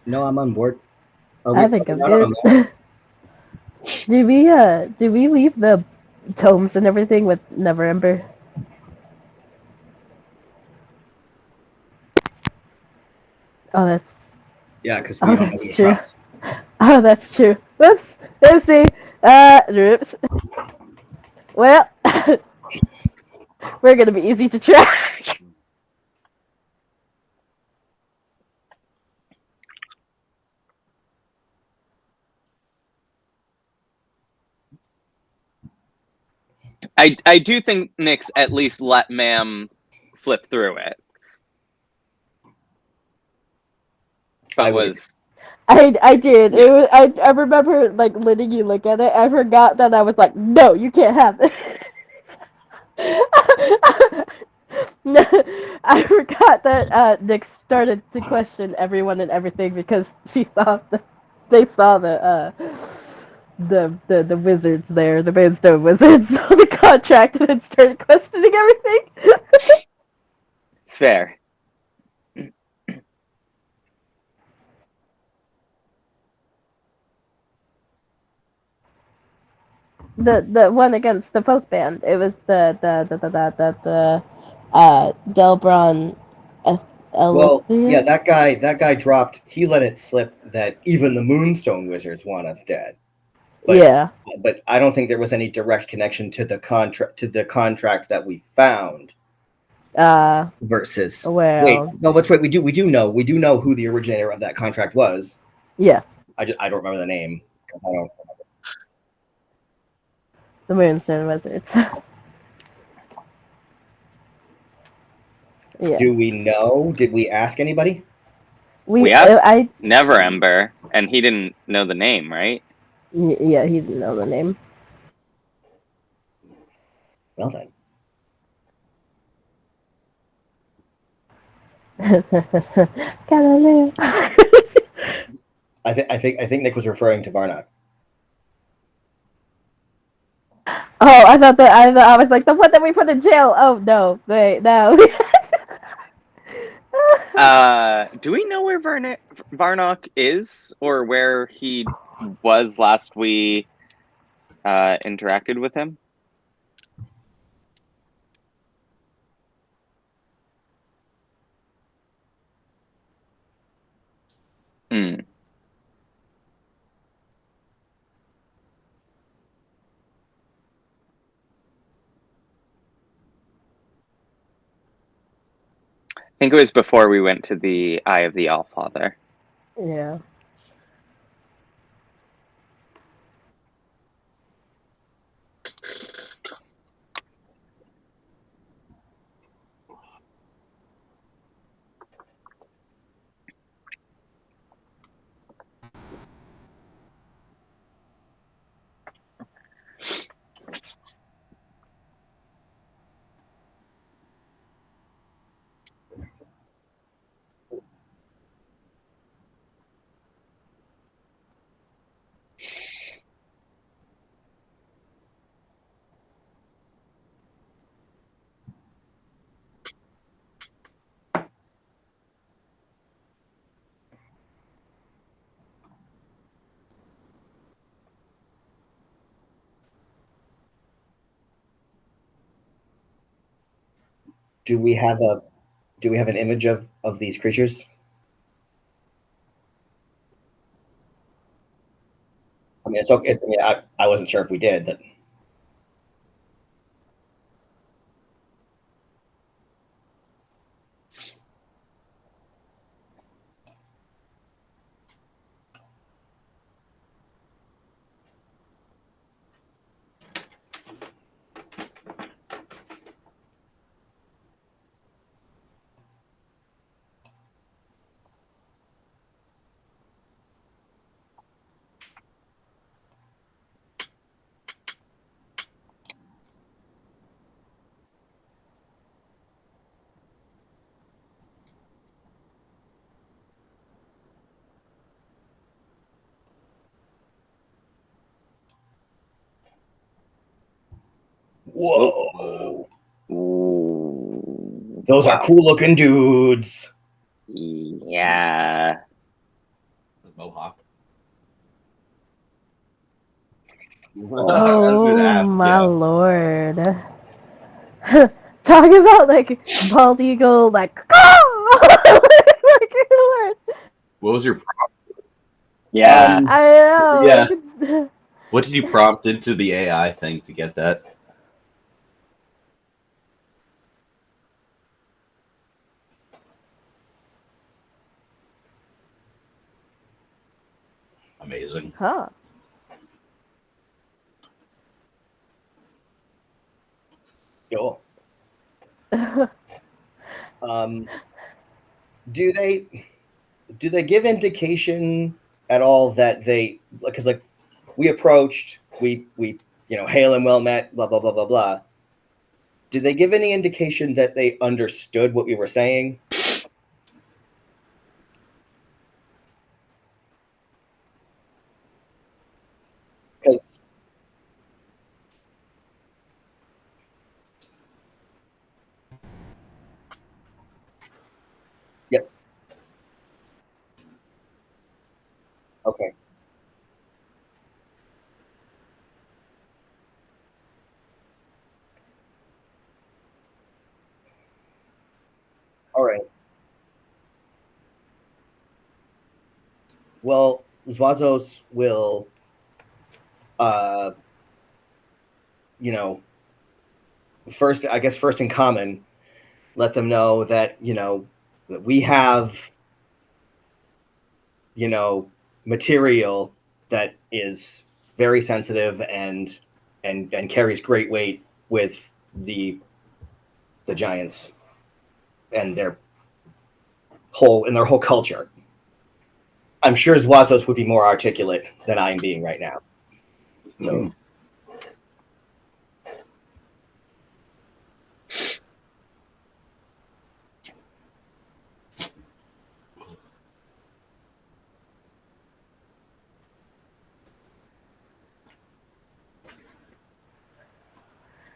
No, I'm on board. I think I'm good. Do we leave the tomes and everything with Never Ember? Oh, that's because we don't know who to true. trust. Oh, that's true. Whoops. Oopsie. Oops. Well, we're gonna be easy to track. I do think Nyx at least let Ma'am flip through it. But I did. It was, I remember like letting you look at it. I forgot that I was like, no, you can't have it. No, I forgot that Nick started to question everyone and everything because they saw the wizards there, the Maelstrom wizards on the contract and started questioning everything. it's fair. The one against the folk band. It was the Delbron. Well, yeah, that guy dropped. He let it slip that even the Moonstone Wizards want us dead. But, yeah, but I don't think there was any direct connection to the contract that we found. Versus well, wait, no, let's wait. We do know who the originator of that contract was. Yeah, I don't remember the name. The Moonstone Wizards. Yeah. Do we know? Did we ask anybody? We asked Never Ember, and he didn't know the name, right? Yeah, he didn't know the name. Well then. Gotta live. I think Nick was referring to Varnock. Oh, I thought I was like the one that we put in jail. Oh no, wait, no. Do we know where Varnock is, or where he was last we interacted with him? think it was before we went to the Eye of the Allfather. Yeah. Do we have an image of these creatures? I mean, it's okay. I mean, I wasn't sure if we did, but whoa. Ooh, Those are cool looking dudes. Yeah. The mohawk. Oh my lord. Talking about like bald eagle, like What was your prompt? Yeah. I know. Yeah. Like, What did you prompt into the AI thing to get that? Amazing. huh. Cool. Do they give indication at all that they, because like we approached, we hail and well met, blah blah blah blah blah. Did they give any indication that they understood what we were saying? Because yep. Okay. All right. Well, Zwasos will, first, I guess, first in common, let them know that that we have, material that is very sensitive and carries great weight with the giants and their whole culture. I'm sure Zwasos would be more articulate than I'm being right now. So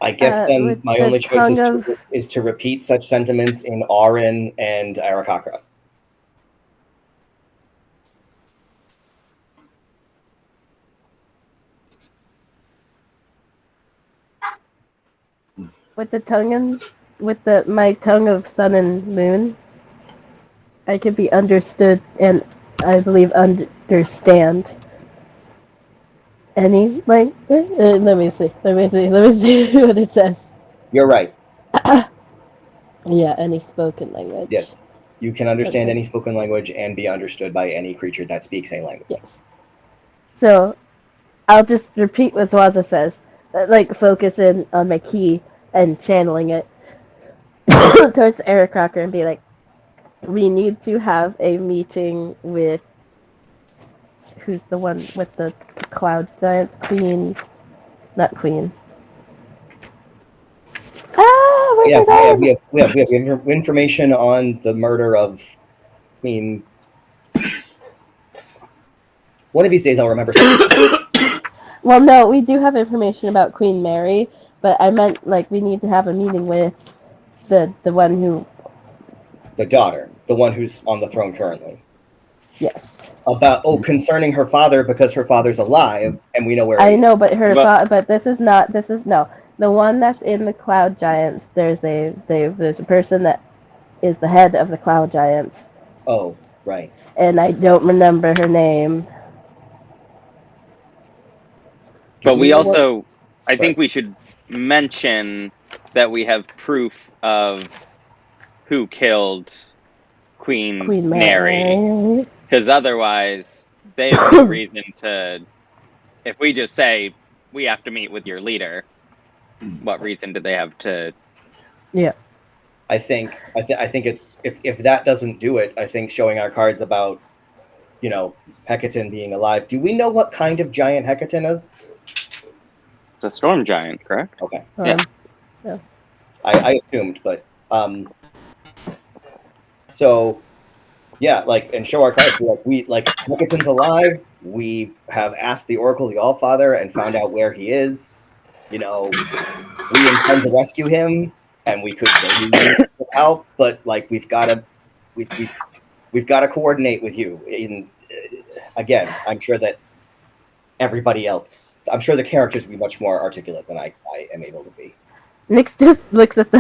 I guess then with my the only choice tongue is to repeat such sentiments in Auren and Aarokocra. with the tongue and with my tongue of sun and moon, I could be understood and I believe understand any like. Let me see what it says. You're right. Yeah, any spoken language. Yes. You can understand Okay. any spoken language and be understood by any creature that speaks a language. Yes. So, I'll just repeat what Zwazo says. Focus in on my key and channeling it towards Aarokocra and be like, we need to have a meeting with who's the one with the cloud giants? Not Queen. Where's Yeah, her name? we have information on the murder of Queen. One of these days I'll remember something. Well, no, we do have information about Queen Mary, but I meant we need to have a meeting with the one who. The daughter, the one who's on the throne currently. Yes. Concerning her father, because her father's alive and we know where he I is. know, but but this is not. This is no. The one that's in the Cloud Giants. There's a person that is the head of the Cloud Giants. Oh, right. And I don't remember her name. But we also, I think we should mention that we have proof of who killed Queen Mary. Because otherwise, they have no reason to. If we just say we have to meet with your leader, what reason do they have to? Yeah. I think it's if that doesn't do it, I think showing our cards about, Hecaton being alive. Do we know what kind of giant Hecaton is? It's a storm giant, correct? Okay. Yeah. I assumed, but so yeah, and show our cards. Hecaton's alive. We have asked the Oracle, the Allfather, and found out where he is. We intend to rescue him, and we could maybe use help, but we've got to coordinate with you. Again, I'm sure that everybody else, I'm sure the characters will be much more articulate than I am able to be. Nyx just looks at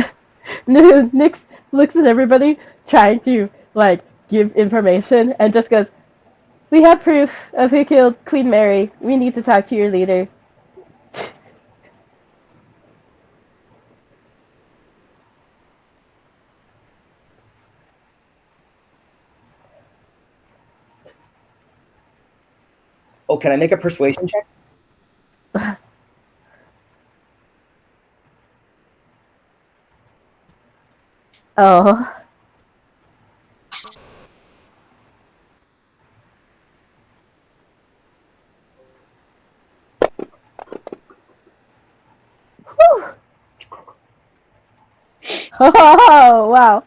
Nyx looks at everybody trying to give information and just goes, "We have proof of who killed Queen Mary. We need to talk to your leader." Oh, can I make a persuasion check? Oh. Whew. Oh, wow.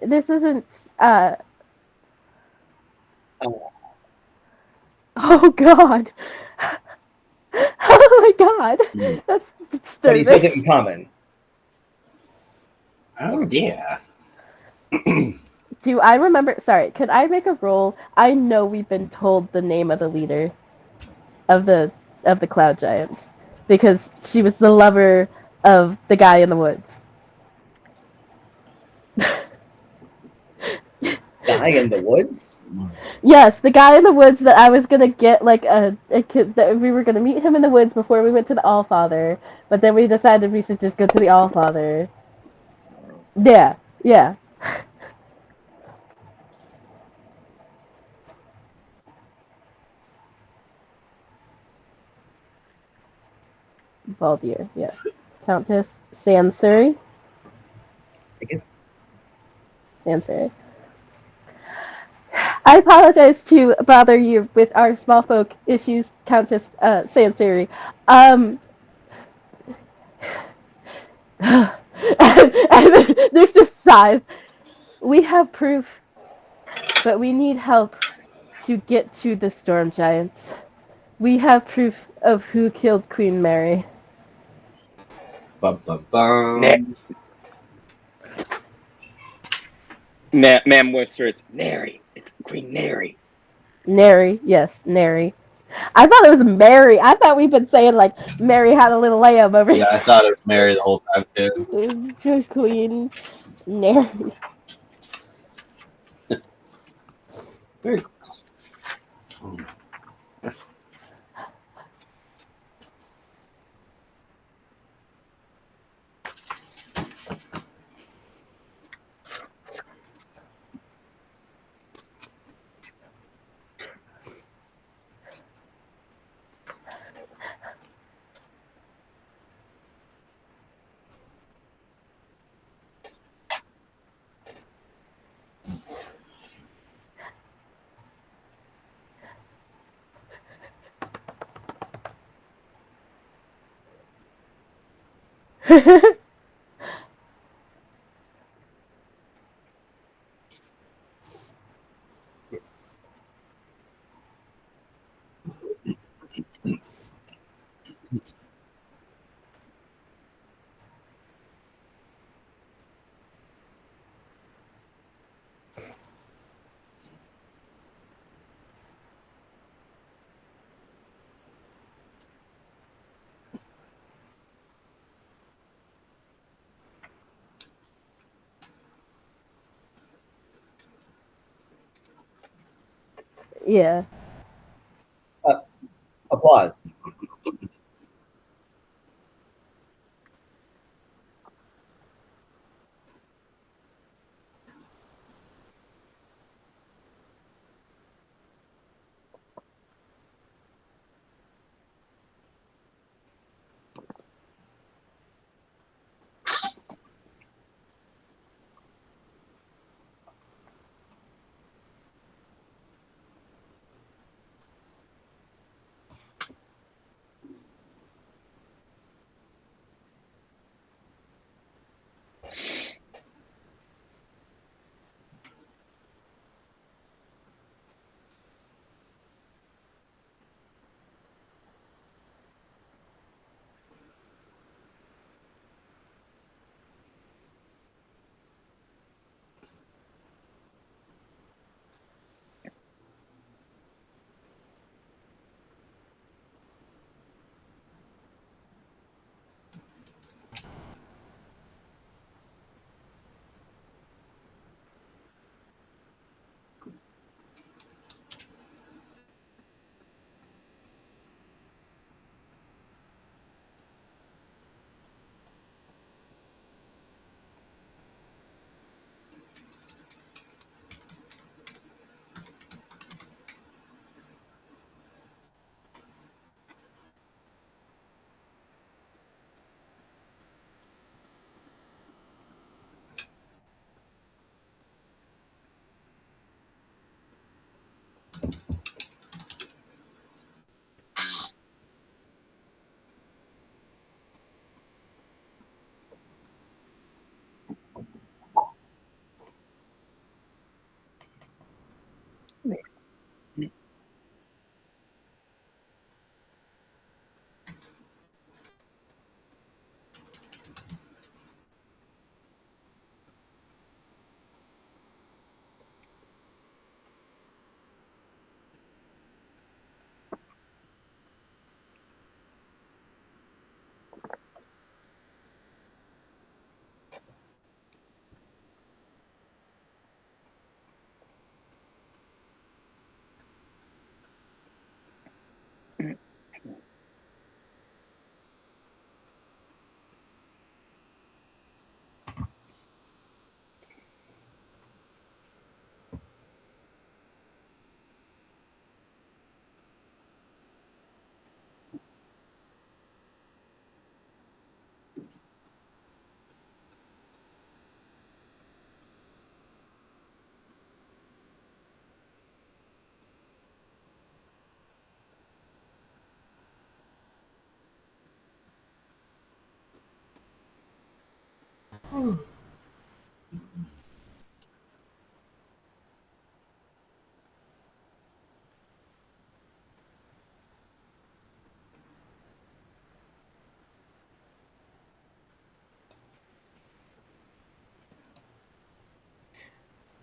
This isn't Oh god. Oh my god. That's disturbing. But he says it in common. Oh dear. Do I remember? Sorry, could I make a roll? I know we've been told the name of the leader of the Cloud Giants because she was the lover of the guy in the woods. Guy in the woods? Yes, the guy in the woods that I was gonna get a kid that we were gonna meet him in the woods before we went to the Allfather, but then we decided we should just go to the Allfather. Yeah, yeah. Baldir, yeah. Countess Sansuri. Sansuri. I apologize to bother you with our small folk issues, Countess Sansuri. And Nyx just sighs. We have proof, but we need help to get to the Storm Giants. We have proof of who killed Queen Mary. Bum, bum, bum. Ma'am whispers, Neri. It's Queen Neri. Neri, yes, Neri. I thought it was Mary. I thought we've been saying like Mary had a little lamb over Yeah, I thought it was Mary the whole time too. here. Queen Neri. Very cool. Yeah. Applause.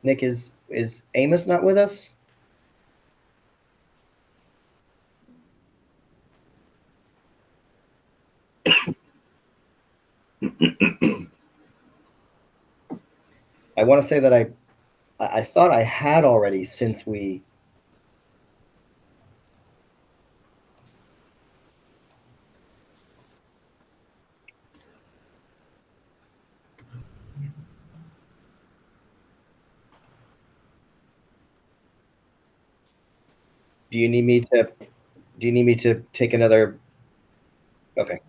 Nick, is Amos not with us? I want to say that I thought I had already since we. Do you need me to take another? Okay.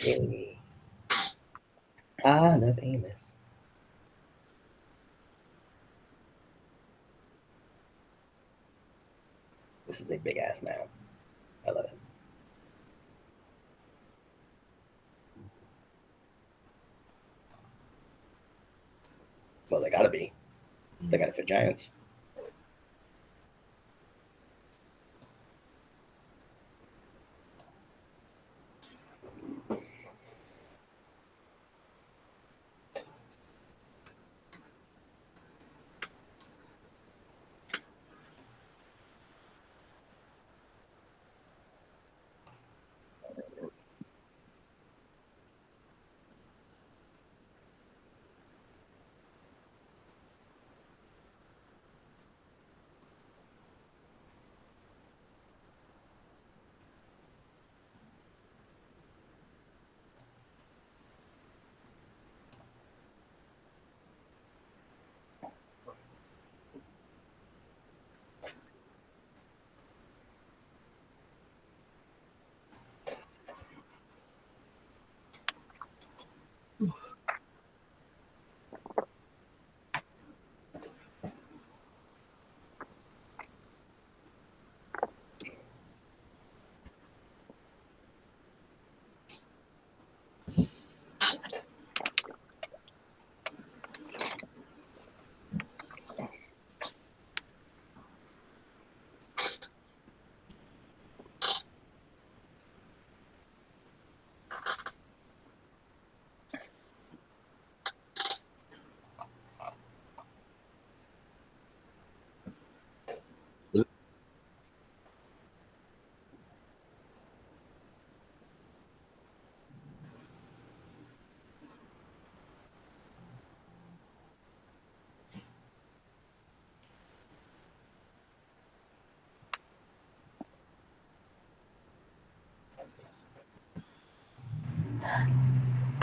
Yay. I love Amos. This is a big ass map. I love it. Well, they gotta be. They gotta fit giants.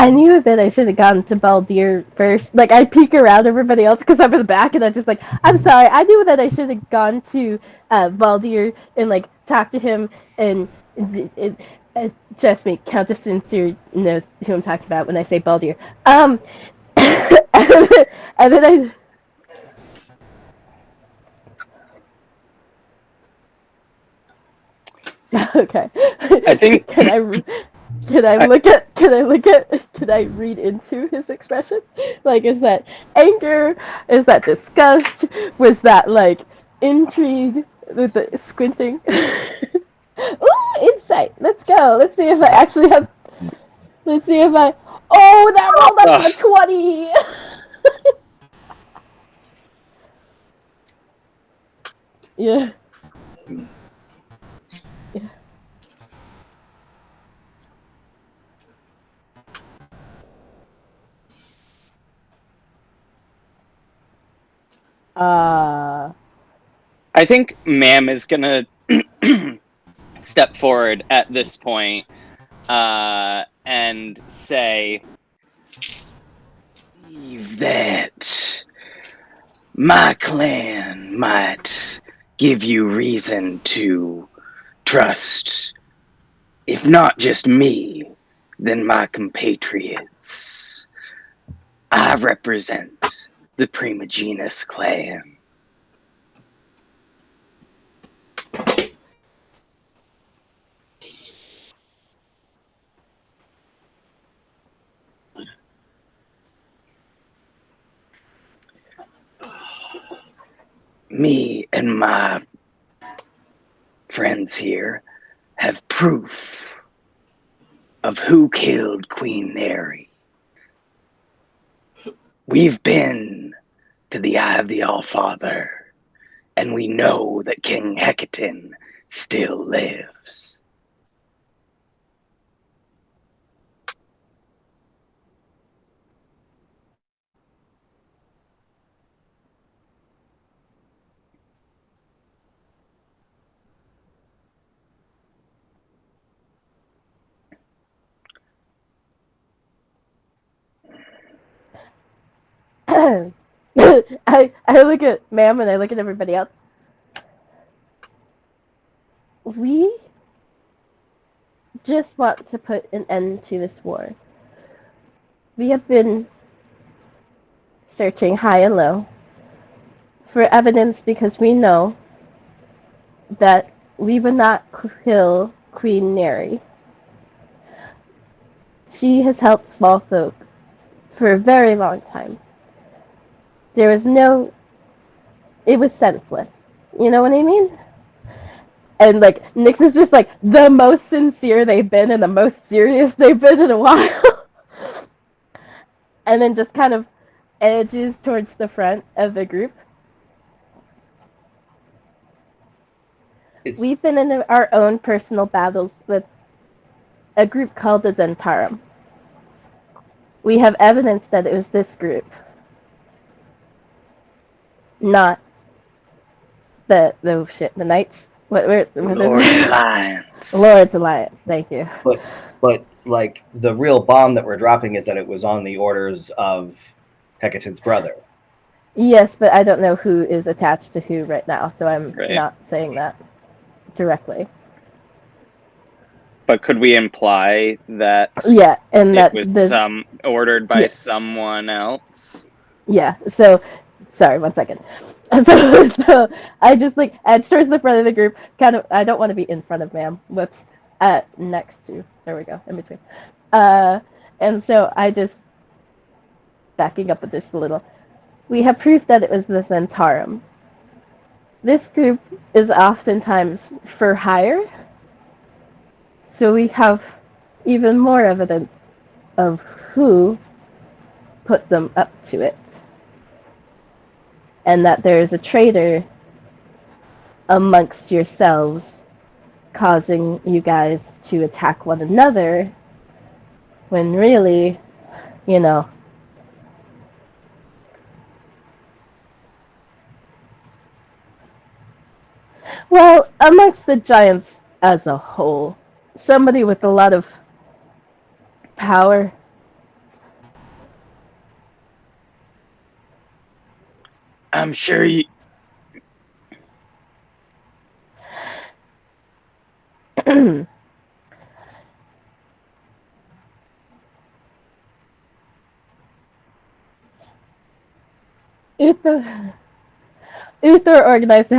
I knew that I should have gone to Baldir first. Like, I peek around everybody else because I'm in the back, and I'm just like, I'm sorry. I knew that I should have gone to Baldir and, like, talk to him and trust me, Countess Sincere knows who I'm talking about when I say Baldir. And then I... Okay. I think Can I read into his expression? Like, is that anger? Is that disgust? Was that like intrigue with the squinting? Ooh, insight. Let's go. Let's see if I actually have. Let's see if I. Oh, that rolled up to a 20. Yeah. Yeah. I think Ma'am is gonna step forward at this point and say, "Believe that my clan might give you reason to trust, if not just me, then my compatriots. I represent the Primogenus clan." Me and my friends here have proof of who killed Queen Neri. We've been to the Eye of the Allfather, and we know that King Hecate still lives. I look at Ma'am and I look at everybody else. We just want to put an end to this war. We have been searching high and low for evidence because we know that we would not kill Queen Neri. She has helped small folk for a very long time. There was no... It was senseless. You know what I mean? And, like, Nyx is just, like, the most sincere they've been and the most serious they've been in a while. And then just kind of edges towards the front of the group. We've been in our own personal battles with a group called the Zentarum. We have evidence that it was this group. Not the Knights. What Lord's Alliance. Lord's Alliance, thank you. But like the real bomb that we're dropping is that it was on the orders of Hecate's brother. Yes, but I don't know who is attached to who right now, so I'm not saying that directly. But could we imply that? Yeah, and that was ordered by someone else. Yeah. So, sorry, 1 second. So I just like edge towards the front of the group. Kind of. I don't want to be in front of Ma'am. Whoops. Next to. There we go. In between. And so I just backing up just a little. We have proof that it was the Zentarum. This group is oftentimes for hire. So we have even more evidence of who put them up to it. And that there is a traitor amongst yourselves causing you guys to attack one another when really, you know, well, amongst the giants as a whole, somebody with a lot of power. I'm sure you... Uther organized to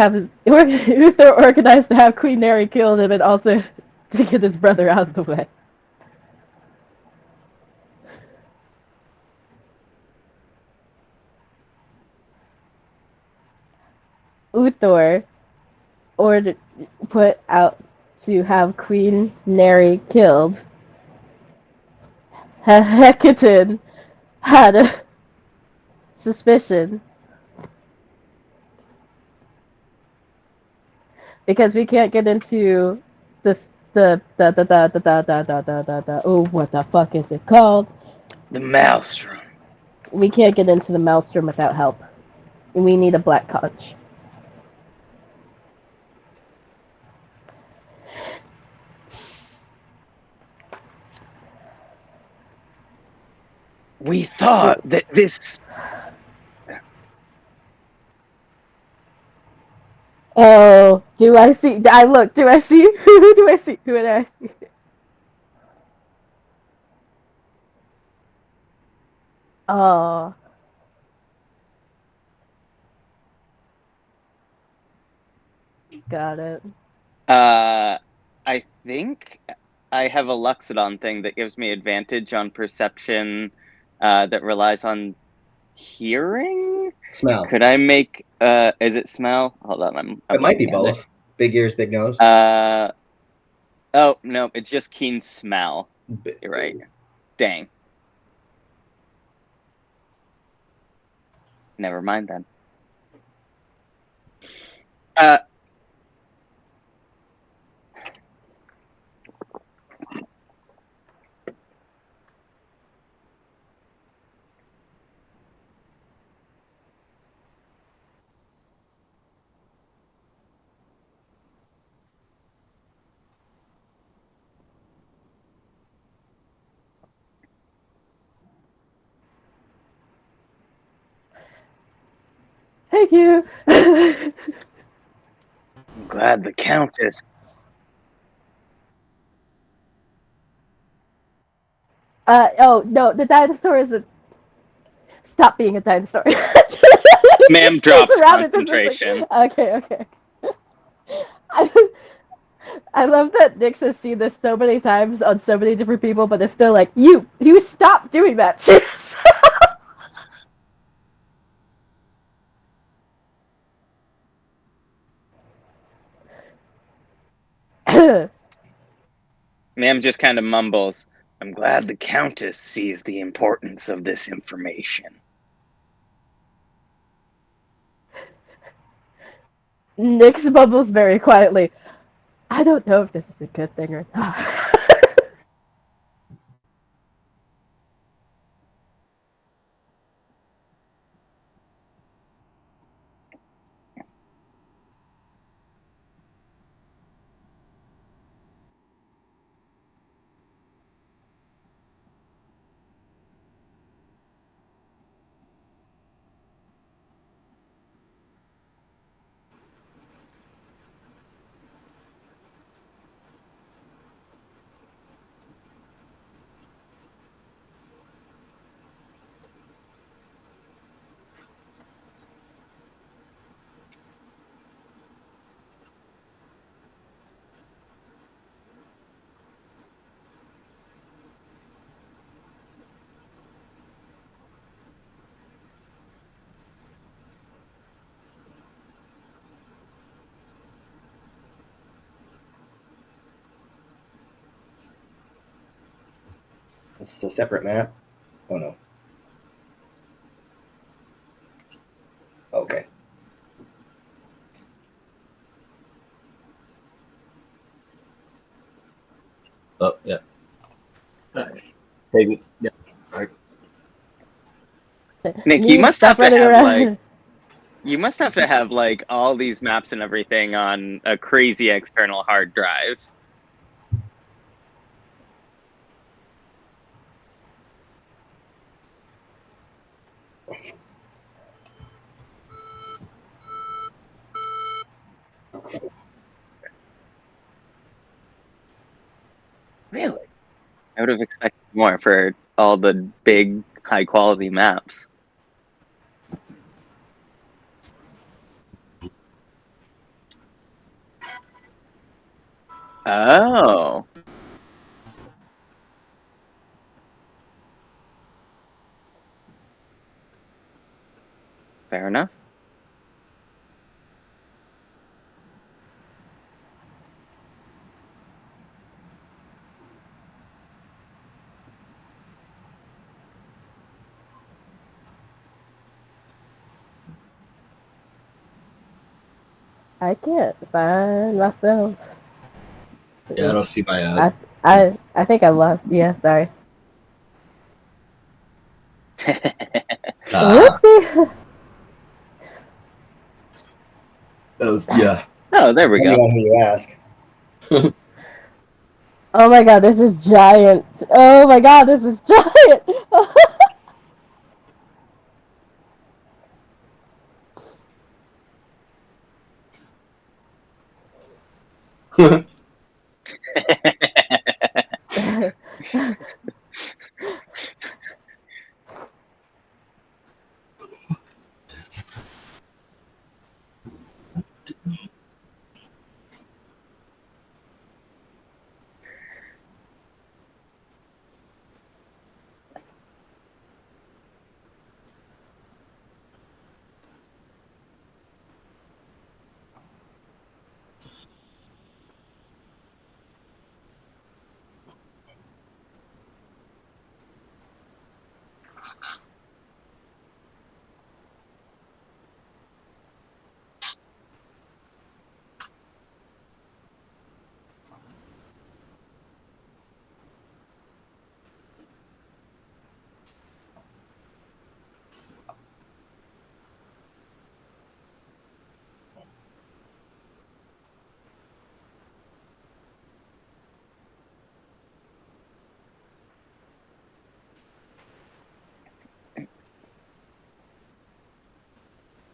have Queen Neri killed him and also to get his brother out of the way. Uther put out to have Queen Neri killed. Hecate had a suspicion. Because we can't get into this what the fuck is it called? The Maelstrom. We can't get into the Maelstrom without help. We need a black conch. We thought that this... Oh, do I see? Who do I see? Who do I see? Oh. Got it. I think I have a Luxodon thing that gives me advantage on perception that relies on hearing? Smell. Could I make... is it smell? Hold on. It might be both. Big ears, big nose. Oh, no, it's just keen smell. You're right. Dang. Never mind then. Thank you. I'm glad the Countess. Oh no, the dinosaur isn't. Stop being a dinosaur. Ma'am drops concentration. Okay. I love that Nyx has seen this so many times on so many different people, but it's still like, you stop doing that. Ma'am just kind of mumbles, I'm glad the Countess sees the importance of this information. Nyx bubbles very quietly. I don't know if this is a good thing or not. This is a separate map. Oh no. Okay. Oh yeah. Hey, yeah. All right. Nick, Me, you must stop have to running have around. like all these maps and everything on a crazy external hard drive. Really? I would have expected more for all the big, high quality maps. Oh. Fair enough. I can't find myself. Yeah, I don't see my I think I lost. Yeah, sorry. Whoopsie. Yeah. Oh, there we Depending go. on who you ask. Oh my god, this is giant. Oh my god, this is giant.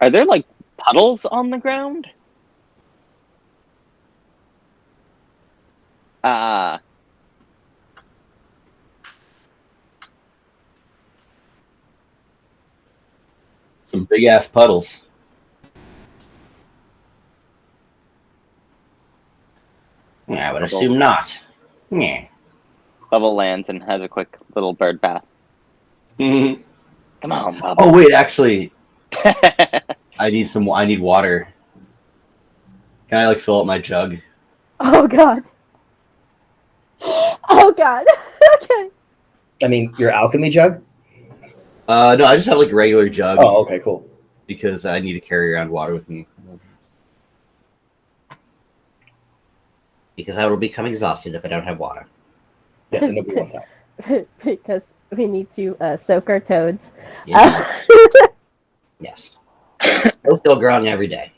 Are there like puddles on the ground? Ah. Some big ass puddles. Yeah, I would assume not. Yeah. Bubble lands and has a quick little bird bath. Mm-hmm. Come on, Bubble. Oh wait, actually, I need water. Can I like fill up my jug? Oh god. Oh god. Okay. I mean, your alchemy jug? No, I just have like a regular jug. Oh, okay, cool. Because I need to carry around water with me. Because I will become exhausted if I don't have water. Yes, and nobody wants that. Because we need to soak our toads. Yeah. Yes. Still feel growing every day.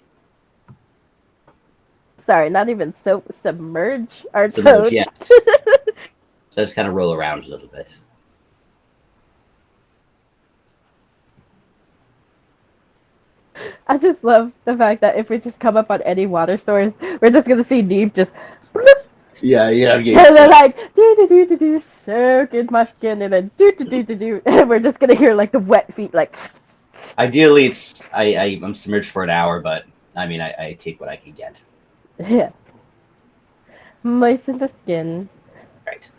Sorry, not even soak. Submerge our Submerge, toads. yes. So I just kind of roll around a little bit. I just love the fact that if we just come up on any water source, we're just gonna see Deep just bloop, Yeah, yeah. and then like do soak in my skin, and then do, and we're just gonna hear like the wet feet like. Ideally, it's I'm submerged for an hour, but I mean I take what I can get. Yes. Moisten the skin. Right.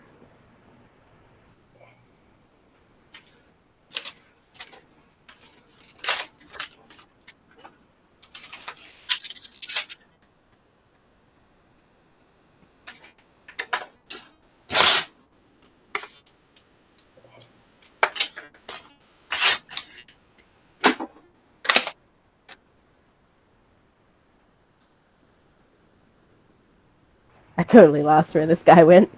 I totally lost where this guy went.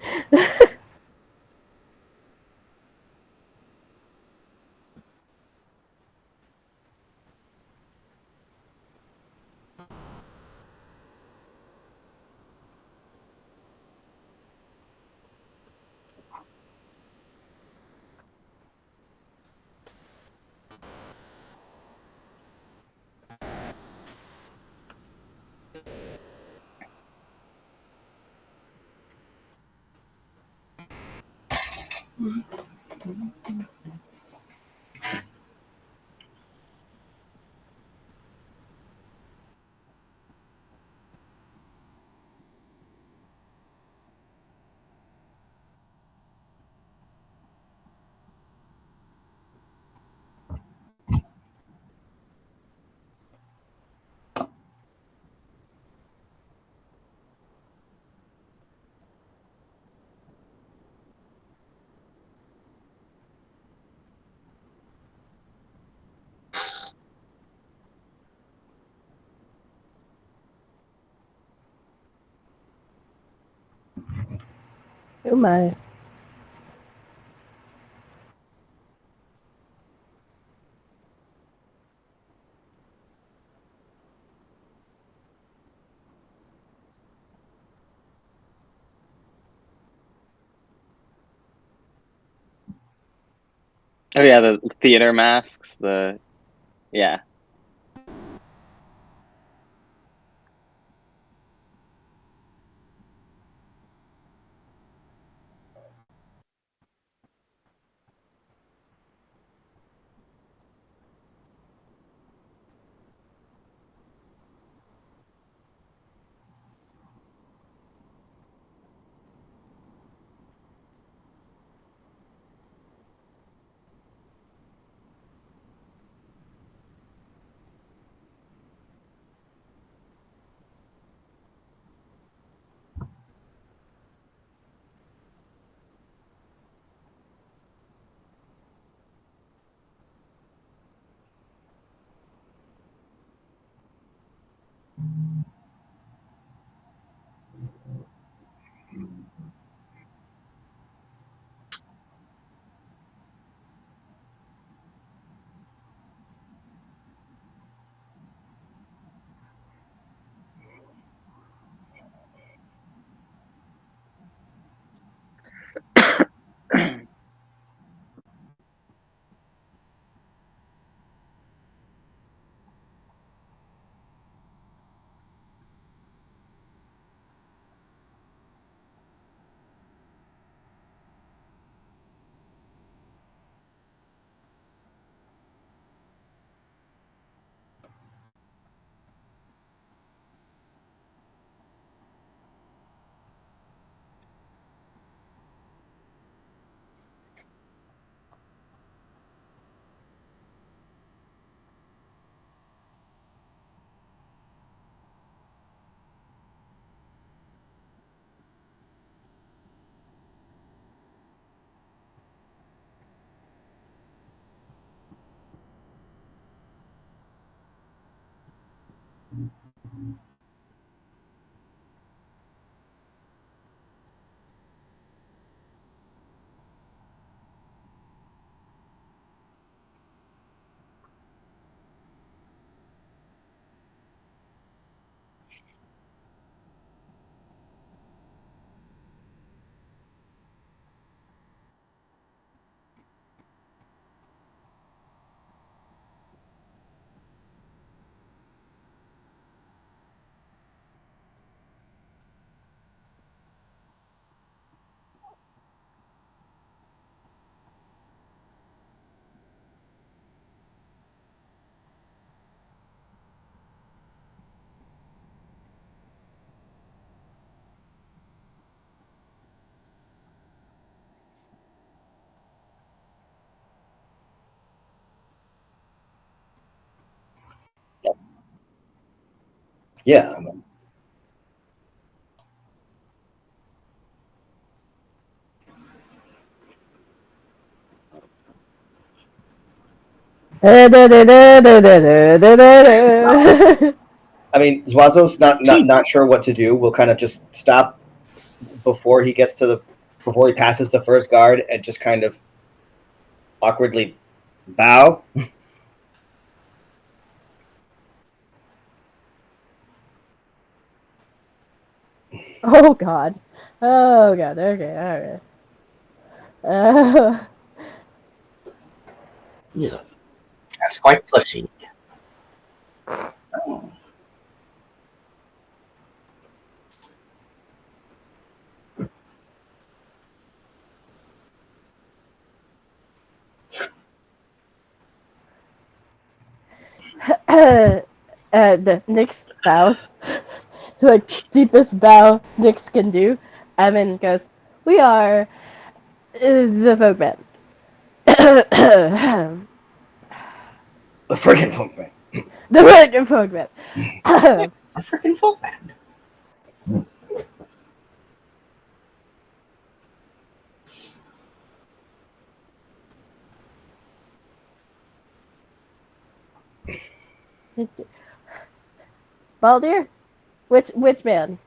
Oh my. Oh yeah, the theater masks. Yeah. Yeah. I mean, Zwaso's not sure what to do. We'll kind of just stop before he passes the first guard and just kind of awkwardly bow. Oh God. Oh God. Okay. All right. That's quite pushy. The Nyx bows, the deepest bow Nyx can do, and then goes, "We are the Folkman." The friggin' Folkman. The friggin' Folkman. A freaking folk band. Baldir? Which man?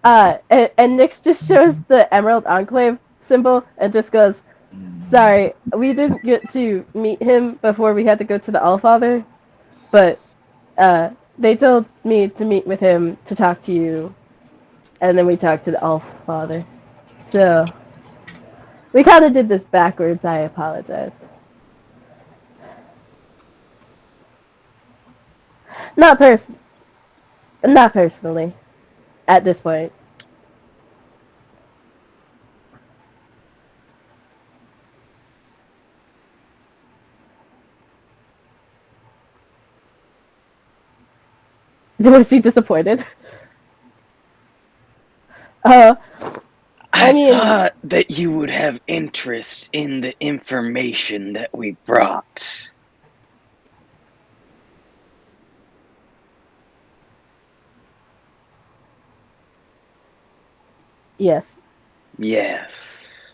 And Nyx just shows the Emerald Enclave symbol and just goes, "Sorry, we didn't get to meet him before we had to go to the Allfather, but they told me to meet with him to talk to you, and then we talked to the Allfather. So we kind of did this backwards. I apologize. Not not personally, at this point." Was she disappointed? I mean, thought that you would have interest in the information that we brought. yes. Yes.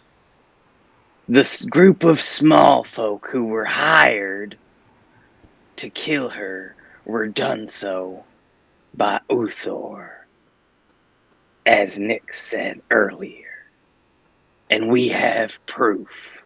This group of small folk who were hired to kill her were done so by Uthor, as Nyx said earlier. And we have proof.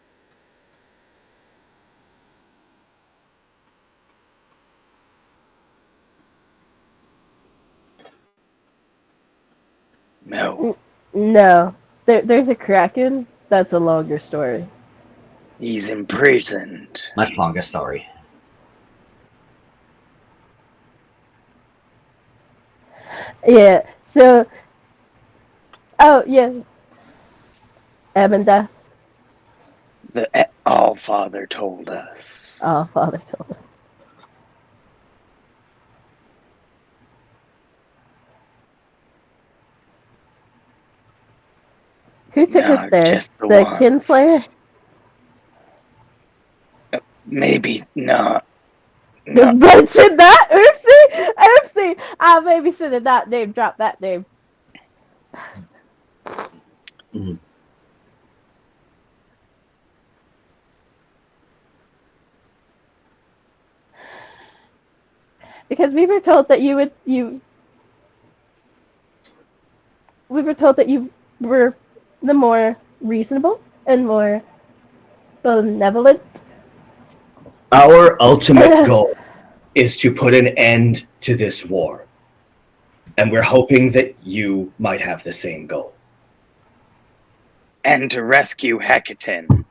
No. No. There's a Kraken. That's a longer story. He's imprisoned. Much longer story. Yeah. So. Oh yeah. Amanda. The Allfather told us. Oh, Father told us. Who took us there? Just the Kinslayer? Maybe not. No. Mention that? Oopsie! I maybe should have not name dropped that name. Mm-hmm. Because we were told that you were the more reasonable and more benevolent. Our ultimate goal is to put an end to this war. And we're hoping that you might have the same goal. And to rescue Hecaton.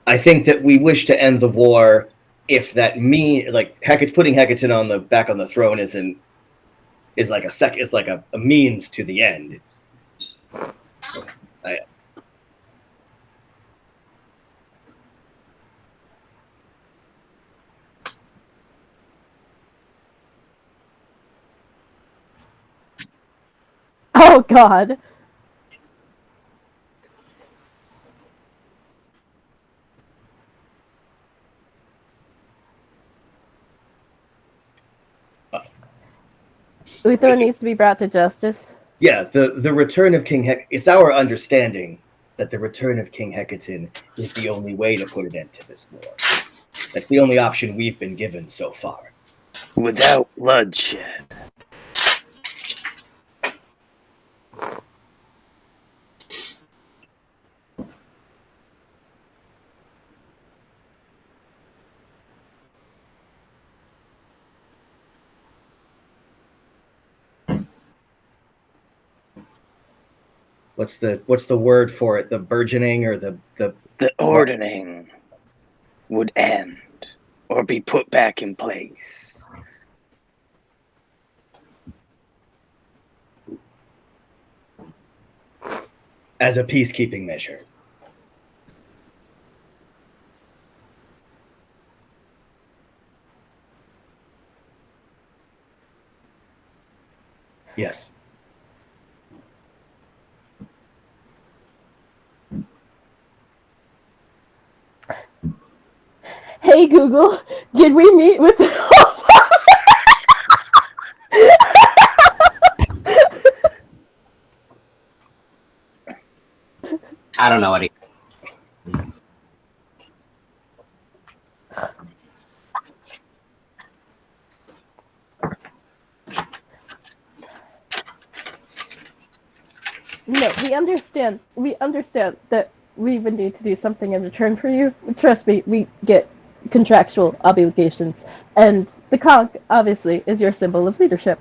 I think that we wish to end the war if that putting Hecaton back on the throne is like a means to the end. Oh God. Uther needs to be brought to justice. Yeah, the return of King it's our understanding that the return of King Hecaton is the only way to put an end to this war. That's the only option we've been given so far. Without bloodshed. What's the word for it? The burgeoning or the ordering would end or be put back in place. As a peacekeeping measure. Yes. Hey Google, did we meet with I don't know any. No, we understand. We understand that we would need to do something in return for you. Trust me, we get contractual obligations, and the conch, obviously, is your symbol of leadership.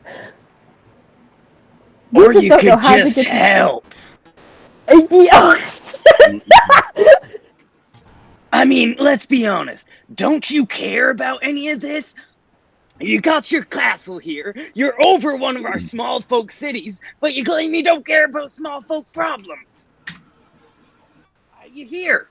We or just you don't could know how just to get help. I mean, let's be honest. Don't you care about any of this? You got your castle here. You're over one of our small folk cities, but you claim you don't care about small folk problems. Why are you here?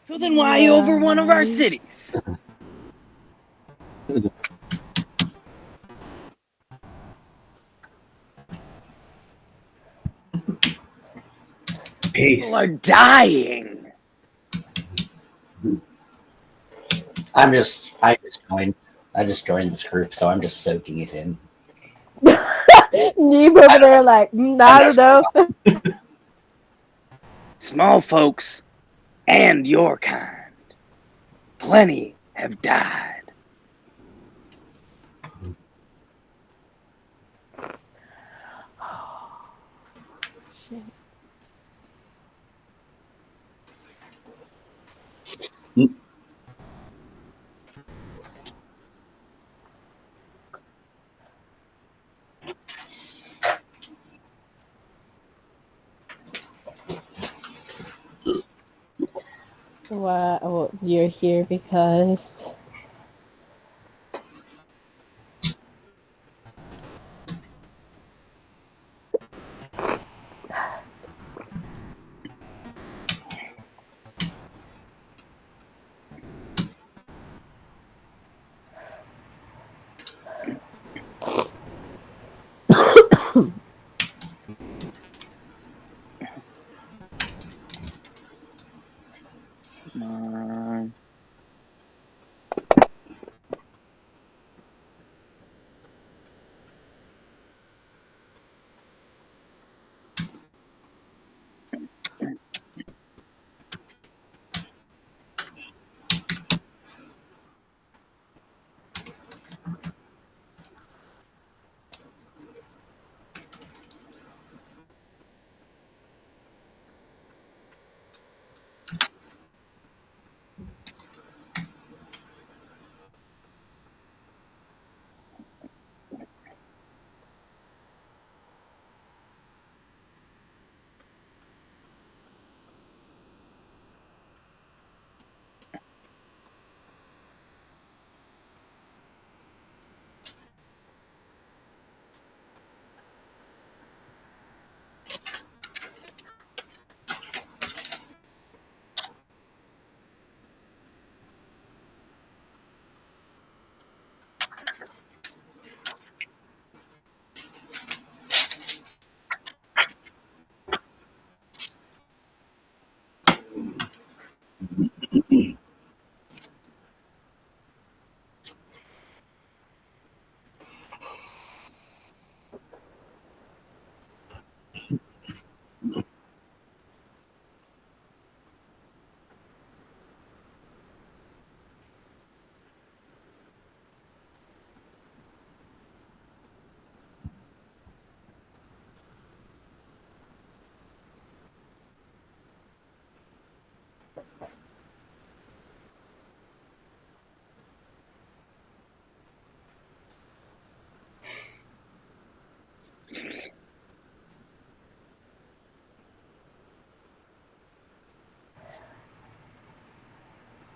So then why are you over one of our cities? Peace. People are dying. I just joined this group, so I'm just soaking it in. Neeb over there like, I don't know. Small folks and your kind. Plenty have died. Shit. Well, you're here because...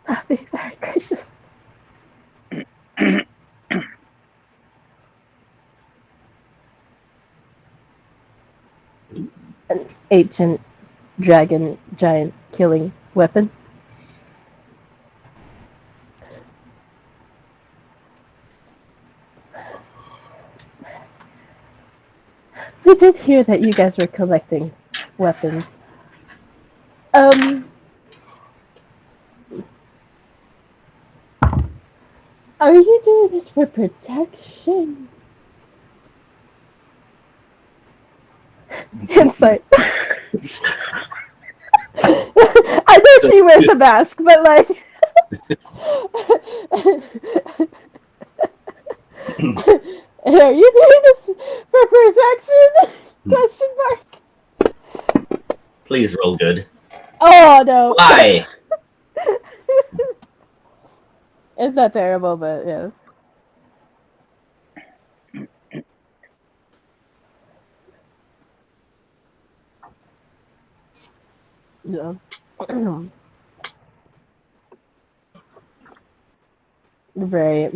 That'd be very gracious. An ancient dragon giant killing weapon. We did hear that you guys were collecting weapons. Are you doing this for protection? Insight. I know she wears a mask, but like. Are you doing this for protection? Question mark. Please roll good. Oh no. Why? It's not terrible, but yeah. Yeah. Right.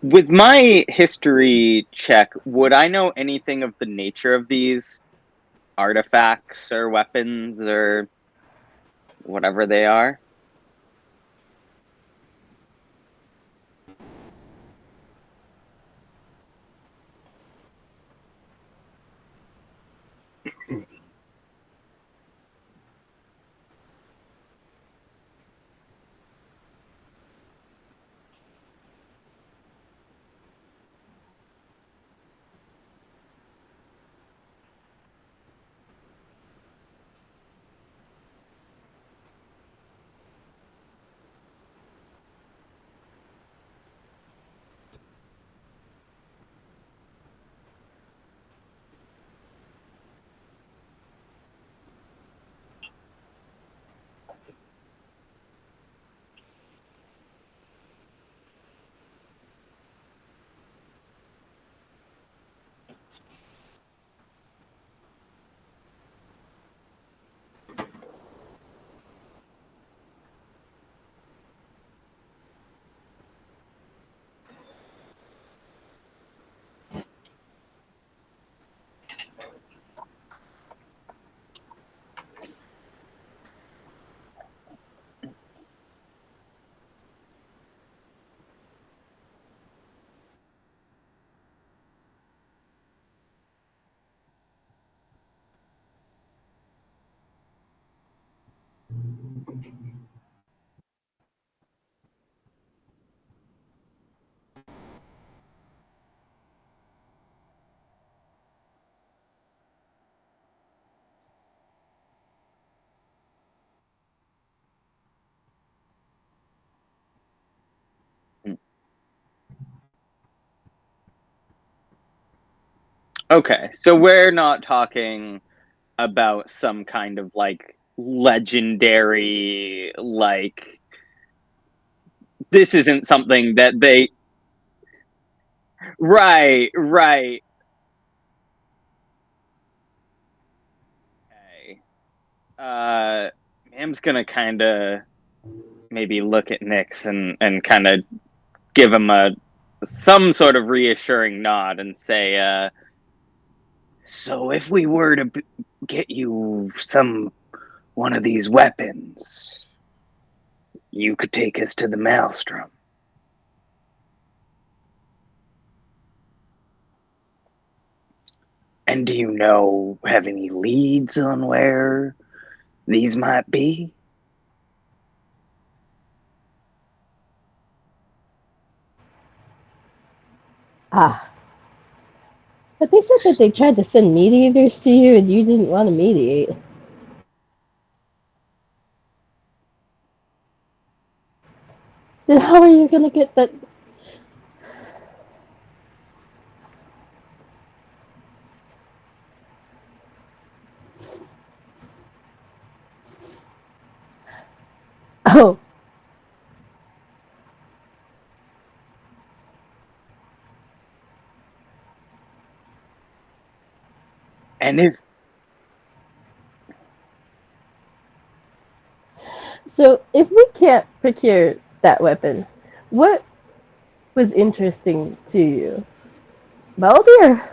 With my history check, would I know anything of the nature of these artifacts or weapons or whatever they are? Okay, so we're not talking about some kind of like legendary, like this isn't something that they. Right. Okay. Mam's gonna kind of maybe look at Nyx and kind of give him some sort of reassuring nod and say, so if we were to get you one of these weapons, you could take us to the Maelstrom. And do you have any leads on where these might be? Ah. But they said that they tried to send mediators to you and you didn't want to mediate. Then how are you gonna get that? Oh. And if So, if we can't procure that weapon, what was interesting to you? Baldir?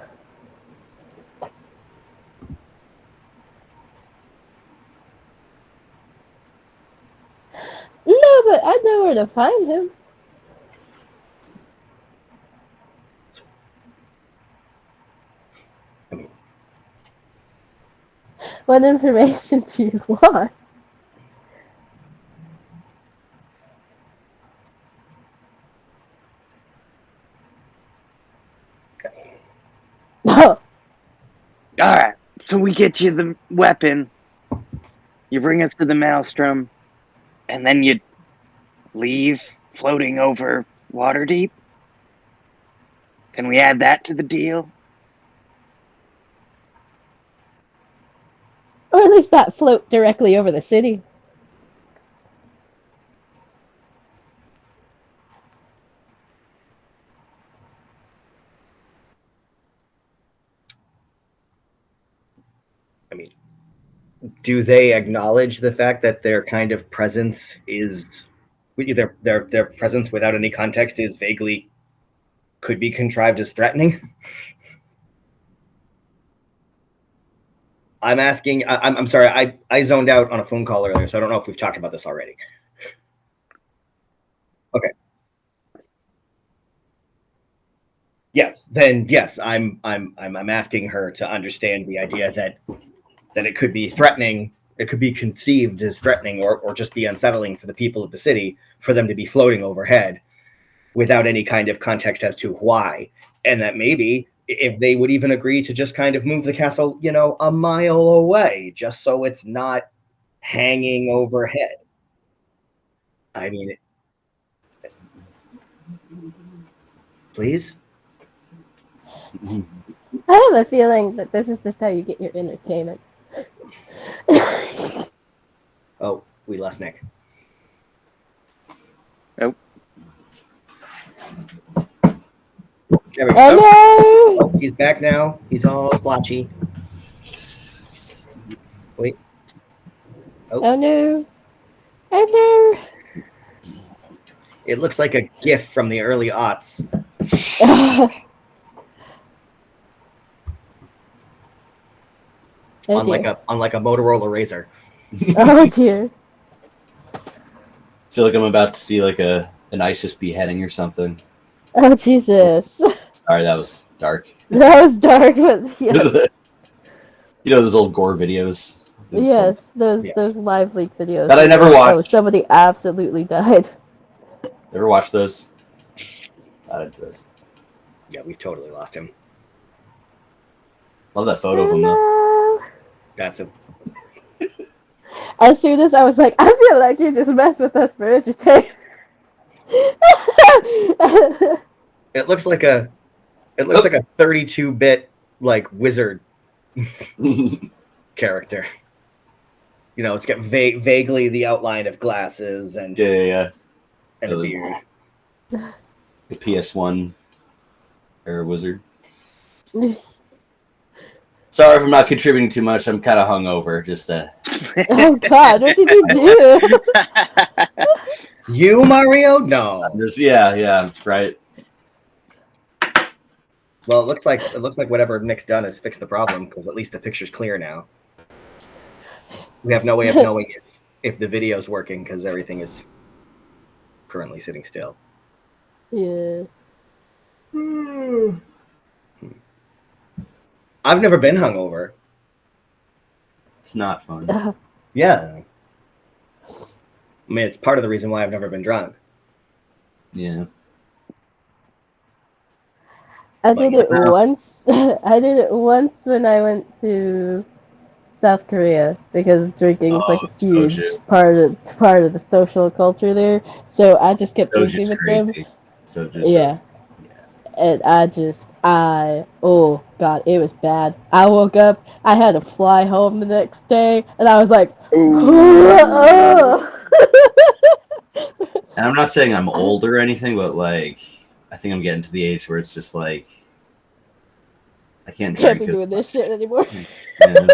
No, but I know where to find him. What information do you want? No. all right, so we get you the weapon, you bring us to the Maelstrom, and then you leave floating over Waterdeep. Can we add that to the deal? Or at least not float directly over the city. I mean, do they acknowledge the fact that their kind of presence is their presence without any context is vaguely could be contrived as threatening? I'm asking. I'm sorry. I zoned out on a phone call earlier, so I don't know if we've talked about this already. Okay. Yes. Then yes. I'm asking her to understand the idea that it could be threatening. It could be conceived as threatening, or just be unsettling for the people of the city for them to be floating overhead without any kind of context as to why, and that maybe if they would even agree to just kind of move the castle, a mile away, just so it's not hanging overhead. I mean, please? I have a feeling that this is just how you get your entertainment. Oh, we lost Nick. Oh. There we go. Oh no! Oh, he's back now. He's all splotchy. Wait. Oh no! Oh no! It looks like a GIF from the early aughts. Oh, on like a Motorola Razr. Oh dear. I feel like I'm about to see like an ISIS beheading or something. Oh Jesus. Sorry, that was dark. That was dark, but yes. Those old gore videos. Yes, those live leak videos. That I never watched. Oh, somebody absolutely died. Ever watch those? Not into those. Yeah, we've totally lost him. Love that photo of him though. That's a. As soon as I was like, I feel like you just messed with us for entertainment. It looks like a 32-bit like wizard character. It's got vaguely the outline of glasses and yeah, and a beard. The PS1 era wizard. Sorry if I'm not contributing too much. I'm kind of hungover. Oh God, what did you do? You, Mario? No. Yeah, right. Well, it looks like whatever Nick's done has fixed the problem, because at least the picture's clear now. We have no way of knowing if the video's working because everything is currently sitting still. Yeah. I've never been hungover. It's not fun. Yeah. I mean, it's part of the reason why I've never been drunk. Yeah. I did it once. I did it once when I went to South Korea, because drinking is like a huge part of the social culture there. So I just kept drinking with them. Yeah. And oh God, it was bad. I woke up, I had to fly home the next day, and I was like, And I'm not saying I'm old or anything, but like, I think I'm getting to the age where it's just like, I can't be drink. doing this shit anymore. Yeah.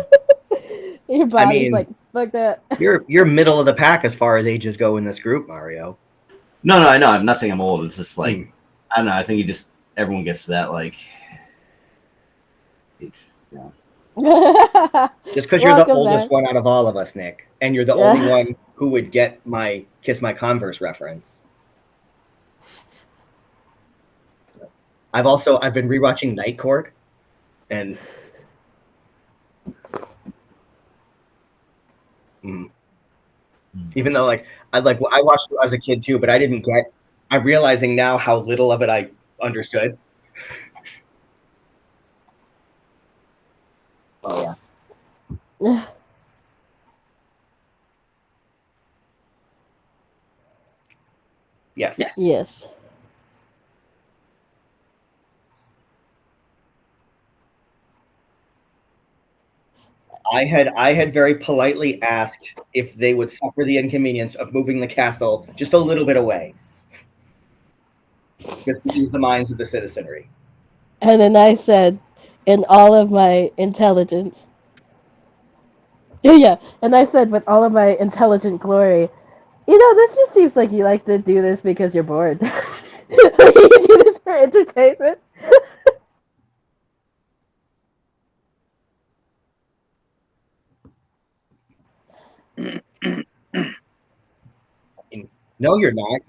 Your body's like, fuck that. You're middle of the pack as far as ages go in this group, Mario. No, I know. I'm not saying I'm old. It's just like I don't know. I think everyone gets to that like age. Yeah. Just because you're the oldest one out of all of us, Nick, and you're the only one who would get my Kiss My Converse reference. I've been rewatching Night Court, and even though I watched it as a kid too, but I didn't get. I'm realizing now how little of it I understood. Oh yeah. Yes. I had very politely asked if they would suffer the inconvenience of moving the castle just a little bit away, just to ease the minds of the citizenry. And then I said, in all of my intelligence, and I said with all of my intelligent glory, this just seems like you like to do this because you're bored. You do this for entertainment. No, you're not.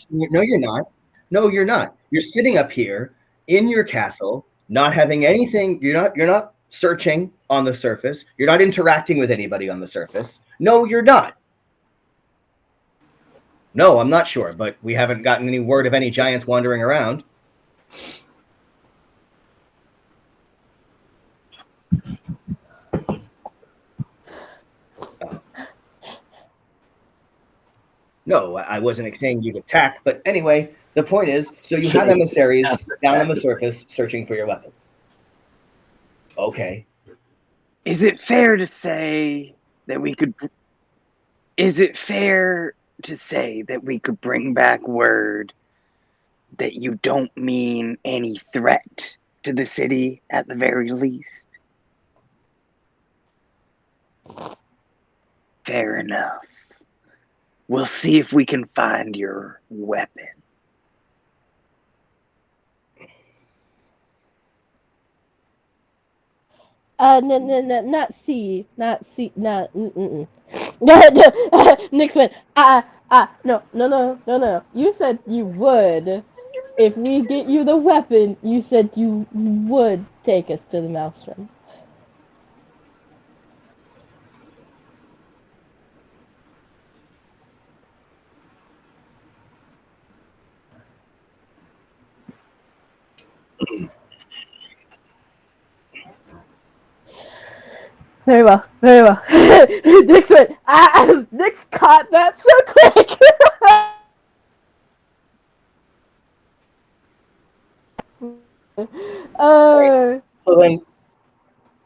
No, you're not. No, you're not. You're sitting up here in your castle, not having anything. You're not searching on the surface. You're not interacting with anybody on the surface. No, you're not. No, I'm not sure, but we haven't gotten any word of any giants wandering around. No, I wasn't saying you'd attack, but anyway, the point is, so you have emissaries down on the surface searching for your weapons. Okay. Is it fair to say that we could bring back word that you don't mean any threat to the city at the very least? Fair enough. We'll see if we can find your weapon. No, not C, not Nyx went, no. You said you would. If we get you the weapon, you said you would take us to the Maelstrom. Very well. Nyx went, Nyx caught that so quick. So then,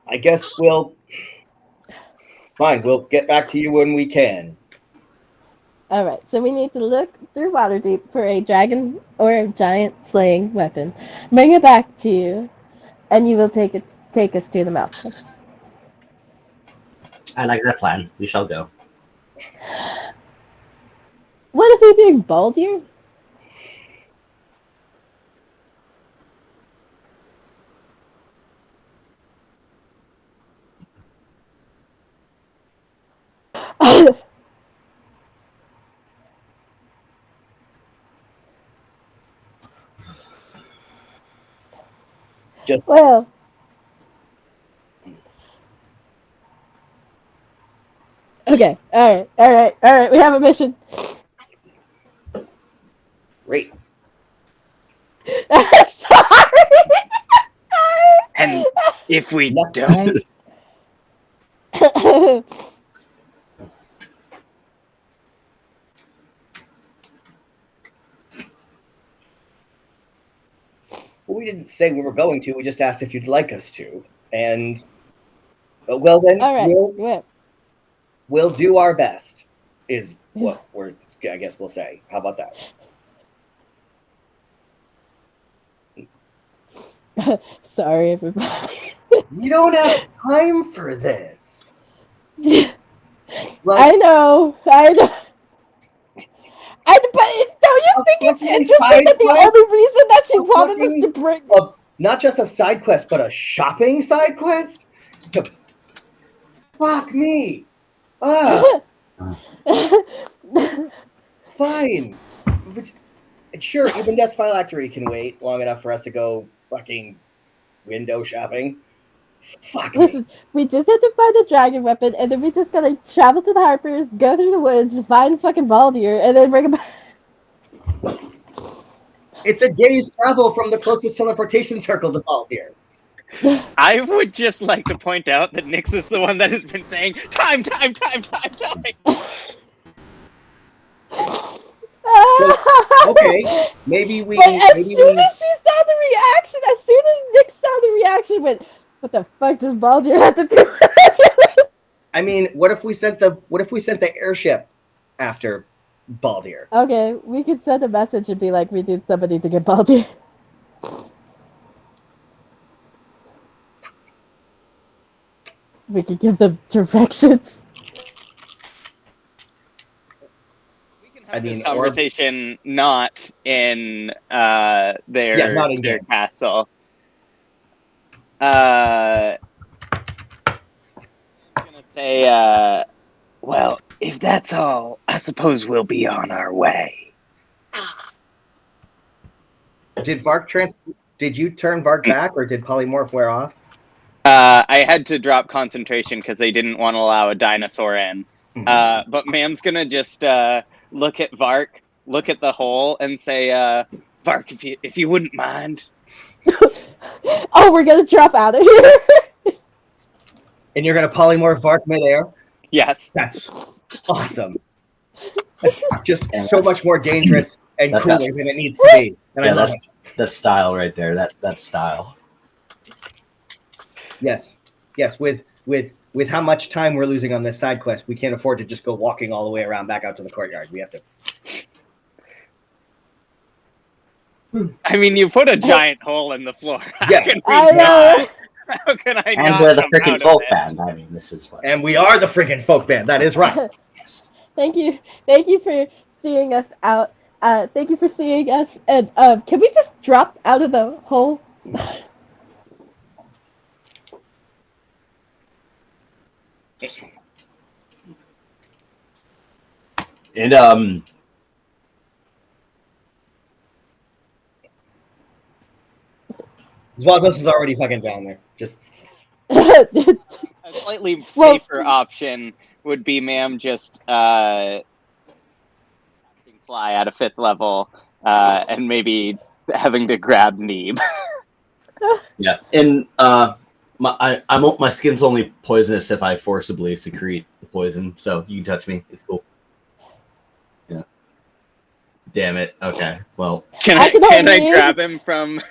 I guess we'll get back to you when we can. All right, so we need to look through Waterdeep for a dragon or a giant slaying weapon. Bring it back to you, and you will take us to the Maelstrom. I like that plan. We shall go. What if we bring Baldir? Well. Okay. All right. We have a mission. Great. Sorry. And if we don't, Well, we didn't say we were going to. We just asked if you'd like us to. And, well then, all right. We'll do our best, is what I guess we'll say. How about that? Sorry, everybody. We don't have time for this. I know. But don't you think it's interesting that the only reason that she wanted us to bring not just a side quest, but a shopping side quest? Fuck me. Fine. Sure, even Death's Phylactery can wait long enough for us to go fucking window shopping. Fuck Listen, we just have to find a dragon weapon, and then we just gotta travel to the Harpers, go through the woods, find fucking Baldir, and then bring him back. It's a day's travel from the closest teleportation circle to Baldir. I would just like to point out that Nyx is the one that has been saying, time. Okay, maybe we... But as soon as she saw the reaction, as soon as Nyx saw the reaction, went, what the fuck does Baldir have to do? I mean, what if we sent the airship after Baldir? Okay, we could send a message and be like, we need somebody to get Baldir. We could give them directions. We can have this conversation not in their castle. I'm gonna say, well, if that's all, I suppose we'll be on our way. Did you turn Vark back, or did polymorph wear off? I had to drop concentration because they didn't want to allow a dinosaur in. But Ma'am's gonna just look at Vark, look at the hole, and say, Vark, if you wouldn't mind. Oh, we're gonna drop out of here. And you're gonna polymorph Vark midair? Yes. That's awesome. That's just so much more dangerous and cooler than it needs to be. And that's style right there. That's style. Yes. With how much time we're losing on this side quest, we can't afford to just go walking all the way around back out to the courtyard. We have to. I mean, you put a giant hole in the floor. Yeah, How can I and not? we're the freaking folk band. I mean, this is what. And we are the freaking folk band. That is right. Thank you for seeing us out. Thank you for seeing us. And can we just drop out of the hole? And Zwasos is already fucking down there. Just a slightly safer option would be Ma'am just fly at a 5th level and maybe having to grab Neeb. Yeah, and my skin's only poisonous if I forcibly secrete the poison, so you can touch me. It's cool. Yeah. Damn it. Okay. Well. Can I grab him from?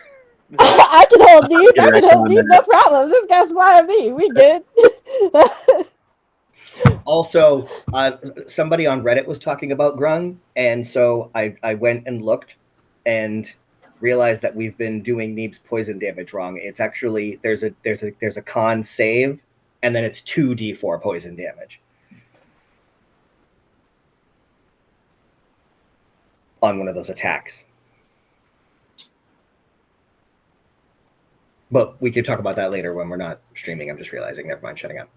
I can hold Neeb. I can hold Neeb. No problem. This guy's flying me. We good. Also, somebody on Reddit was talking about Grung, and so I went and looked and realized that we've been doing Neeb's poison damage wrong. It's actually there's a con save, and then it's 2d4 poison damage on one of those attacks. But we could talk about that later when we're not streaming. I'm just realizing. Never mind, shutting up.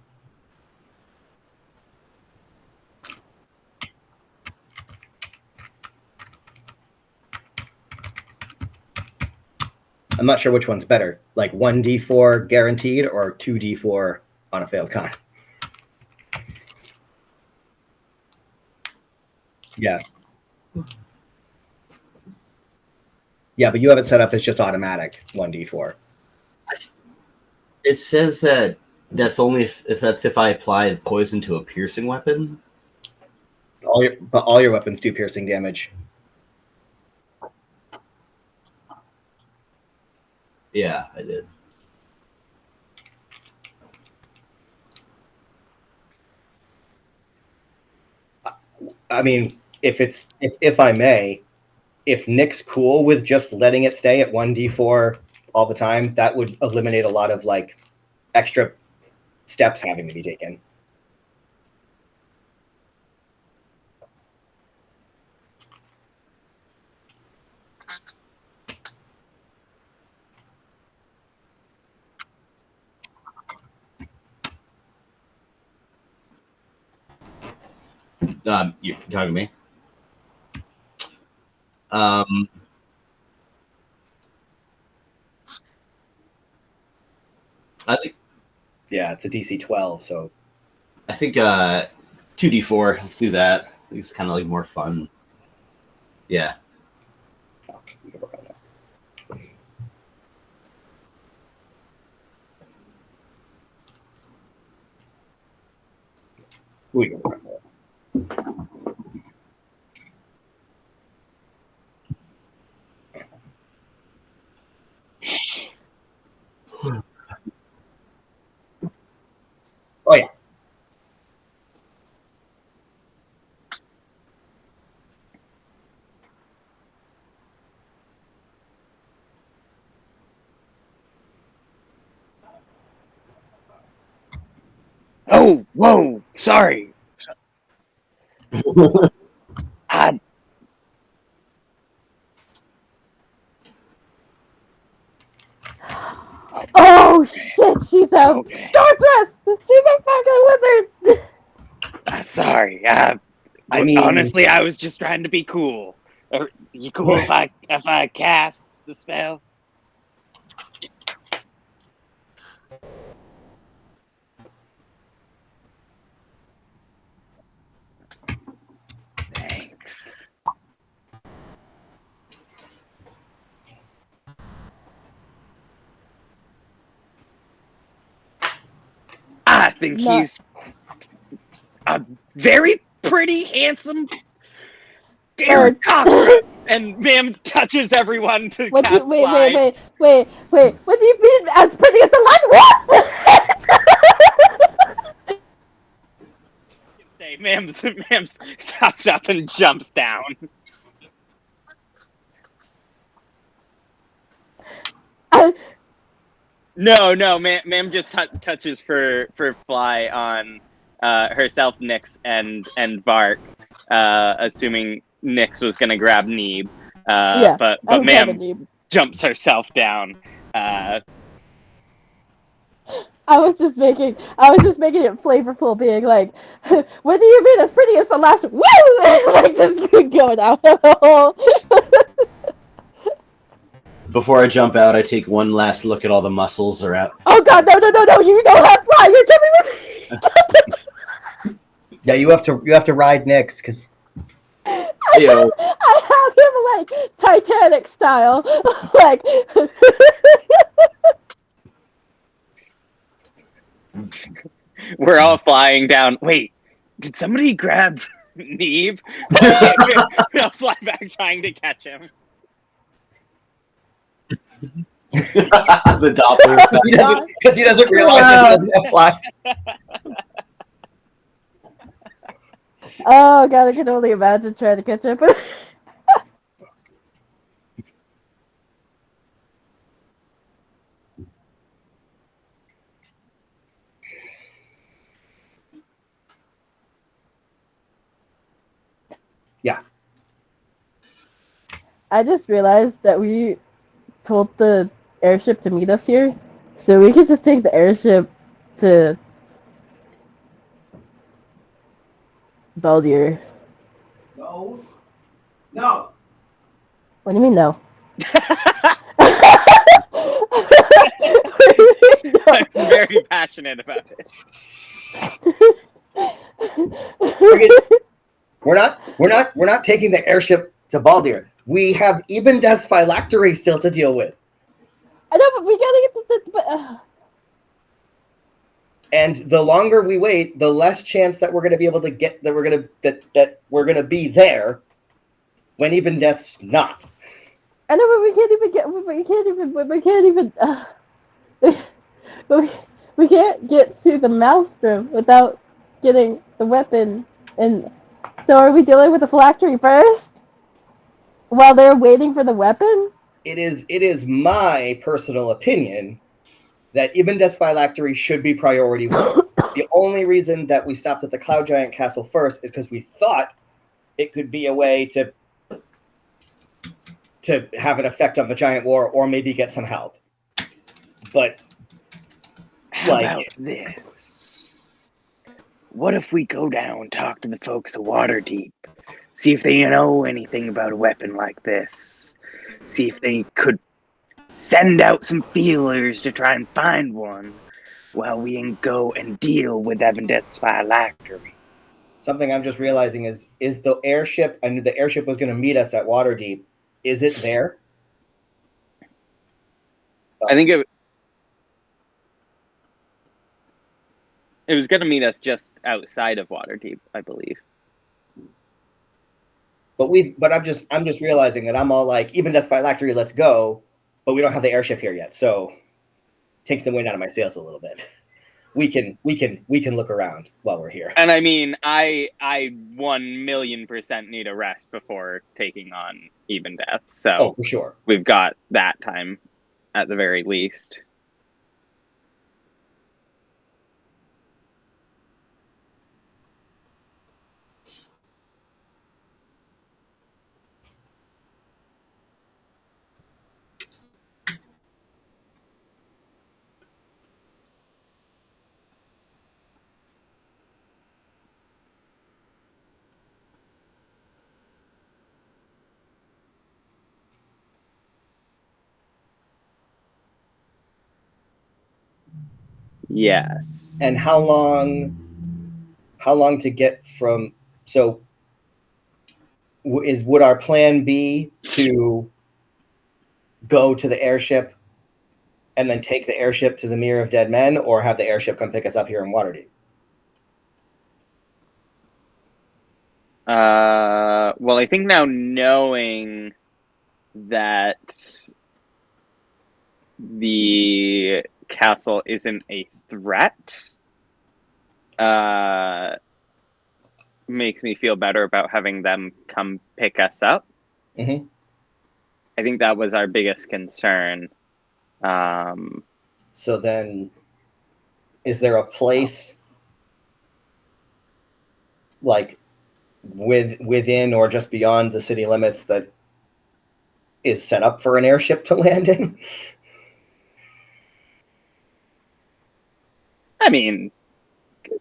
I'm not sure which one's better, like 1d4 guaranteed or 2d4 on a failed con. Yeah. Yeah, but you have it set up as just automatic 1d4. It says that that's only if I apply poison to a piercing weapon. All your weapons do piercing damage. Yeah, I did. I mean, if I may, if Nick's cool with just letting it stay at 1d4 all the time, that would eliminate a lot of like extra steps having to be taken. You're talking to me? I think. Yeah, it's a DC 12, so. I think 2d4. Let's do that. I think it's kind of like more fun. Yeah. Oh, we can work on that. We can work on that. Oh yeah. Oh, whoa, sorry. Oh shit, she's a Okay. sorceress! She's a fucking wizard! Sorry. I mean, honestly, I was just trying to be cool. You cool if I cast the spell? Thanks. I think he's a very pretty, handsome Aarokocra. And ma'am touches everyone to cast fly. Wait. What do you mean as pretty as a light? What? Say, ma'am's topped up and jumps down. No, ma'am just touches for fly on herself, Nyx, and Vark, assuming Nyx was gonna grab Neeb. Yeah, but ma'am jumps herself down. I was just making it flavorful, being like, "What do you mean as pretty as the last?" Woo! Like just going out. Before I jump out, I take one last look at all the muscles are out. Oh god, no! You don't have fly. You're killing me. Yeah, you have to ride Nyx because. I have him like Titanic style, like. We're all flying down. Wait, did somebody grab Neeb? I'll fly back trying to catch him. The Doppler. Because he doesn't realize that he doesn't have fly. Oh god, I can only imagine trying to catch up. Yeah. I just realized that we told the airship to meet us here, so we could just take the airship to Baldir. No. What do you mean no? I'm very passionate about it. We're not taking the airship to Baldir. We have even Death's phylactery still to deal with. I know, but we gotta get the And the longer we wait, the less chance that we're going to be able to get that we're going to be there when even Death's not. I know, but we can't get to the Maelstrom without getting the weapon. And so, are we dealing with the phylactery first while they're waiting for the weapon? it is my personal opinion that Ibn Death's phylactery should be priority one. The only reason that we stopped at the Cloud Giant Castle first is because we thought it could be a way to have an effect on the giant war, or maybe get some help. But how about this? What if we go down, talk to the folks of Waterdeep, see if they know anything about a weapon like this, see if they could send out some feelers to try and find one, while we can go and deal with Ibn Death's phylactery. Something I'm just realizing is the airship. I knew the airship was going to meet us at Waterdeep. Is it there? I think it was going to meet us just outside of Waterdeep, I believe. But I'm just realizing that I'm all like, Ibn Death's phylactery, let's go, but we don't have the airship here yet, so takes the wind out of my sails a little bit. We can look around while we're here. And I mean, I 1,000,000% need a rest before taking on Ibn Death. So for sure, we've got that time at the very least. Yes. And how long to get from? So, would our plan be to go to the airship and then take the airship to the Mirror of Dead Men, or have the airship come pick us up here in Waterdeep? Well, I think now knowing that the castle isn't a threat makes me feel better about having them come pick us up. Mm-hmm. I think that was our biggest concern. So then, is there a place like within or just beyond the city limits that is set up for an airship to land in? I mean,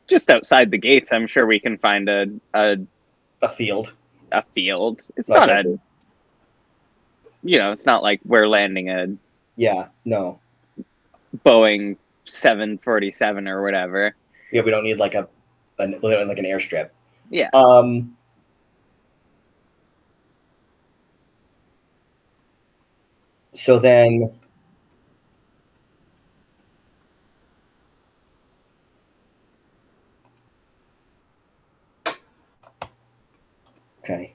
just outside the gates, I'm sure we can find a field. A field. It's not it's not like we're landing a Boeing 747 or whatever. Yeah, we don't need like an airstrip. Yeah. So then, okay.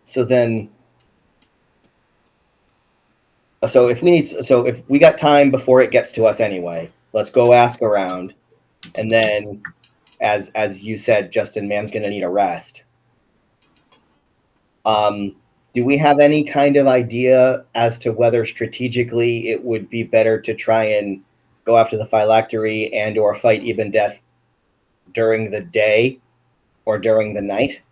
So then, if we got time before it gets to us anyway, let's go ask around, and then, as you said, Justin, man's gonna need a rest. Do we have any kind of idea as to whether strategically it would be better to try and go after the phylactery and or fight Ibn Death during the day or during the night?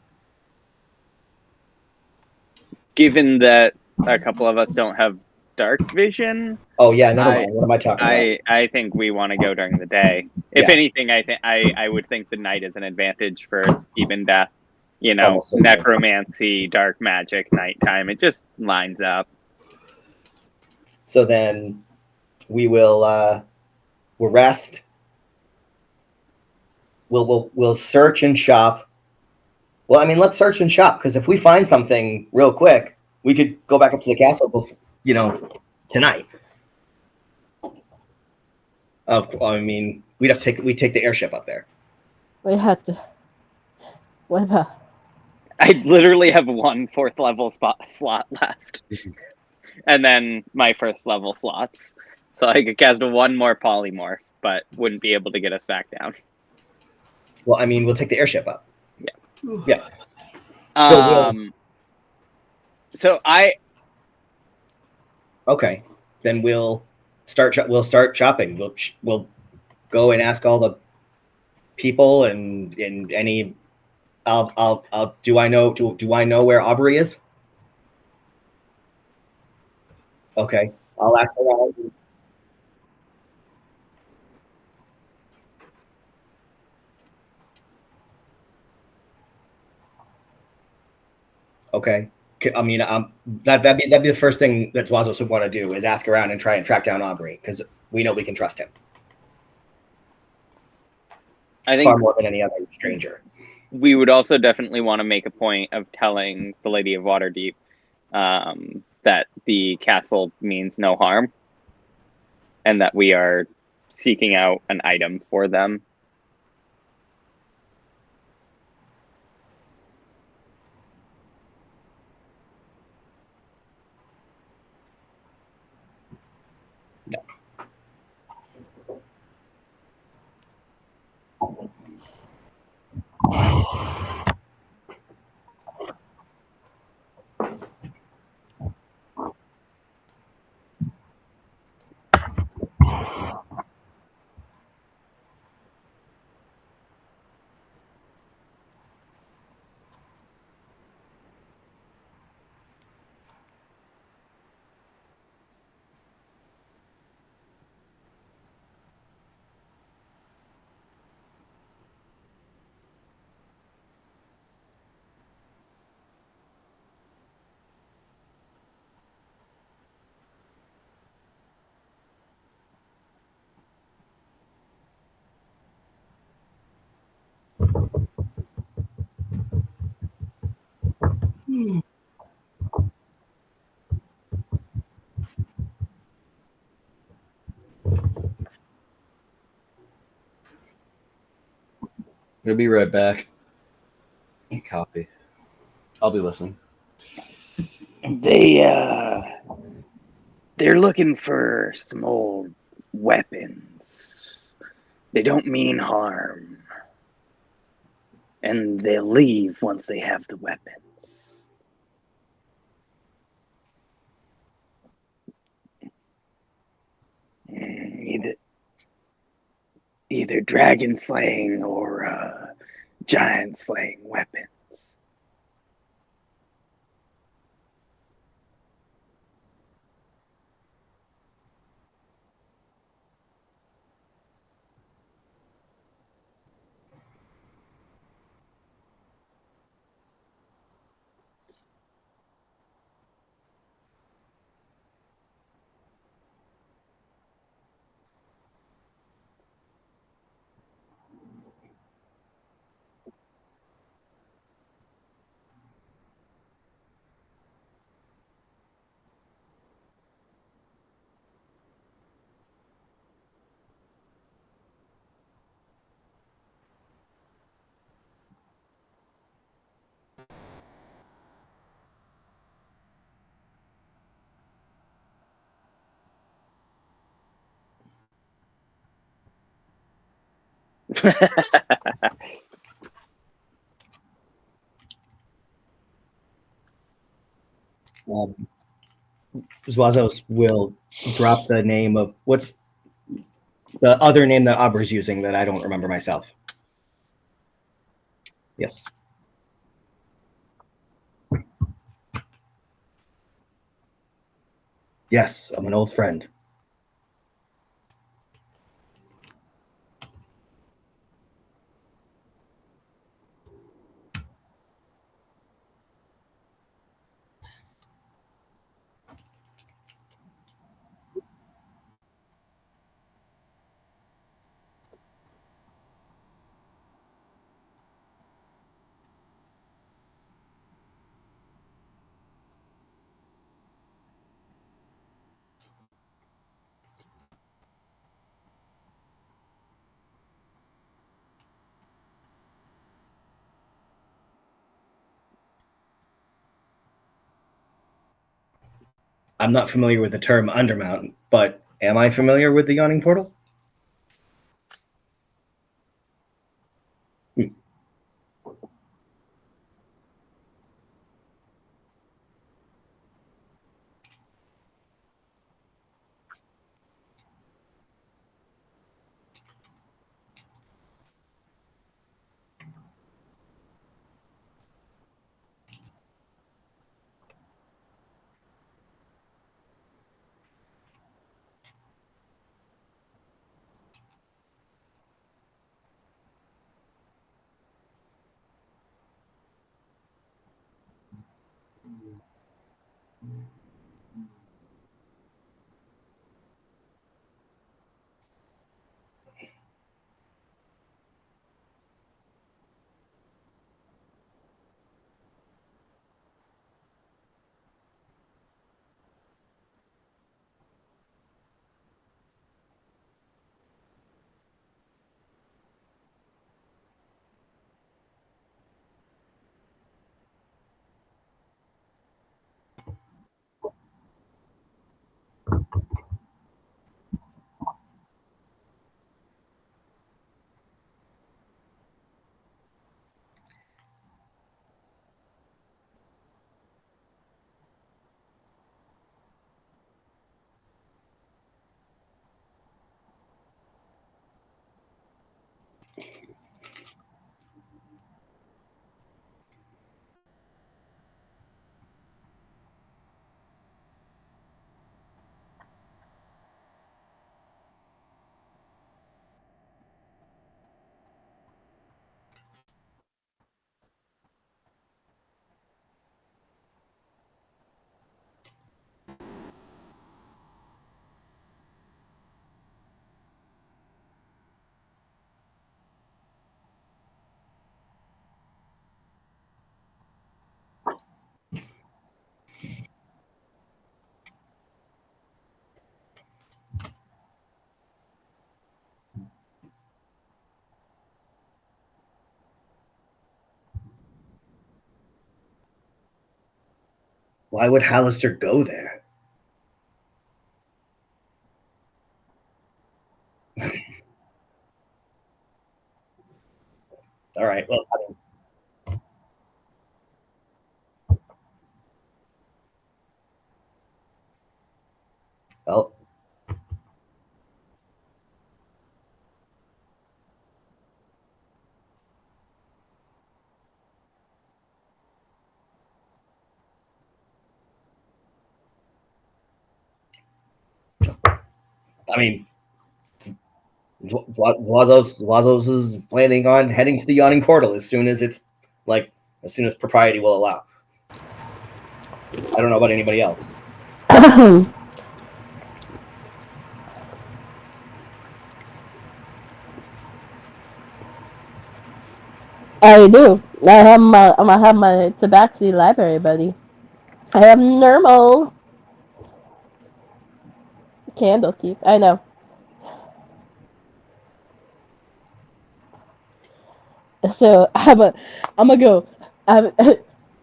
Given that a couple of us don't have dark vision. Oh yeah, never mind. What am I talking about? I think we want to go during the day. If anything, I would think the night is an advantage for Ibn Death. Necromancy, dark magic, nighttime. It just lines up. So then we'll rest. We'll search and shop. Well, I mean, let's search and shop, because if we find something real quick, we could go back up to the castle before, tonight. I mean, we'd take the airship up there. We had to. What about? I literally have one 4th level slot left, and then my 1st level slots, so I could cast one more polymorph, but wouldn't be able to get us back down. Well, I mean, we'll take the airship up. Yeah. So Okay, then we'll start shopping. We'll go and ask all the people and any. Do I know where Aubrey is? Okay, I'll ask around. Okay. I mean, that'd be the first thing that Zwasos would want to do is ask around and try and track down Aubrey because we know we can trust him. I think far more than any other stranger. We would also definitely want to make a point of telling the Lady of Waterdeep that the castle means no harm and that we are seeking out an item for them. I'll be right back. Copy. I'll be listening. They're looking for some old weapons. They don't mean harm. And they'll leave once they have the weapons. Either dragon slaying or giant slaying weapons. Zwasos will drop the name of what's the other name that Aubrey's using that I don't remember myself. Yes. Yes, I'm an old friend. I'm not familiar with the term Undermount, but am I familiar with the Yawning Portal? Why would Hallaster go there? All right. Well, well, I mean, Zwasos is planning on heading to the Yawning Portal as soon as propriety will allow. I don't know about anybody else. I do. I'm gonna have my Tabaxi library buddy. I have normal Candlekeep. I know. So I'm gonna go.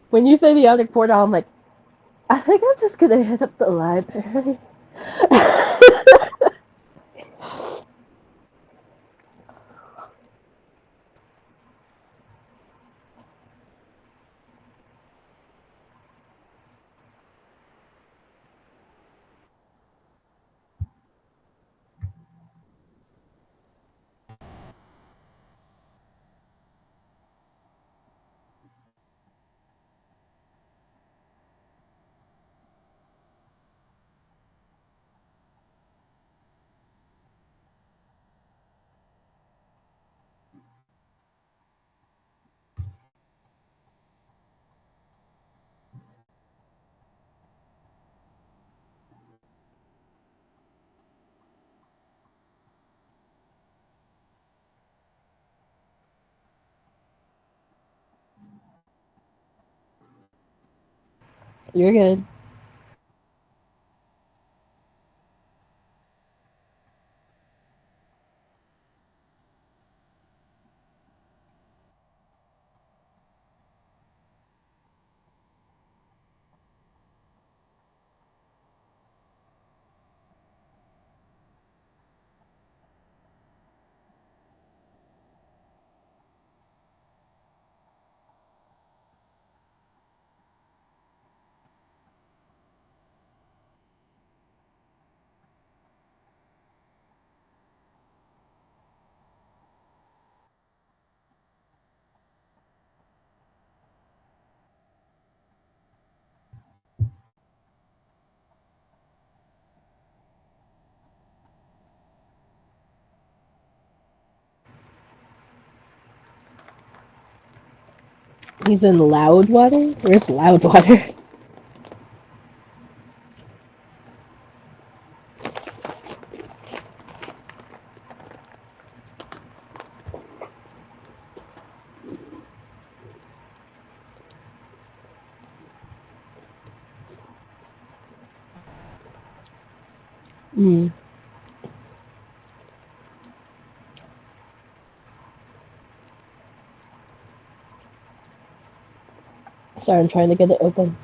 When you say the Yawning Portal, I'm like, I think I'm just gonna hit up the library. You're good. He's in Loudwater? Where's Loudwater? Mm. Sorry, I'm trying to get it open.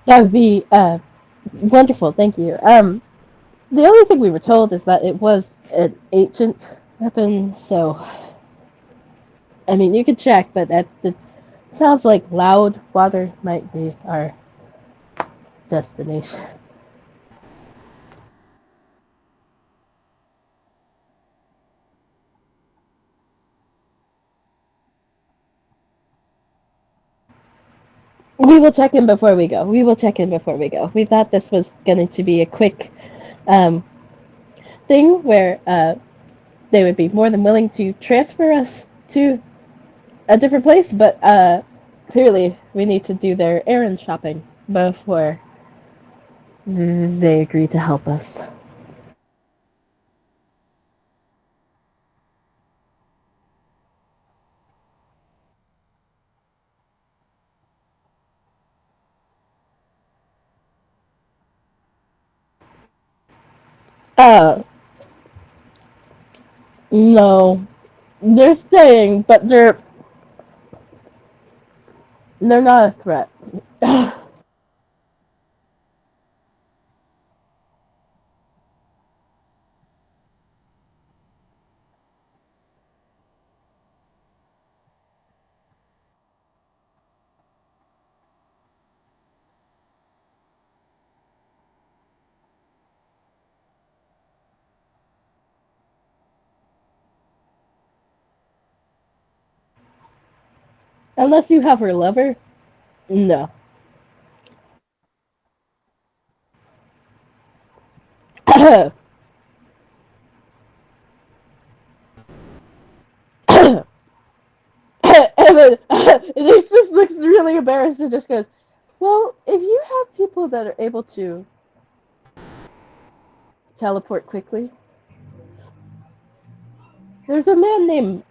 That would be wonderful. Thank you. The only thing we were told is that it was an ancient weapon, so I mean you could check, but it sounds like loud water might be our destination. We will check in before we go. We will check in before we go. We thought this was going to be a quick um, thing where they would be more than willing to transfer us to a different place, but clearly we need to do their errand shopping before they agree to help us. Uh, no, they're staying, but they're not a threat. Unless you have her lover, no. Evan, this just looks really embarrassed and just goes, well, if you have people that are able to teleport quickly, there's a man named.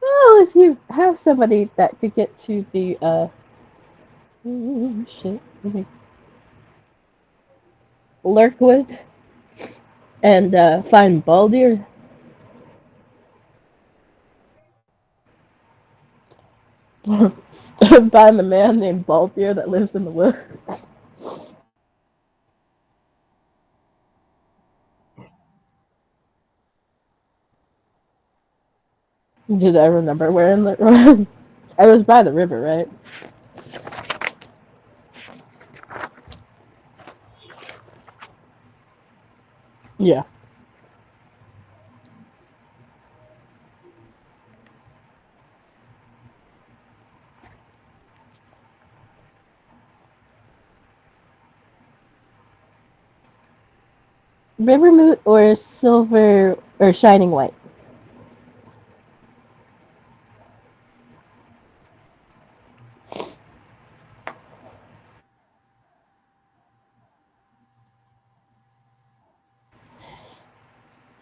Well, if you have somebody that could get to the shit, Lurkwood and find Baldir. Find a man named Baldir that lives in the woods. Did I remember where in the I was by the river, right? Yeah. Rivermoot or silver or shining white?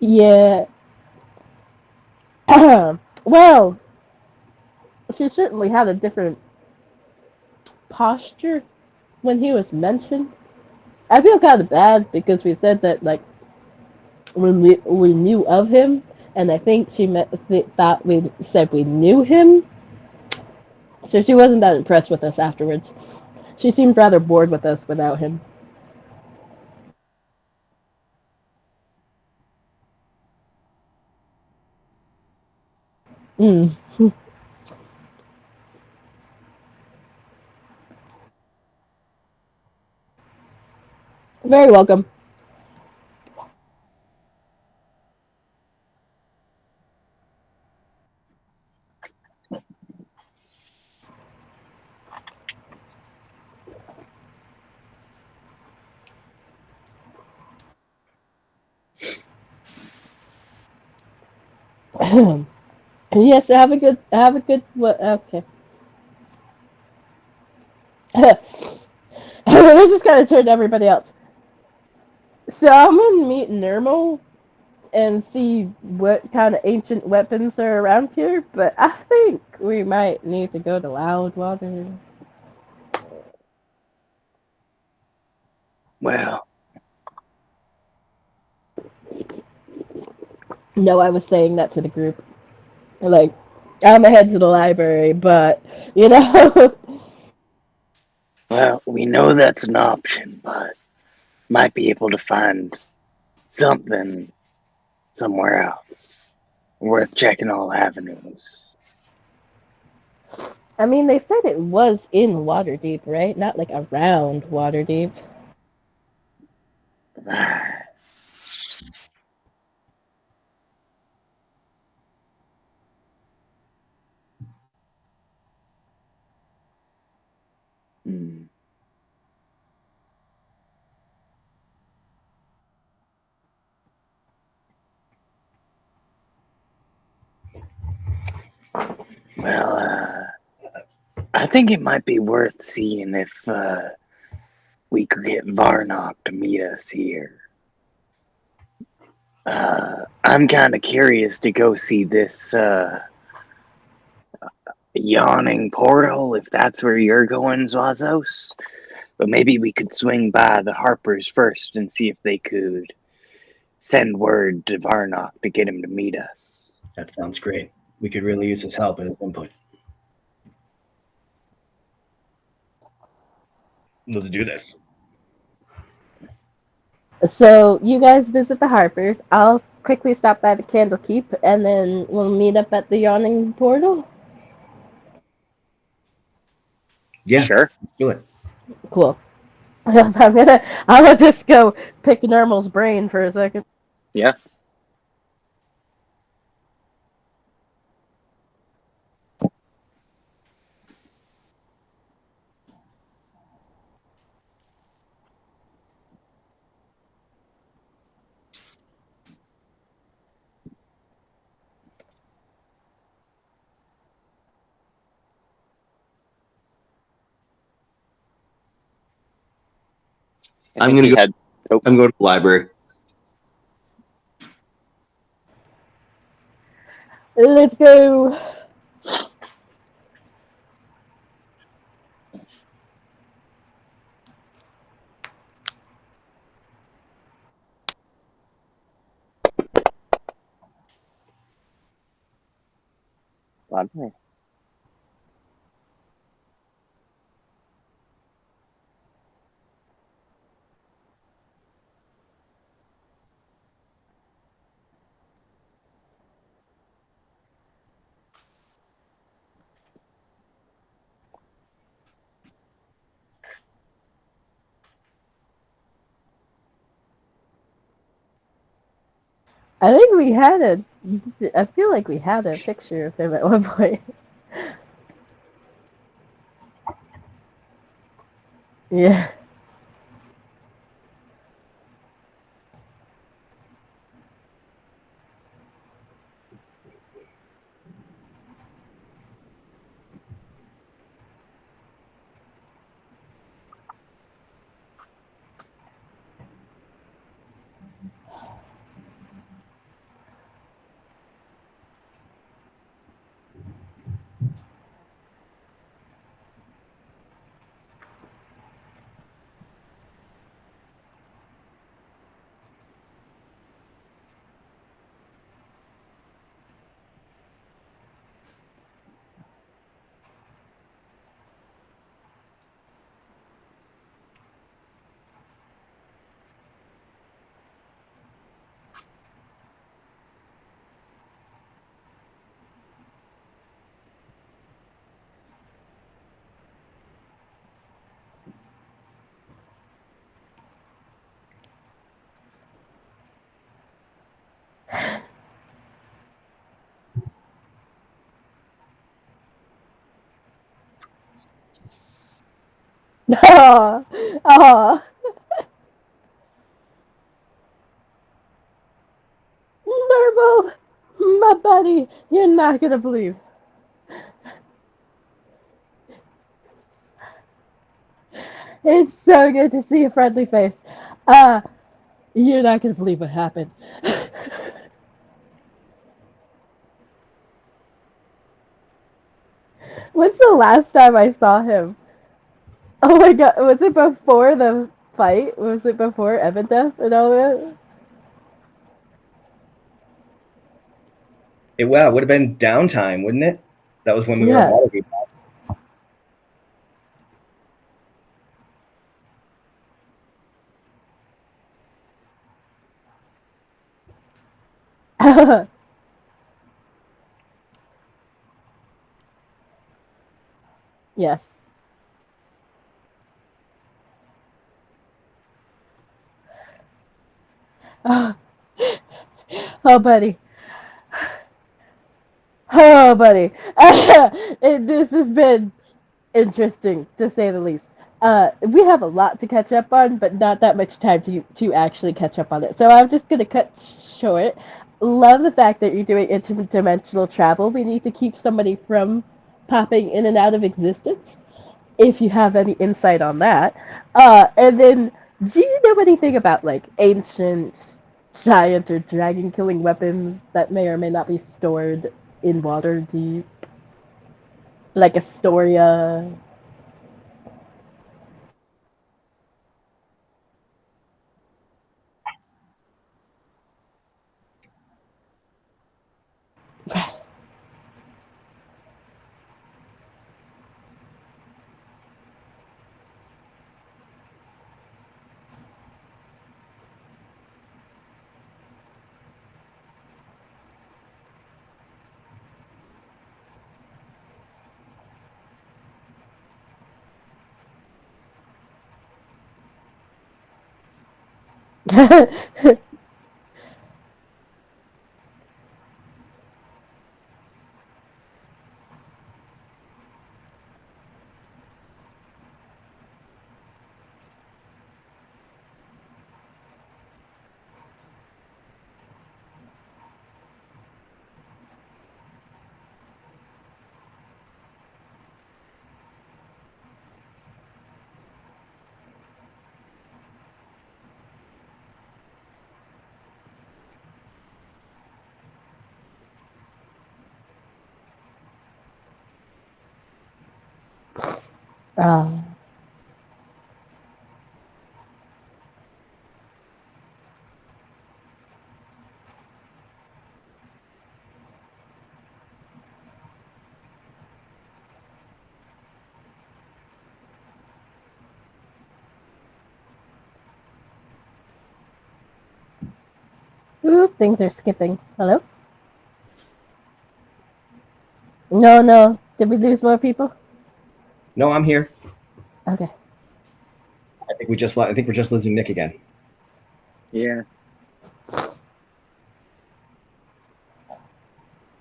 Yeah. Well, she certainly had a different posture when he was mentioned. I feel kind of bad because we said that like when we knew of him, and I think she thought we said we knew him, so she wasn't that impressed with us afterwards. She seemed rather bored with us without him. Mm. Very welcome. Yes, have a good. Okay. Let's just kind of turn to everybody else. So I'm gonna meet Nermal and see what kind of ancient weapons are around here, but I think we might need to go to Loudwater. Well, No, I was saying that to the group. Like, I'm ahead to the library, but, you know. well, we know that's an option, but might be able to find something somewhere else. Worth checking all avenues. I mean, they said it was in Waterdeep, right? Not like around Waterdeep. Hmm. Well, I think it might be worth seeing if we could get Varnock to meet us here. I'm kind of curious to go see this Yawning Portal, if that's where you're going, Zwasos. But maybe we could swing by the Harpers first and see if they could send word to Varnock to get him to meet us. That sounds great. We could really use his help and his input. Let's do this. So, you guys visit the Harpers. I'll quickly stop by the Candlekeep, and then we'll meet up at the Yawning Portal. Yeah, Sure. do it. Cool. I'm gonna just go pick Normal's brain for a second. Yeah. I'm going to go. I'm going to the library. Let's go. Library. I think we had a. I feel like we had a picture of him at one point. Yeah. Oh, oh. Normal, my buddy, you're not gonna believe. It's so good to see a friendly face. You're not gonna believe what happened. When's the last time I saw him? Oh my god, was it before the fight? Was it before Evan death and all that? It would have been downtime, wouldn't it? That was when we were at Watergate. Yes. Oh, buddy. Oh, buddy. This has been interesting, to say the least. We have a lot to catch up on, but not that much time to actually catch up on it. So I'm just going to cut short. Love the fact that you're doing interdimensional travel. We need to keep somebody from popping in and out of existence, if you have any insight on that. And then, do you know anything about, like, ancient giant or dragon killing weapons that may or may not be stored in water deep? Like Astoria? um, Oop, things are skipping. Hello? No. Did we lose more people? No, I'm here. Okay. I think we're just losing Nick again. Yeah.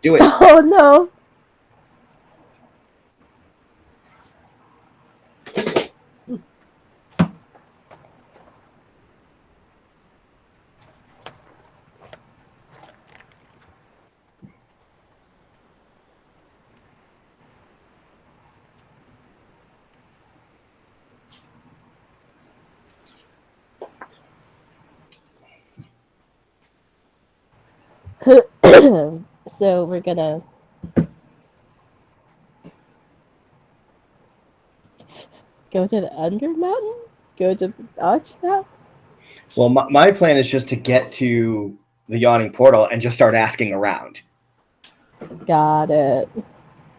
Do it. Oh no. So we're gonna go to the Undermountain? Go to the Arch House? Well, my plan is just to get to the Yawning Portal and just start asking around. Got it.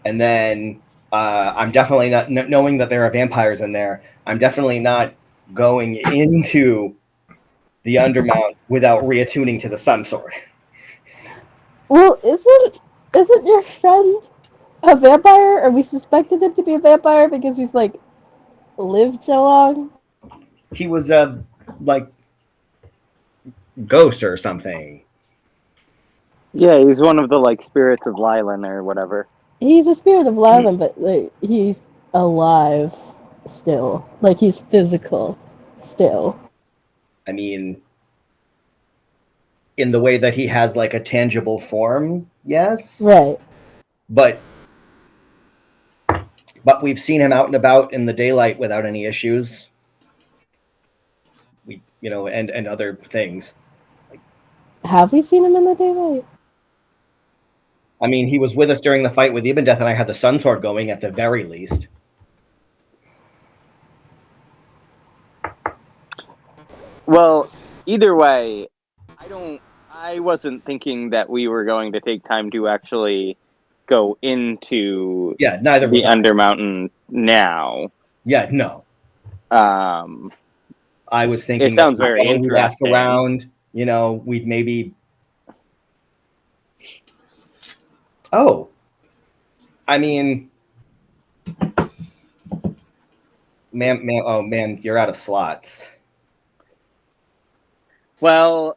And then I'm definitely not, knowing that there are vampires in there, I'm definitely not going into the Undermount without reattuning to the Sun Sword. Well, isn't your friend a vampire? Or we suspected him to be a vampire because he's like lived so long? He was a like ghost or something. Yeah, he's one of the like spirits of Lylan or whatever. He's a spirit of Lylan, but like he's alive still. Like he's physical still. I mean, in the way that he has like a tangible form, yes. Right. But we've seen him out and about in the daylight without any issues. And other things. Have we seen him in the daylight? I mean, he was with us during the fight with Ibn-Death, and I had the Sun Sword going at the very least. Well, either way, I wasn't thinking that we were going to take time to actually go into neither the was I. Undermountain now. Yeah, no. I was thinking it sounds very interesting. We'd ask around, we'd maybe. Oh, I mean, man, you're out of slots. Well,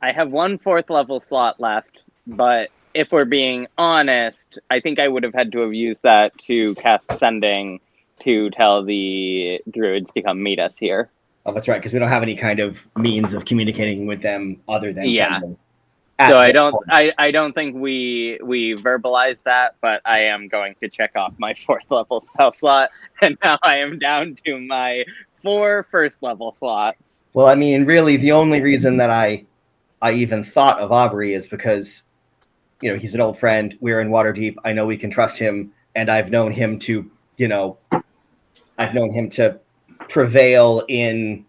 I have one 4th level slot left, but if we're being honest, I think I would have had to have used that to cast Sending to tell the druids to come meet us here. Oh, that's right, because we don't have any kind of means of communicating with them other than Sending. So I don't think we verbalized that, but I am going to check off my 4th level spell slot, and now I am down to my 4 1st level slots. Well, I mean, really, the only reason that I even thought of Aubrey is because, he's an old friend. We're in Waterdeep. I know we can trust him, and I've known him to, prevail in,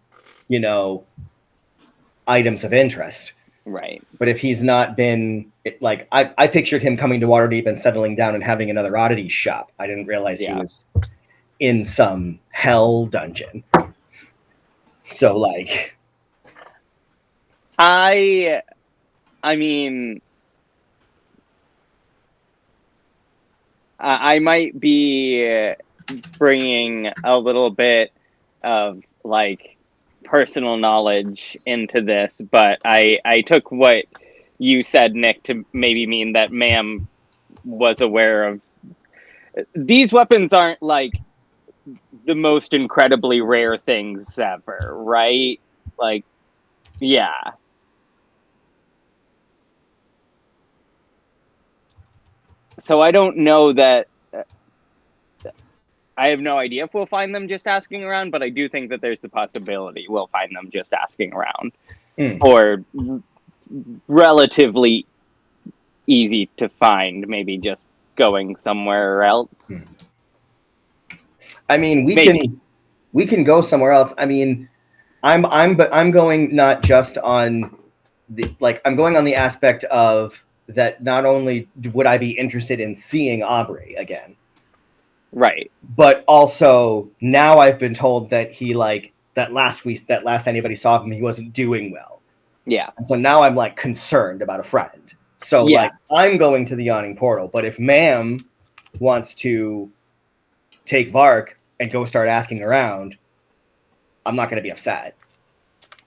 items of interest. Right. But if he's not been, I pictured him coming to Waterdeep and settling down and having another oddities shop. I didn't realize he was in some hell dungeon. So, I mean, I might be bringing a little bit of, personal knowledge into this, but I took what you said, Nick, to maybe mean that Ma'am was aware of. These weapons aren't, the most incredibly rare things ever, right? Yeah. So I don't know that. I have no idea if we'll find them just asking around, but I do think that there's the possibility we'll find them just asking around. Or relatively easy to find, maybe just going somewhere else. I mean, we can go somewhere else. I mean, I'm going not just on I'm going on the aspect of that. Not only would I be interested in seeing Aubrey again, right, but also now I've been told that he that last anybody saw him, he wasn't doing well. Yeah, and so now I'm concerned about a friend. So I'm going to the Yawning Portal, but if Ma'am wants to take Vark and go start asking around, I'm not going to be upset.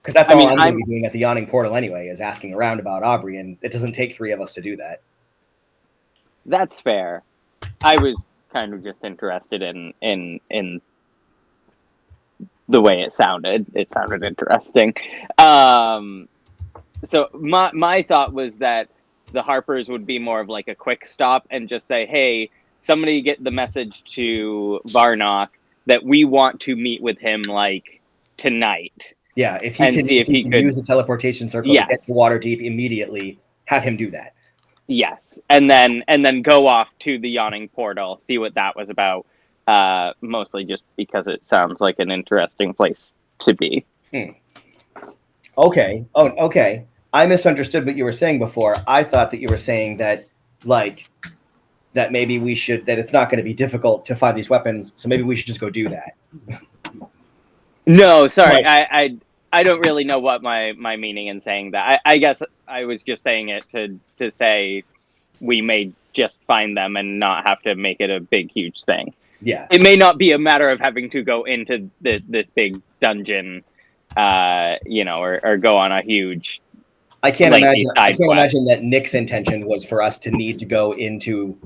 Because that's all I'm going to be doing at the Yawning Portal anyway, is asking around about Aubrey, and it doesn't take 3 of us to do that. That's fair. I was kind of just interested in the way it sounded. It sounded interesting. So my thought was that the Harpers would be more of a quick stop and just say, hey, somebody get the message to Varnock that we want to meet with him tonight. Yeah, if he can use the teleportation circle to get to Waterdeep immediately, have him do that. Yes, and then go off to the Yawning Portal, see what that was about. Mostly just because it sounds like an interesting place to be. Okay. Oh, okay. I misunderstood what you were saying before. I thought that you were saying that, that maybe we should, that it's not going to be difficult to find these weapons, so maybe we should just go do that. No, sorry. I don't really know what my meaning in saying that. I guess I was just saying it to say we may just find them and not have to make it a big, huge thing. Yeah. It may not be a matter of having to go into this big dungeon, or go on a huge. I can't imagine that Nick's intention was for us to need to go into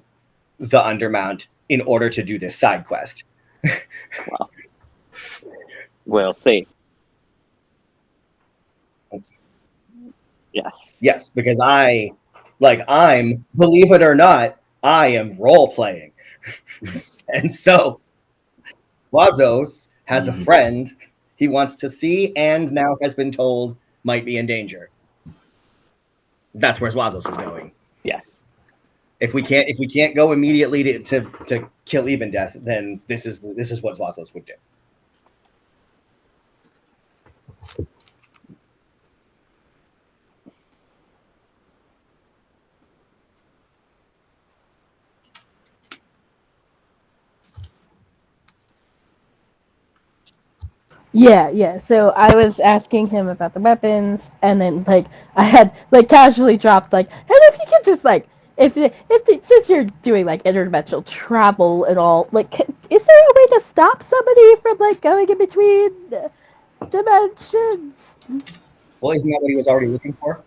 the Undermount in order to do this side quest. Well, we'll see. Yes, because I'm, believe it or not, I am role-playing. And so Zwasos has a friend he wants to see and now has been told might be in danger. That's where Zwasos is going. Yes. If we can't go immediately to kill Even Death, then this is what Zwasos would do. Yeah. So I was asking him about the weapons, and then I had casually dropped and if you could just since you're doing interdimensional travel and all, is there a way to stop somebody from going in between dimensions? Well, isn't that what he was already looking for?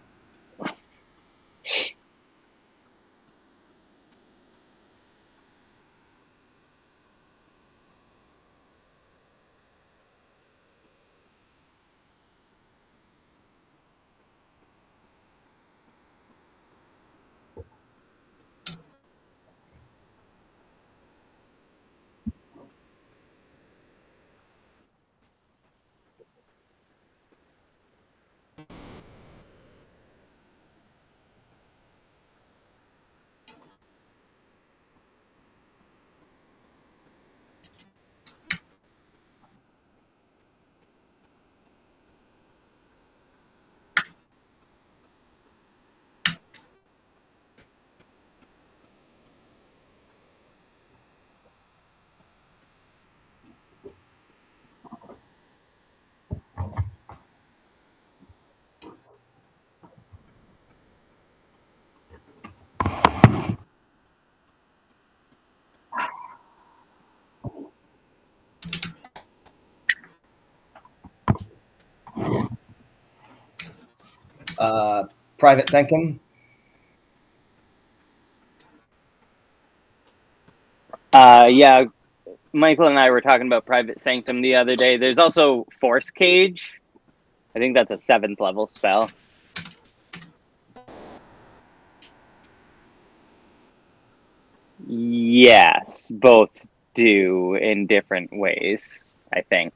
Private Sanctum. Yeah, Michael and I were talking about Private Sanctum the other day. There's also Force Cage. I think that's a 7th level spell. Yes, both do in different ways, I think.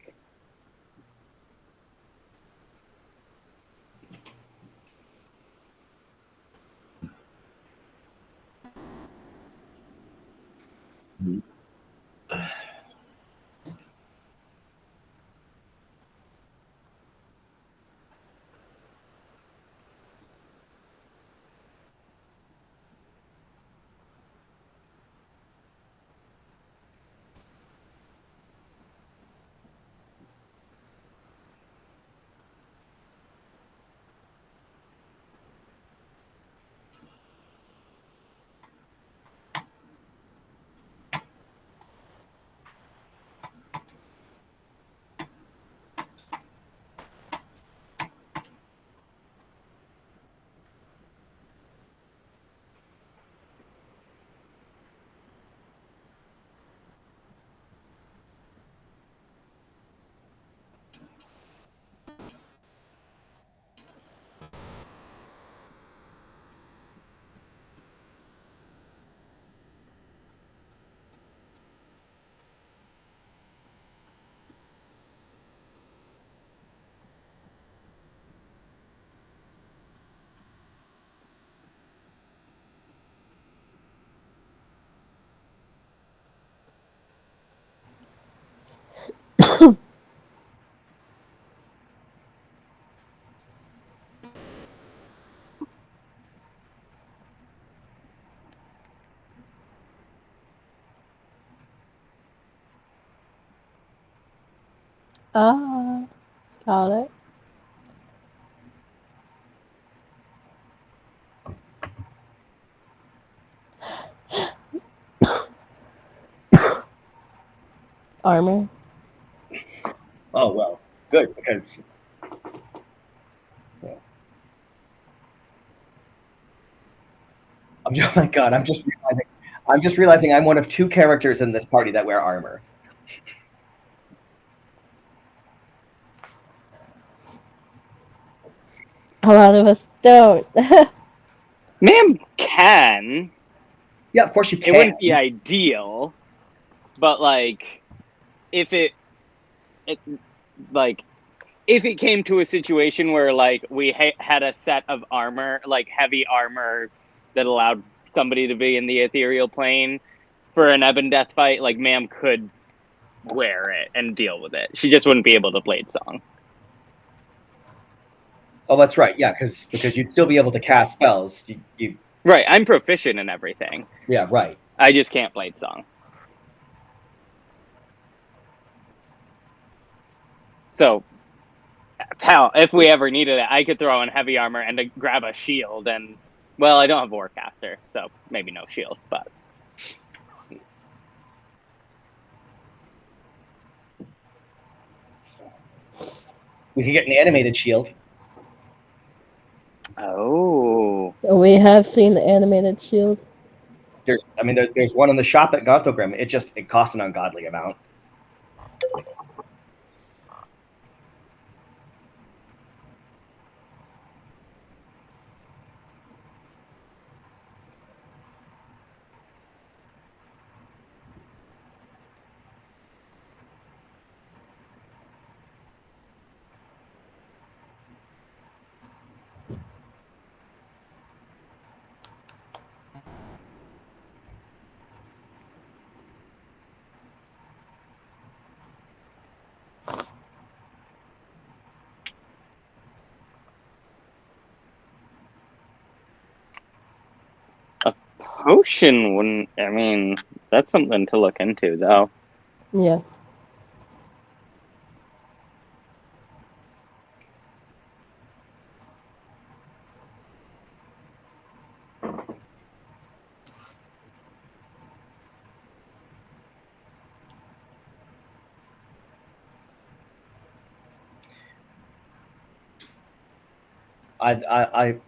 Got it. Armor. Oh well, good, because oh my god, I'm just realizing I'm one of 2 characters in this party that wear armor. A lot of us don't. Ma'am can. Yeah, of course you can. It wouldn't be ideal, but like, if it came to a situation where like we had a set of armor, like heavy armor, that allowed somebody to be in the ethereal plane for an ebb and death fight, like ma'am could wear it and deal with it. She just wouldn't be able to blade song. Oh, that's right. Yeah, because you'd still be able to cast spells. You Right, I'm proficient in everything. Yeah, right. I just can't blade song. So, hell, if we ever needed it, I could throw in heavy armor and grab a shield. And well, I don't have Warcaster, so maybe no shield. But we could get an animated shield. oh, We have seen the animated shield. There's one in the shop at Gauntogrim. It costs an ungodly amount. potion wouldn't. I mean, that's something to look into, though. Yeah.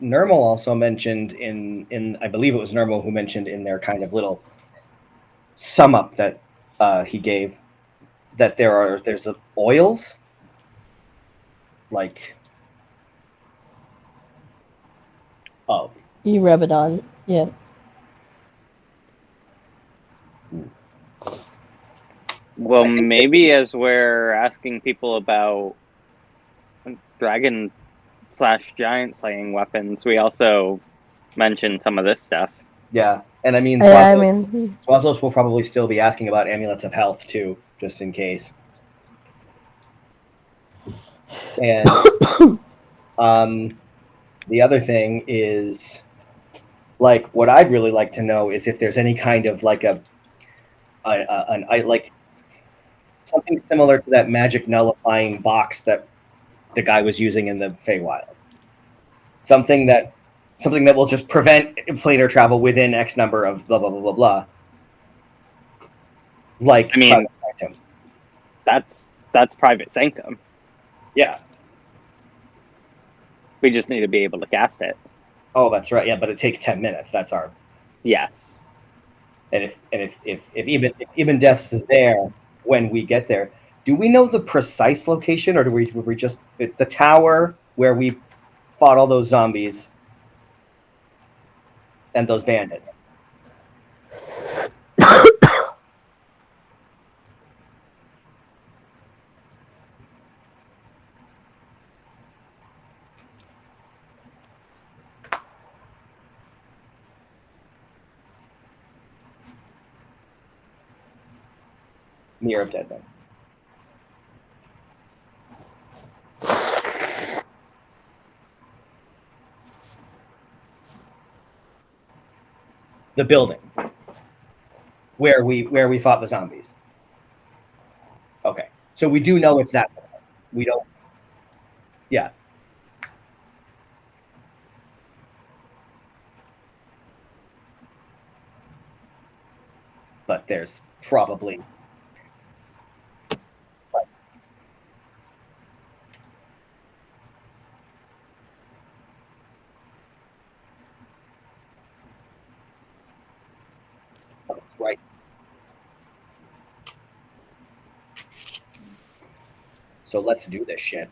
Nermal also mentioned in I believe it was Nermal who mentioned in their kind of little sum up that he gave that there's oils like You rub it on. Yeah. Well, maybe as we're asking people about dragon / giant slaying weapons, we also mention some of this stuff. Yeah, and I mean, Zwasos will probably still be asking about amulets of health too, just in case. And the other thing is, like, what I'd really like to know is if there's any kind of like an like something similar to that magic nullifying box that the guy was using in the Feywild. Something that will just prevent planar travel within X number of blah blah blah blah blah. Like, I mean, that's Private Sanctum. Yeah. We just need to be able to cast it. Oh, that's right. Yeah, but it takes 10 minutes. That's our. Yes. And if even Death's there when we get there, do we know the precise location, or do we just? It's the tower where we fought all those zombies and those bandits. Mirror of Dead Men. The building where we fought the zombies. Okay, so we do know it's that. We don't. Yeah. But there's probably. Right. So let's do this shit.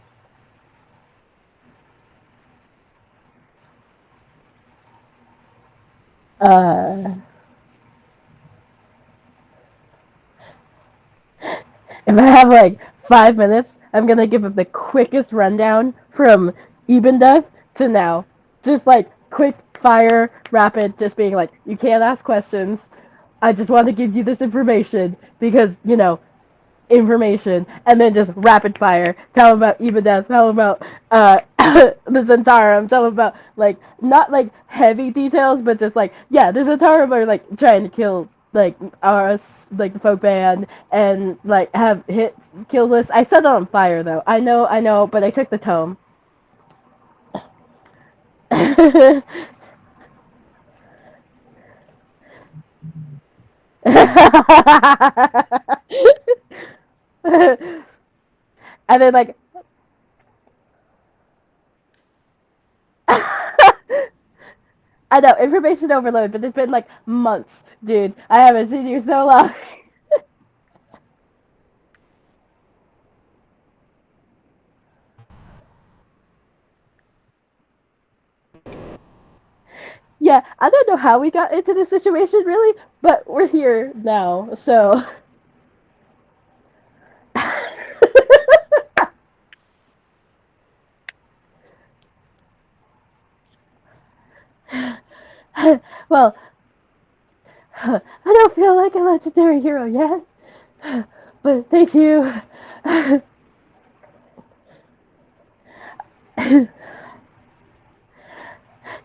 If I have like 5 minutes, I'm gonna give him the quickest rundown from even death to now. Just like quick fire, rapid, just being like, you can't ask questions. I just want to give you this information because, information, and then just rapid fire. Tell him about even death. Tell him about the Zentarum. Tell him about like not like heavy details, but just like yeah, the Zentarum are like trying to kill like us, like the folk band, and like have hit kill list. I set it on fire though. I know, but I took the tome. And then like I know, information overload, but it's been like months, dude. I haven't seen you so long. Yeah, I don't know how we got into this situation really, but we're here now, so. Well, I don't feel like a legendary hero yet, but thank you.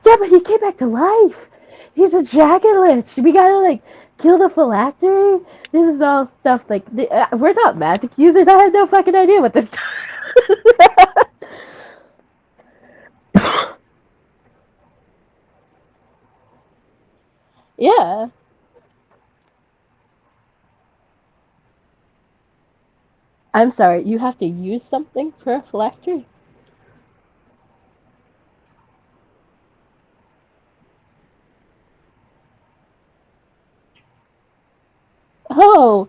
Yeah, but he came back to life. He's a dragon lich. We gotta like kill the phylactery. This is all stuff like we're not magic users. I have no fucking idea what this. Yeah. I'm sorry. You have to use something for a phylactery. Oh,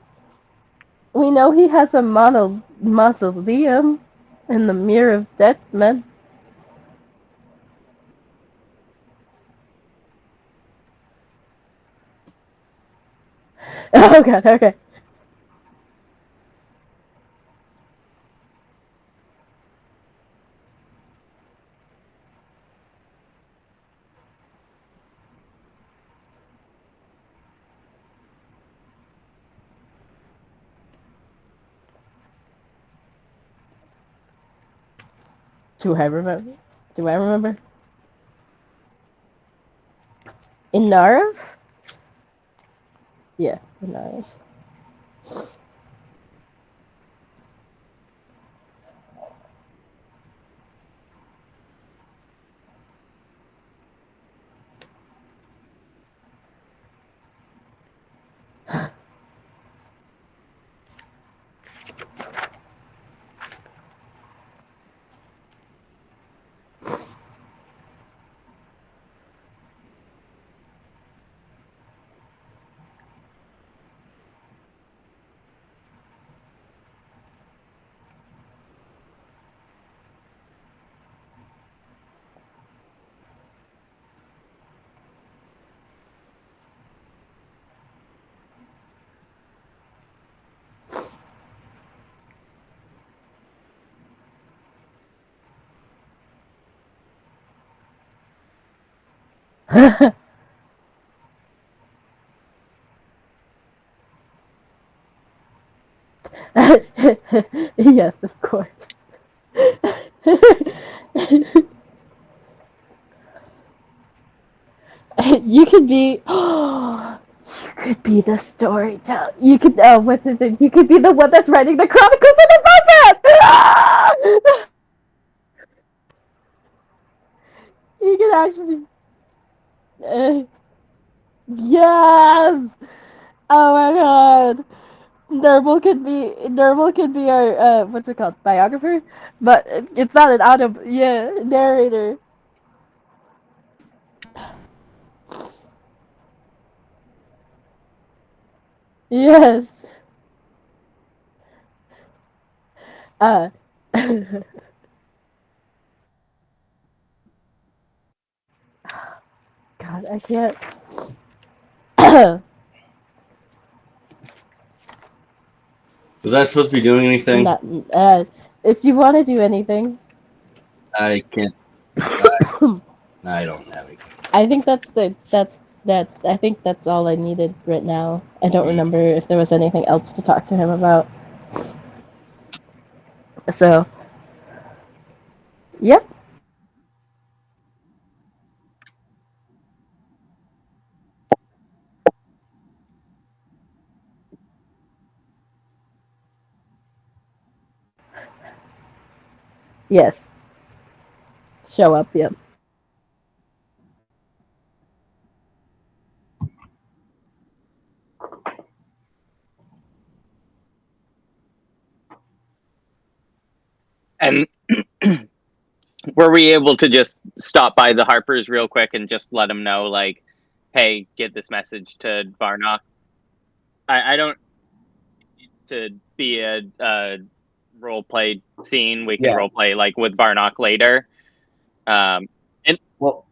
we know he has a mausoleum in the Mirror of Dead Men. Oh god, okay. Do I remember? Do I remember? In Narv? Yeah, in Narv. Yes, of course. You could be. You could be the storyteller. You could. Oh, what's his name? You could be the one that's writing the Chronicles of the Bugman! You could actually. Yes! Oh my god! Nermal could be our what's it called, biographer, but it's not an auto, yeah, narrator. Yes. Uh. God, I can't. Was I supposed to be doing anything? Not, if you want to do anything. I can't. I don't have anything. I think I think that's all I needed right now. I don't Sweet. remember if there was anything else to talk to him about. So, yep. Yes. Show up, yep. And were we able to just stop by the Harpers real quick and just let them know, like, hey, get this message to Varnock? I don't need to be a role play scene. We can role play like with Varnock later. And well,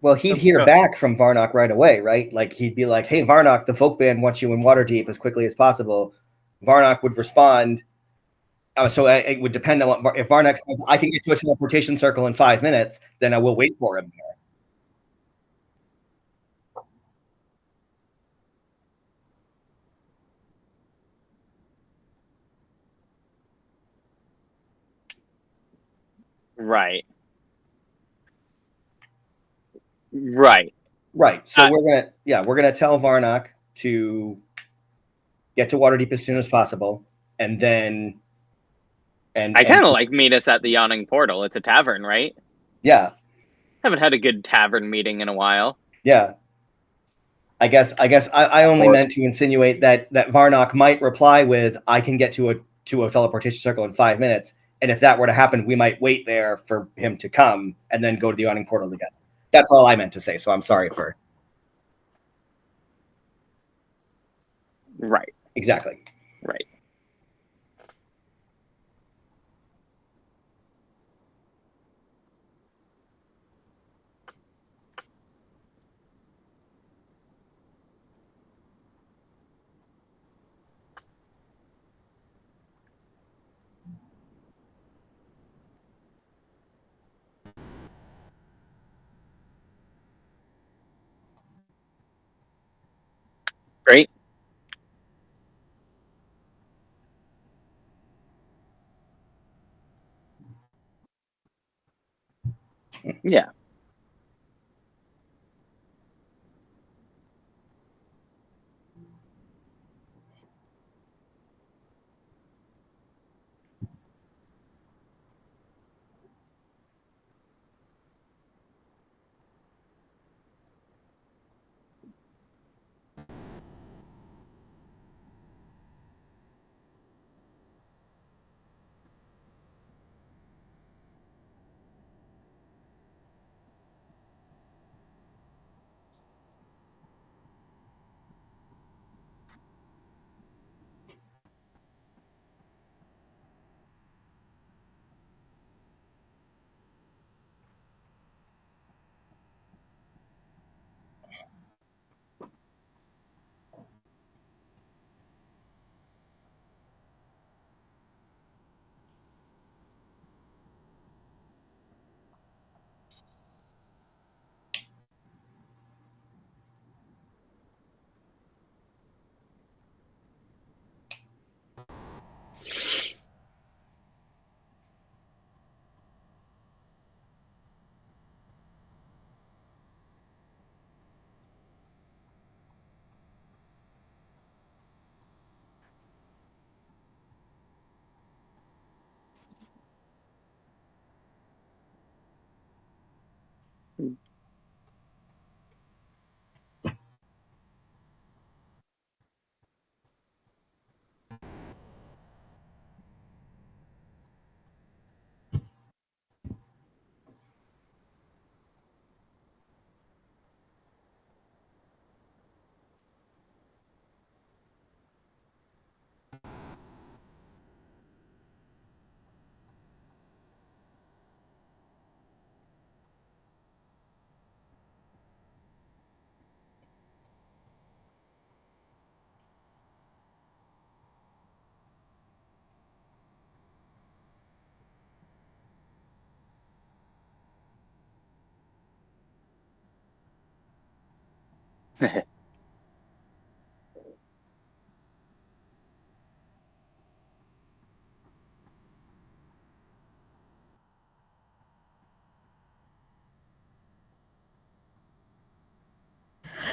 well, he'd hear back from Varnock right away, right? Like he'd be like, "Hey, Varnock, the folk band wants you in Waterdeep as quickly as possible." Varnock would respond. So it would depend on what if Varnock says, "I can get to a teleportation circle in 5 minutes," then I will wait for him there. Right. So we're gonna tell Varnock to get to Waterdeep as soon as possible, and then I kind of like meet us at the Yawning Portal. It's a tavern, right? Yeah. Haven't had a good tavern meeting in a while. Yeah. I guess I only meant to insinuate that Varnock might reply with, "I can get to a teleportation circle in 5 minutes," and if that were to happen, we might wait there for him to come and then go to the Yawning Portal together. That's all I meant to say. So I'm sorry for. Right. Exactly. Right. Great. Yeah.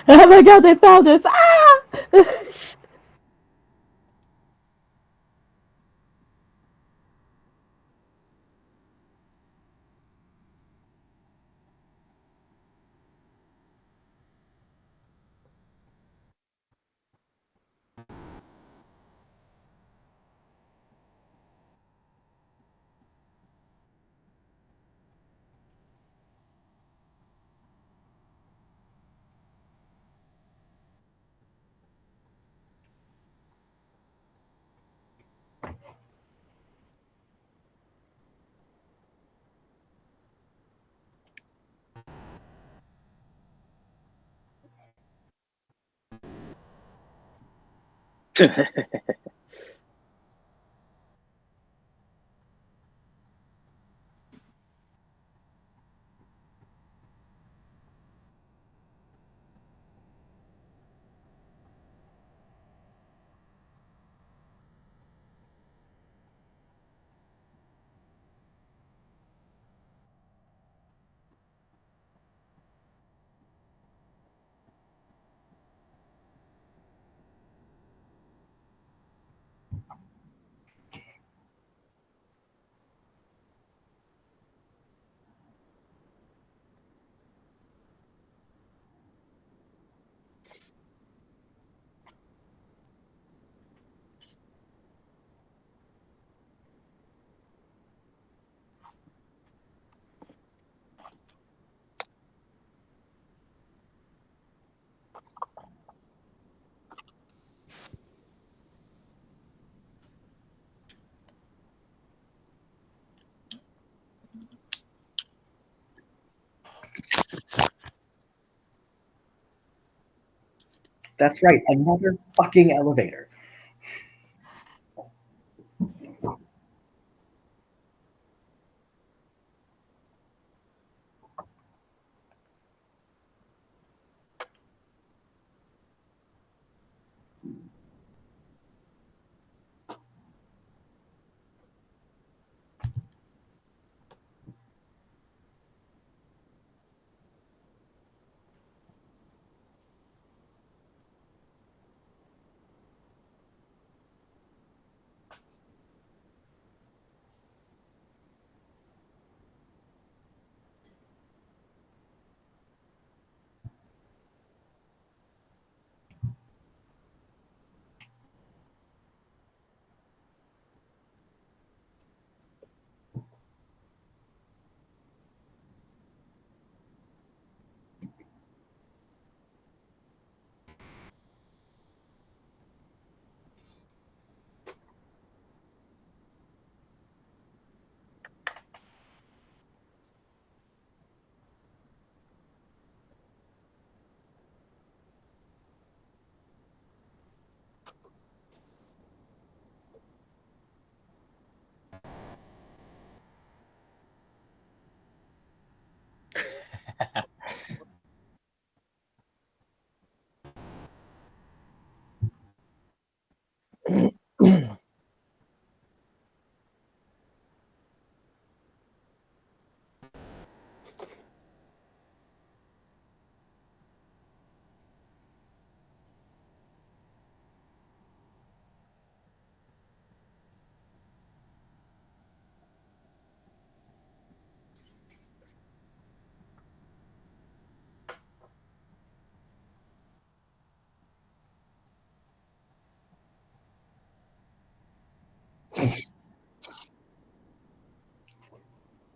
Oh my god, they found us! Ah! That's right, another fucking elevator.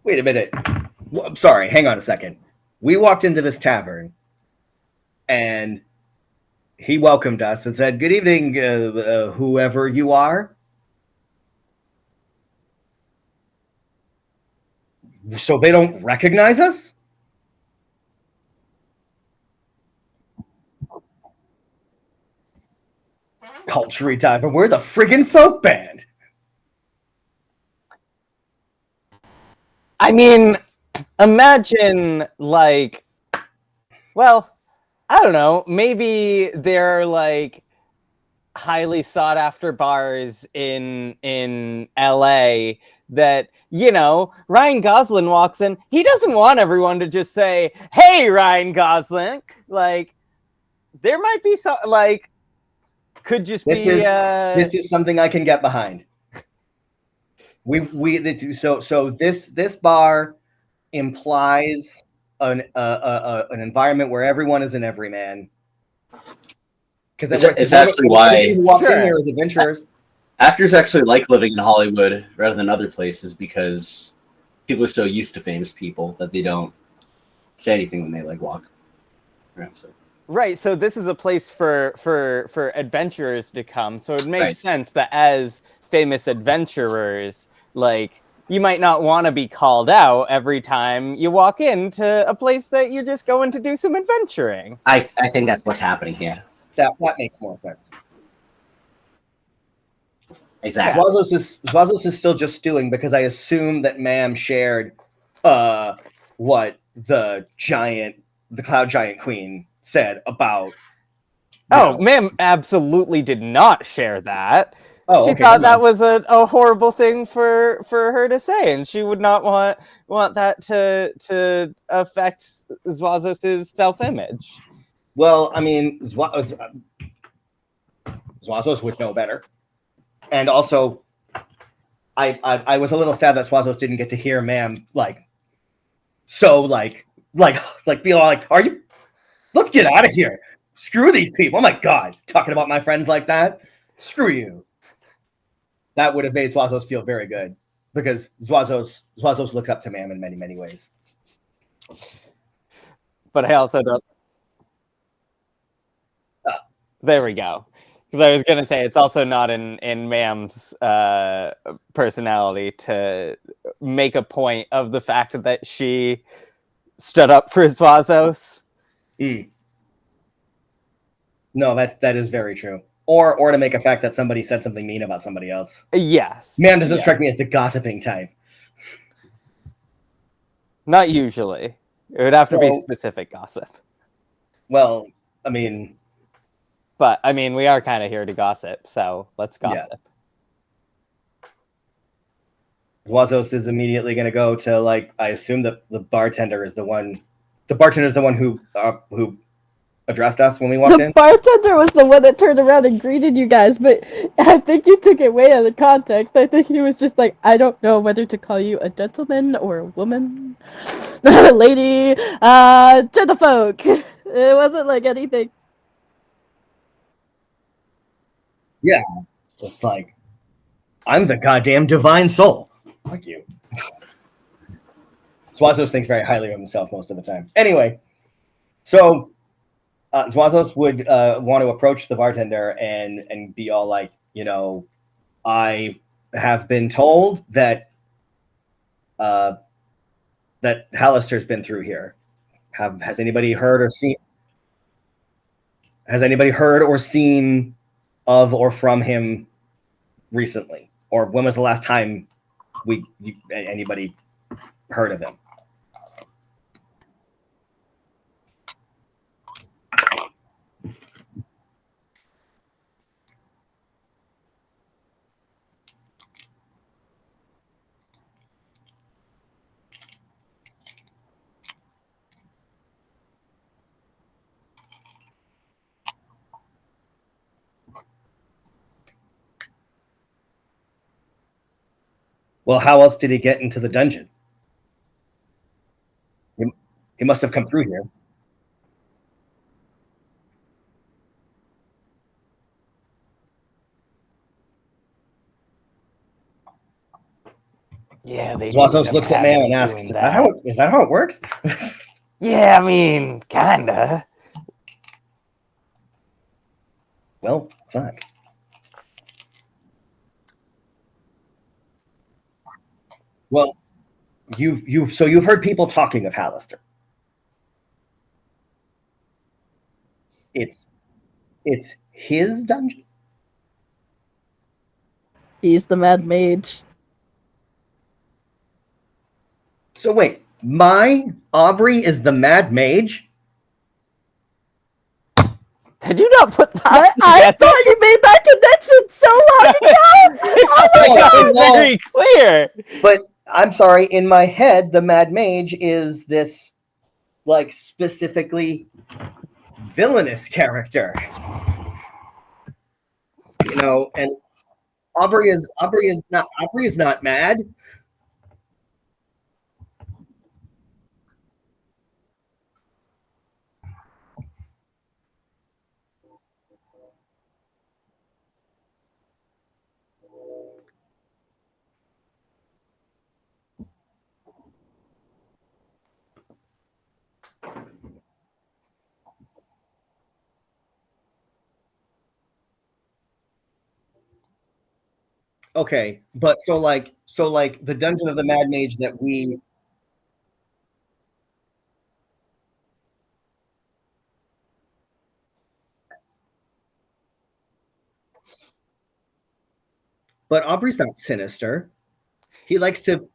Wait a minute. Well, I'm sorry, hang on a second. We walked into this tavern and he welcomed us and said, "Good evening, whoever you are." So they don't recognize us? Culture time, and we're the friggin' folk band. I mean, imagine, like, well, I don't know, maybe they're like highly sought after bars in LA that, you know, Ryan Gosling walks in, he doesn't want everyone to just say, "Hey, Ryan Gosling." Like, there might be some, like, could just this is something I can get behind. So this bar implies an environment where everyone is an everyman. Because it's actually why who walks in here as adventurers. Actors actually like living in Hollywood rather than other places because people are so used to famous people that they don't say anything when they like walk around. So. Right, so this is a place for adventurers to come. So it makes sense that as famous adventurers, like, you might not want to be called out every time you walk into a place that you're just going to do some adventuring. I think that's what's happening here. That makes more sense. Exactly. Zwasos is still just stewing because I assume that Ma'am shared what the cloud giant queen said about. Oh, Ma'am absolutely did not share that. Oh, she thought that was a horrible thing for her to say, and she would not want that to affect Zwasos' self-image. Well, I mean, Zwasos would know better. And also, I was a little sad that Zwasos didn't get to hear Ma'am be all like, are you? Let's get out of here. Screw these people. Oh my God, talking about my friends like that. Screw you. That would have made Zwasos feel very good because Zwasos looks up to Ma'am in many, many ways. But I also don't. There we go. Because I was going to say, it's also not in Ma'am's personality to make a point of the fact that she stood up for Zwasos. No, that is very true. Or to make a fact that somebody said something mean about somebody else. Yes. Ma'am doesn't strike me as the gossiping type. Not usually. It would have to be specific gossip. Well, I mean... But, I mean, we are kind of here to gossip, so let's gossip. Yeah. Zwasos is immediately going to go to, like, I assume that the bartender is the one... The bartender is the one who addressed us when we walked in? The bartender was the one that turned around and greeted you guys, but I think you took it way out of context. I think he was just like, I don't know whether to call you a gentleman or a woman, lady, gentlefolk. It wasn't like anything. Yeah, it's like, I'm the goddamn divine soul. Fuck you. Zwasos thinks very highly of himself most of the time. Anyway, so Zwasos would want to approach the bartender and be all like, you know, I have been told that that Hallaster's been through here. Has anybody heard or seen? Has anybody heard or seen of or from him recently? Or when was the last time anybody heard of him? Well, how else did he get into the dungeon? He must have come through here. Yeah, they Zwasos looks at Ma'am and asks, is that how it works? Yeah, I mean, kinda. Well, fuck. Well, you've heard people talking of Hallaster. It's his dungeon. He's the Mad Mage. So wait, my Aubrey is the Mad Mage? Did you not put that? I thought you made that connection so long ago. Oh my That god! was very clear. But I'm sorry, in my head, the Mad Mage is this like specifically villainous character. You know, and Aubrey is not mad. Okay, but so like the Dungeon of the Mad Mage that we but Aubrey's not sinister. He likes to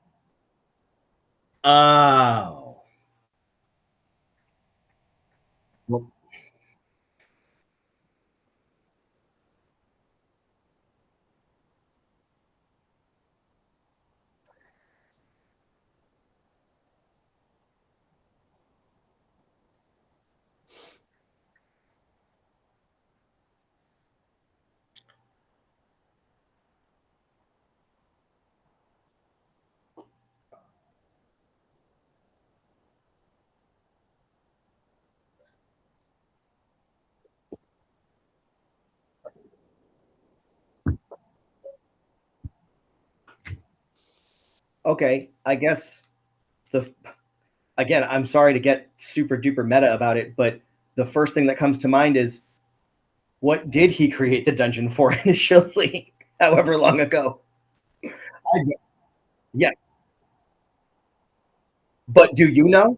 Oh. Well, okay, I guess again, I'm sorry to get super duper meta about it, but the first thing that comes to mind is what did he create the dungeon for initially, however long ago? Yeah, but do you know?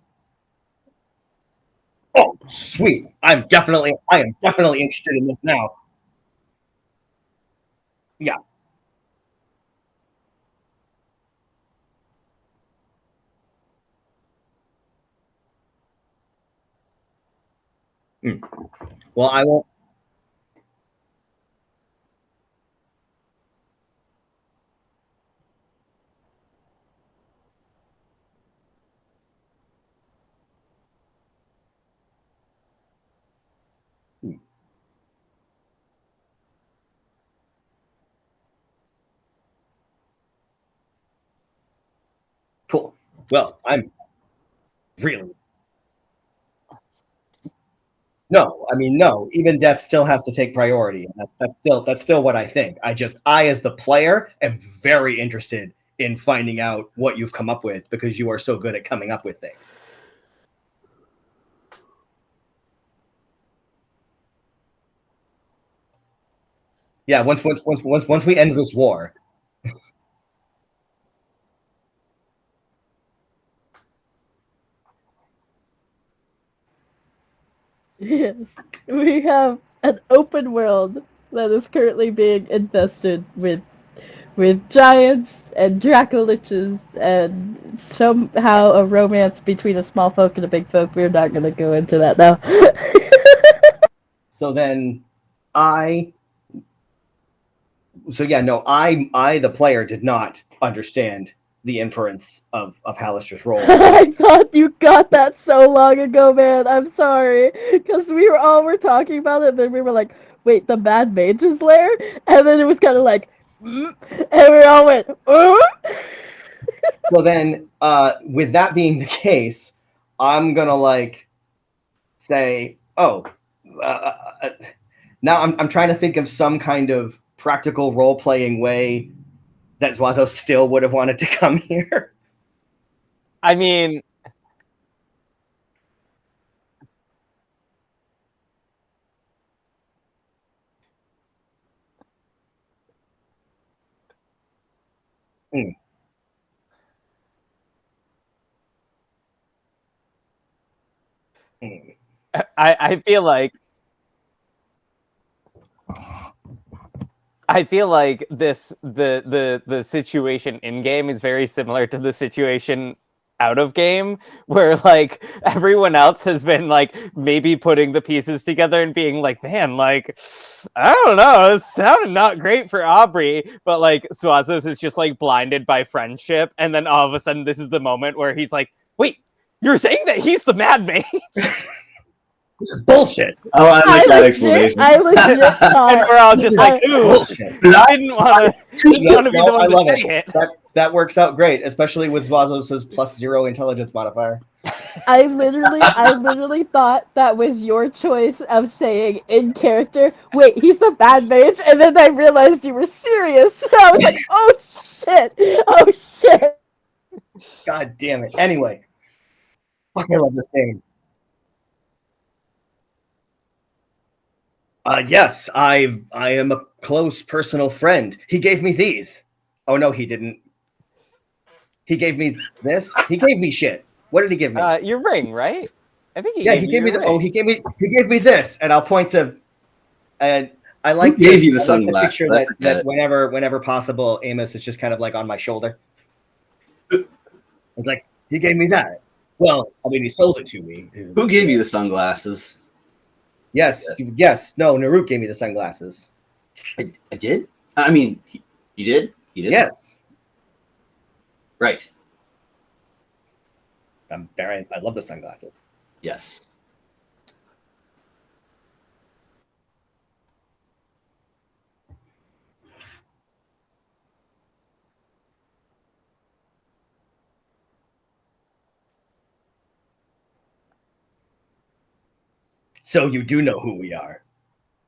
Oh, sweet. I am definitely interested in this now. Yeah. Mm. Well, I won't. Cool. Well, I'm really no. I mean, no. Even death still has to take priority. That's still what I think. I as the player am very interested in finding out what you've come up with because you are so good at coming up with things. Yeah. Once we end this war. Yes, we have an open world that is currently being infested with giants and dracoliches and somehow a romance between a small folk and a big folk. We're not going to go into that now. So then I the player did not understand the inference of Hallaster's role. I thought you got that so long ago, man. I'm sorry. Because we were talking about it, and then we were like, wait, the Mad Mage's lair? And then it was kind of like, and we all went, So then, with that being the case, I'm gonna like say, oh, now I'm trying to think of some kind of practical role playing way that Zwasos still would have wanted to come here. I mean, Mm. Mm. I feel like the situation in game is very similar to the situation out of game, where like everyone else has been like maybe putting the pieces together and being like, man, like I don't know, it sounded not great for Aubrey, but like Zwasos is just like blinded by friendship, and then all of a sudden this is the moment where he's like, wait, you're saying that he's the Mad Mage? This is bullshit. Oh, I like that explanation. I legit thought, And we're all just like, ooh, Bullshit. I didn't want to be the one to say it. That works out great, especially with Zwasos' +0 intelligence modifier. I literally thought that was your choice of saying in character, wait, he's the Mad Mage, and then I realized you were serious. I was like, oh shit. God damn it. Anyway. Fuck, I love this game. Yes, I am a close personal friend. He gave me these. Oh no, he didn't. He gave me this. He gave me shit. What did he give me? Your ring, right? I think he gave me he gave me this, and I'll point to. And I like. Who gave you the sunglasses? Picture that whenever possible, Amos is just kind of like on my shoulder. It's like he gave me that. Well, I mean, he sold it to me. Who gave you the sunglasses? Yes. No, Naruk gave me the sunglasses. I did? I mean, you did? You did? Yes. Right. I love the sunglasses. Yes. So you do know who we are.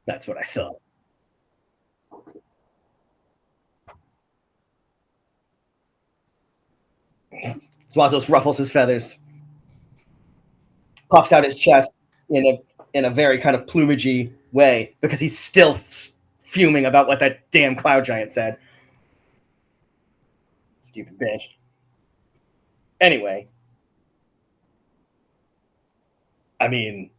That's what I thought. Zwasos ruffles his feathers, puffs out his chest in a very kind of plumagey way because he's still fuming about what that damn cloud giant said. Stupid bitch. Anyway, I mean,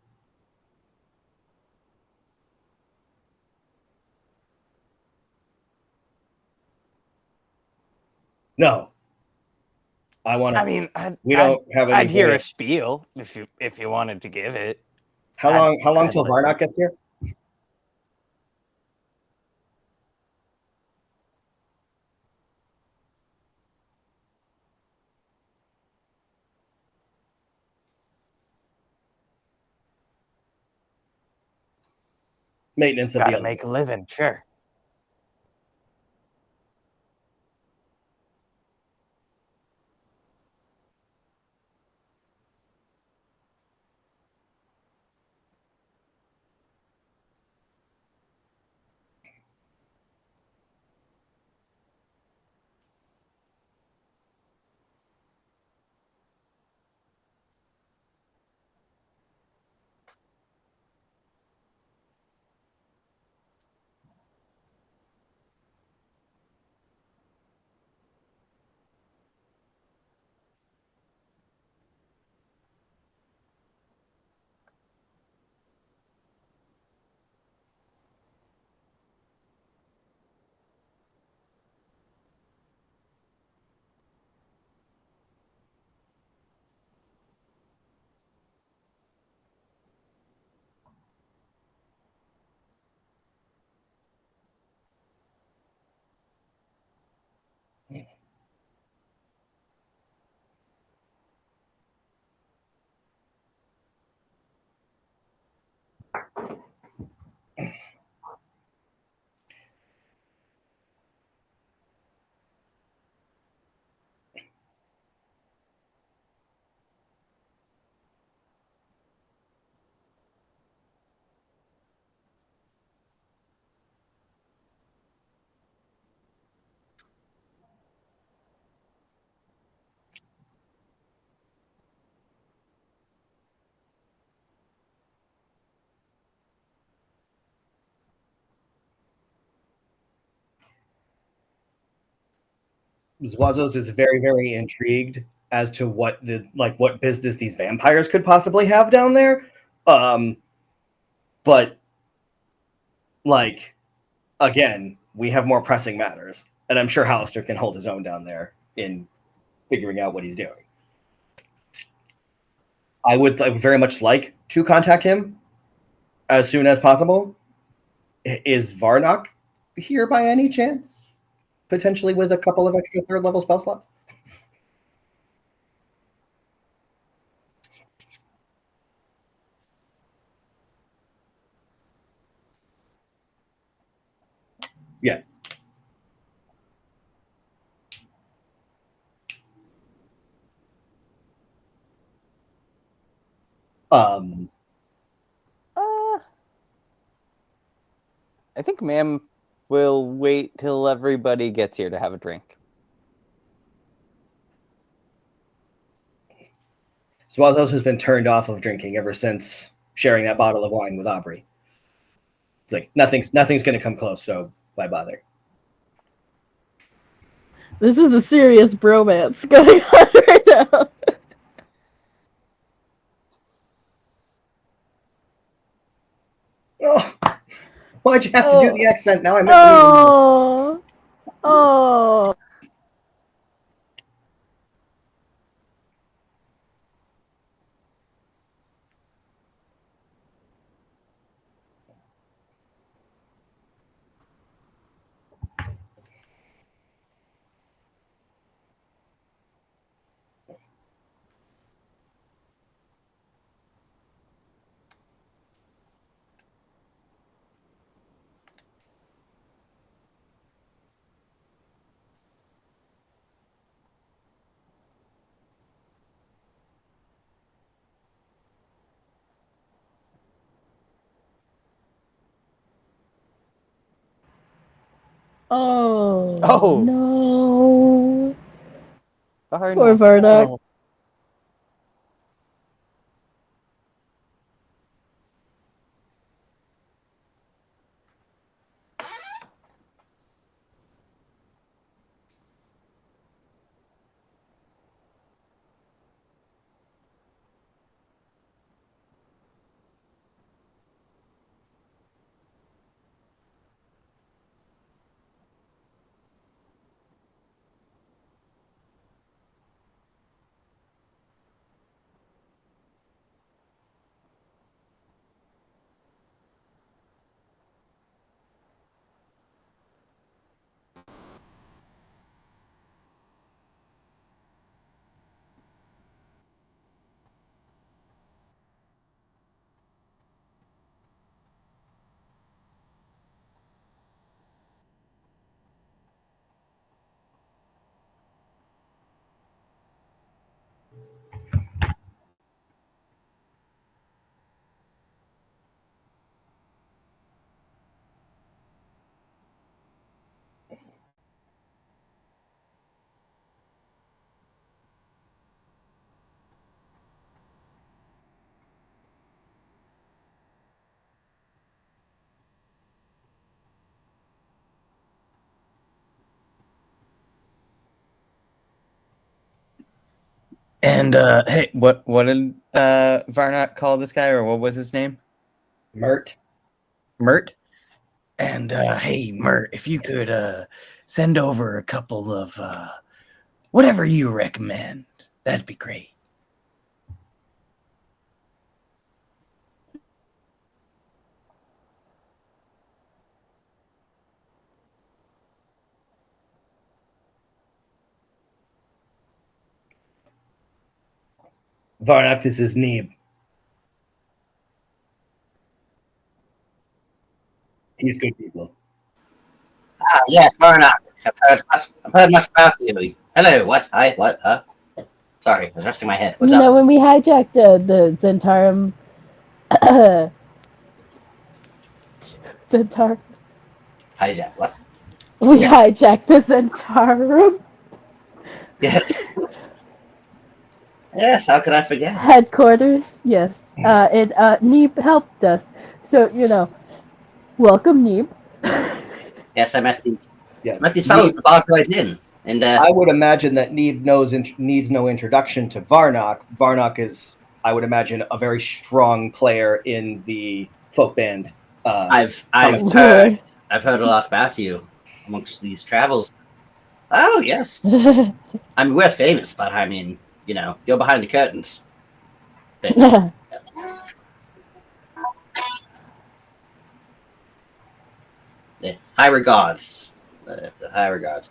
no. I mean, we don't have any. I'd hear a spiel if you wanted to give it. How long till Varnock gets here? Maintenance of Gotta make a living, sure. Zwasos is very, very intrigued as to what business these vampires could possibly have down there. But like, again, we have more pressing matters, and I'm sure Hallaster can hold his own down there in figuring out what he's doing. I would very much like to contact him as soon as possible. Is Varnock here by any chance? Potentially with a couple of extra third level spell slots? Yeah. I think ma'am will wait till everybody gets here to have a drink. Zwasos has been turned off of drinking ever since sharing that bottle of wine with Aubrey. It's like nothing's going to come close, so why bother? This is a serious bromance going on right now. Oh, why'd you have to do the accent? Now I miss it. Oh. Oh no! Poor Varnock. Oh. And hey, what did Varnock call this guy, or what was his name? Mert. And hey, Mert, if you could send over a couple of whatever you recommend, that'd be great. Varnock, this is Neeb. He's good people. Yes, Varnock. I've heard much about you. Hello, what? Hi, what? Huh? Sorry, I was resting my head. What's You up? know, when we hijacked the Zentarum... Zentarum... Hijack, what? We hijacked the Zentarum Yes. Yes, how could I forget? headquarters. Yes. And Neeb helped us. So, you know, welcome, Neeb. Yes, I met these Neeb, fellows the boss right in. And I would imagine that Neeb needs no introduction to Varnock. Varnock is, I would imagine, a very strong player in the folk band. I've heard a lot about you amongst these travels. Oh yes. I mean, we're famous, but I mean, you know, you're behind the curtains. Thanks. High regards. High regards.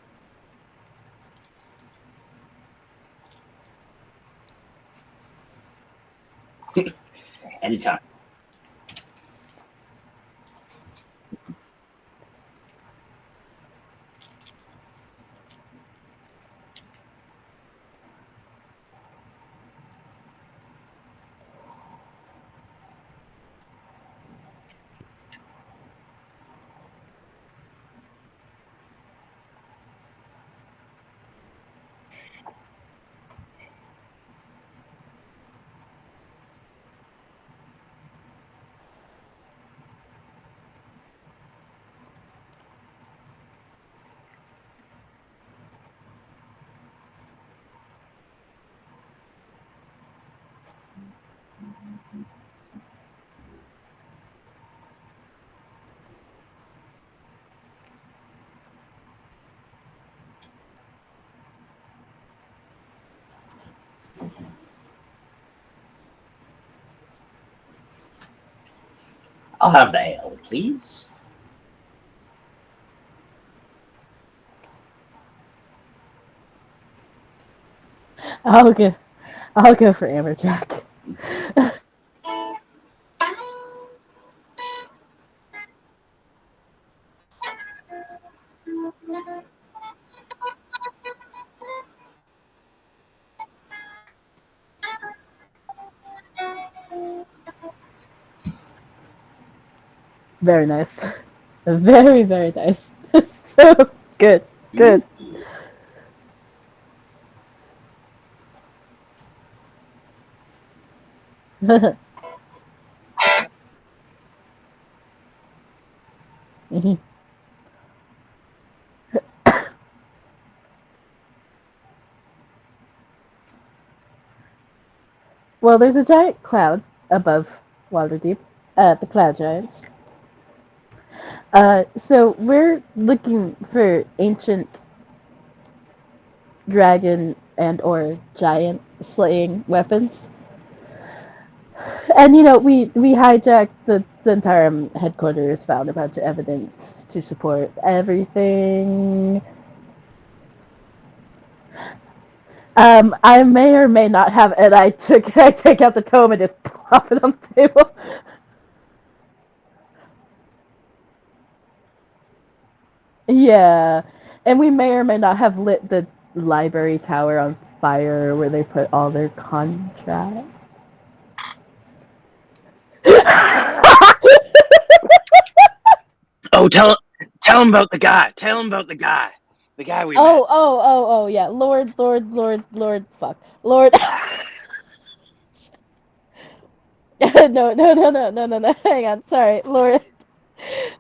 Anytime. I'll have the ale, please. I'll go for Amberjack. Very nice. Very, very nice. So good. Good. Mhm. Well, there's a giant cloud above Waterdeep, the Cloud Giants. So we're looking for ancient dragon and or giant slaying weapons. And we hijacked the Zentarum headquarters, found a bunch of evidence to support everything. I may or may not have, and I take out the tome and just plop it on the table. Yeah, and we may or may not have lit the library tower on fire where they put all their contracts. Oh, tell him about the guy. Tell him about the guy. The guy we met. Oh, yeah. Lord, fuck. Lord. No. Hang on. Sorry.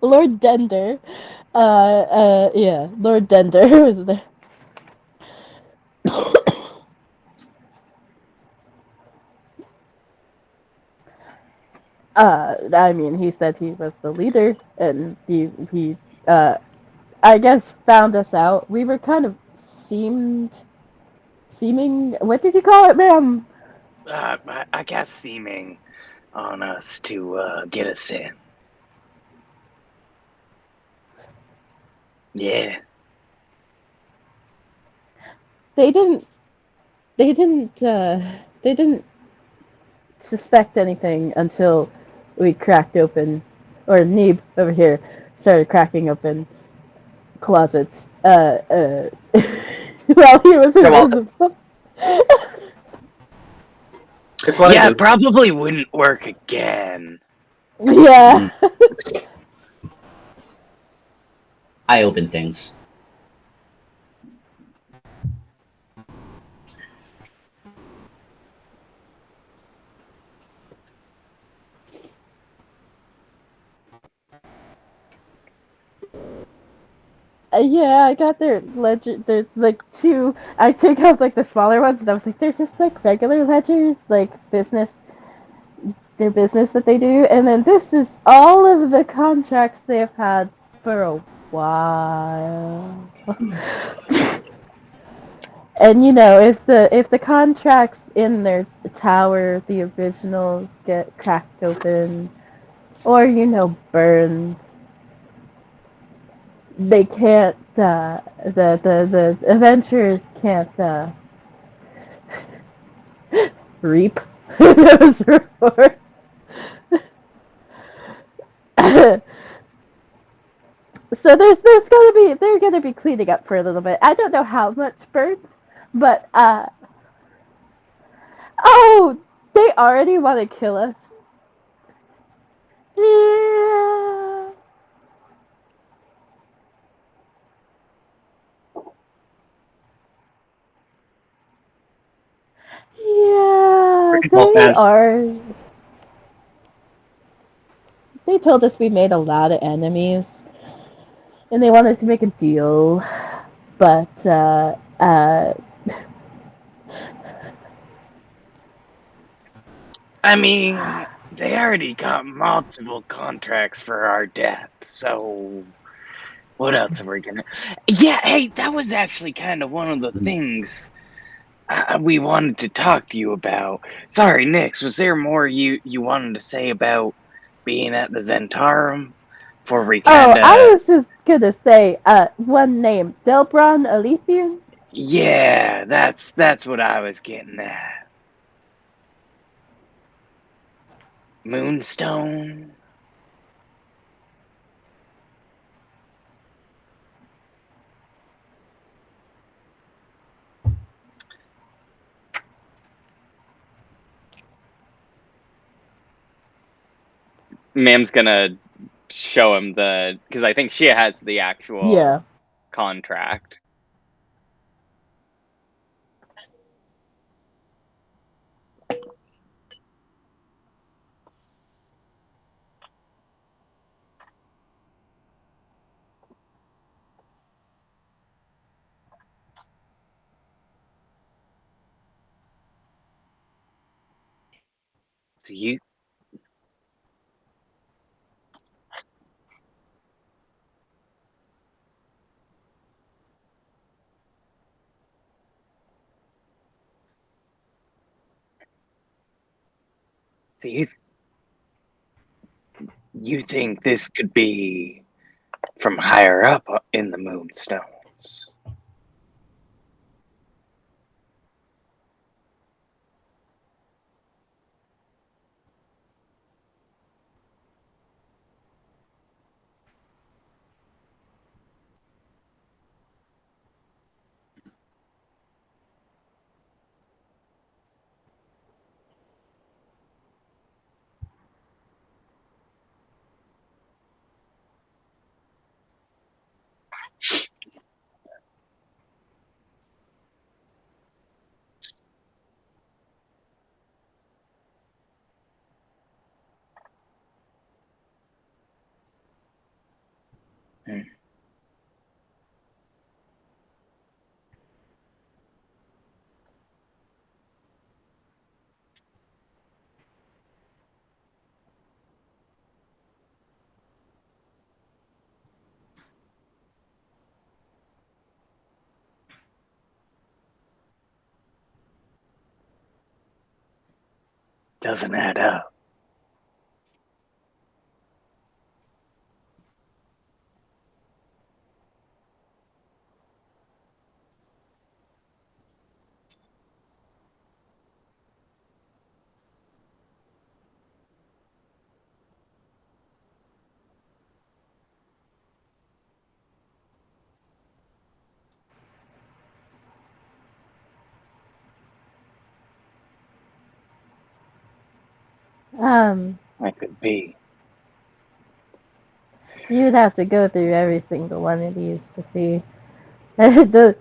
Lord Dender. Yeah. Lord Dender was there. I mean, he said he was the leader, and he I guess found us out. We were kind of seeming. What did you call it, ma'am? I guess seeming on us to get us in. Yeah. They didn't. They didn't suspect anything until we cracked open, or Neeb over here started cracking open closets. While he was invisible. It's what I do. Probably wouldn't work again. Yeah. I open things. Yeah, I got their ledger. There's like two. I took out like the smaller ones, and I was like, "There's just like regular ledgers, like their business that they do." And then this is all of the contracts they have had for a while. And if the contracts in their tower, the originals, get cracked open, or burned, they can't. The adventurers can't reap those rewards. So they're gonna be cleaning up for a little bit. I don't know how much burnt, but oh, they already want to kill us. Yeah. Yeah, they are. They told us we made a lot of enemies, and they wanted to make a deal, but I mean, they already got multiple contracts for our death, so what else are we gonna? Yeah, hey, that was actually kind of one of the things we wanted to talk to you about. Sorry, Nyx, was there more you wanted to say about being at the Zentarum? Before we oh, kind I of... was just gonna say one name, Delbron Alethian. Yeah, that's what I was getting at. Moonstone. Mam's gonna show him because I think she has the actual contract. So you you think this could be from higher up in the Moonstones? Doesn't add up. That could be. You'd have to go through every single one of these to see. the,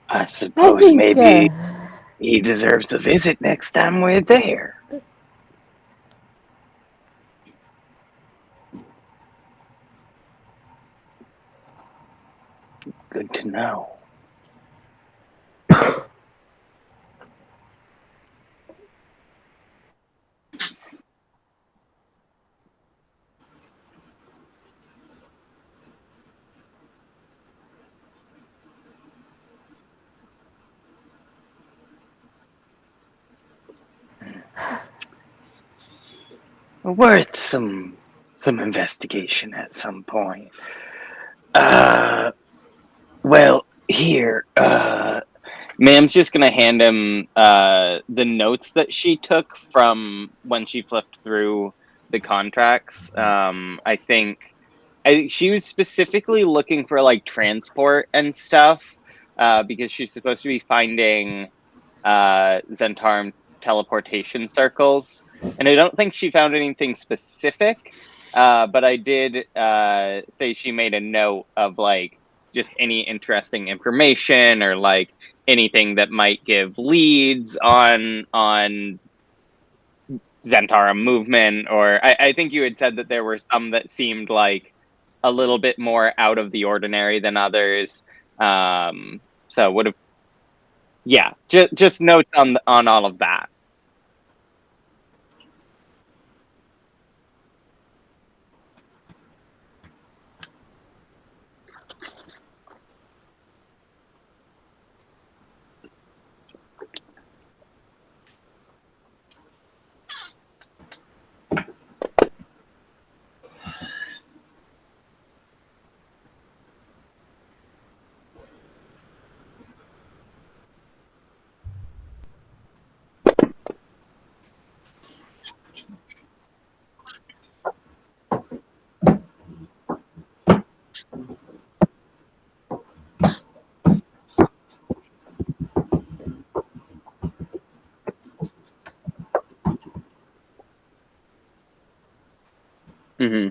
I suppose maybe he deserves a visit next time we're there. Good to know. worth some investigation at some point. Well, here, Ma'am's just gonna hand him the notes that she took from when she flipped through the contracts. I think she was specifically looking for like transport and stuff, because she's supposed to be finding Zentarum teleportation circles, and I don't think she found anything specific. But I did say she made a note of like just any interesting information or like anything that might give leads on Zentarum movement. Or I think you had said that there were some that seemed like a little bit more out of the ordinary than others. So would have, yeah, just notes on all of that. Mm-hmm.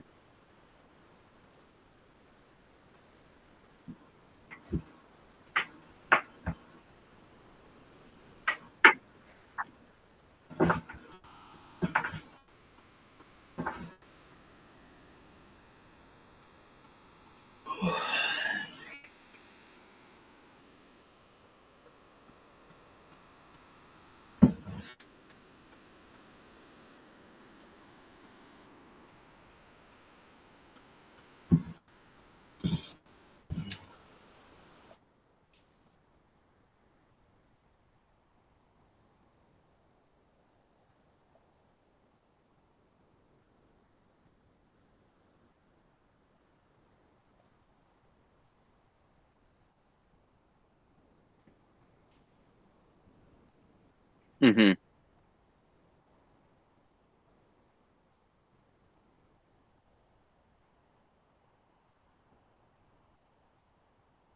Mm-hmm.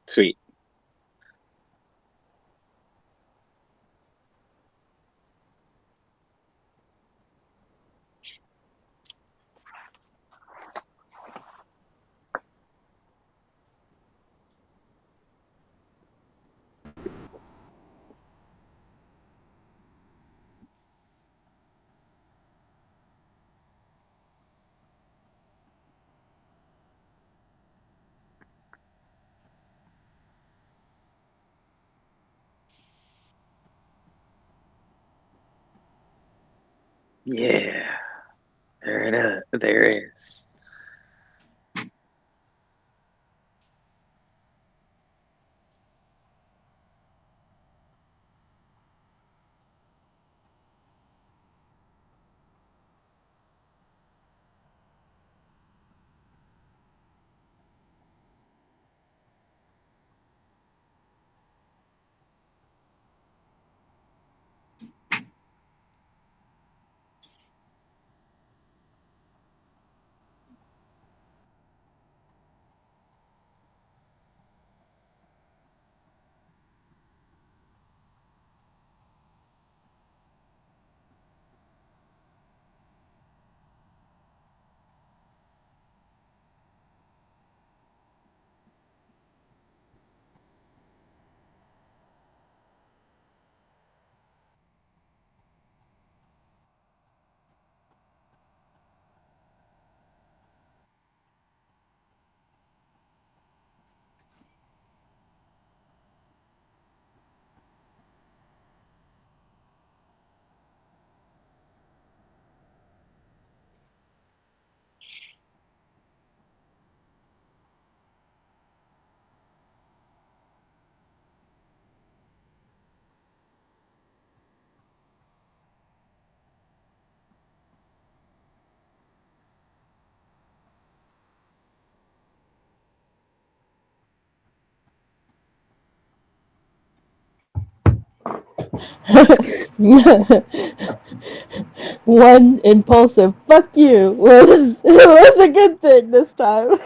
Sweet. Yeah, there is. One impulsive "fuck you" was a good thing this time.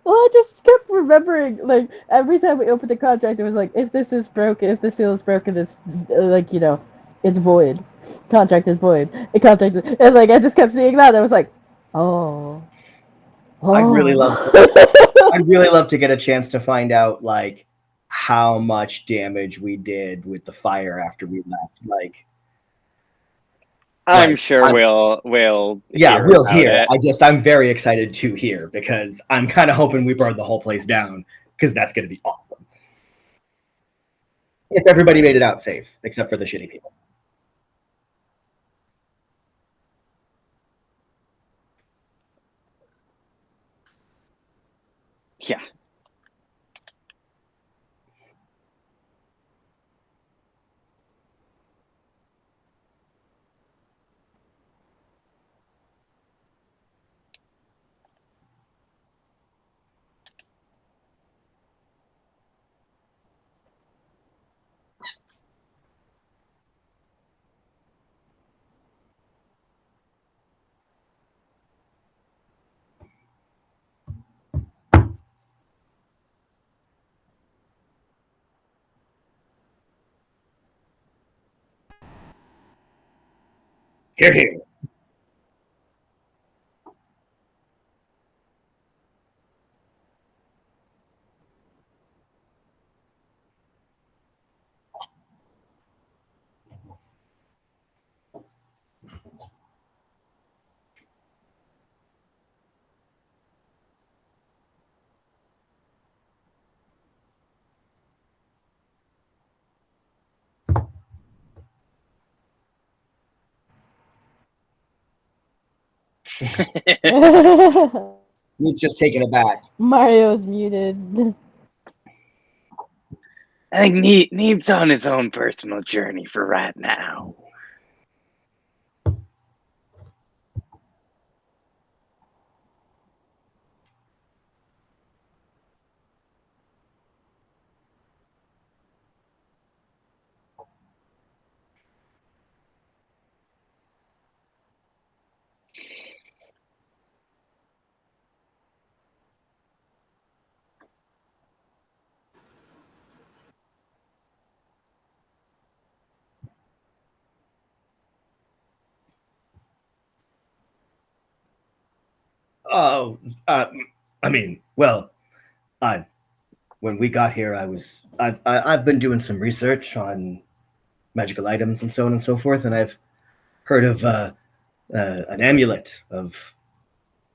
Well, I just kept remembering, like, every time we opened the contract, it was like, if this is broken, if the seal is broken, it's, like, it's void. Contract is void. The contract is, and, like, I just kept seeing that, and I was like, oh. I'd really love to. I'd really love to get a chance to find out, like, how much damage we did with the fire after we left. I'm sure we'll yeah, hear we'll about hear. it. I'm very excited to hear because I'm kind of hoping we burn the whole place down because that's going to be awesome. If everybody made it out safe, except for the shitty people. Yeah. Hear, hear. He's just taken aback. Mario's muted. I think Neeb's on his own personal journey for right now. Oh, I mean, well, when we got here, I've been doing some research on magical items and so on and so forth, and I've heard of an amulet of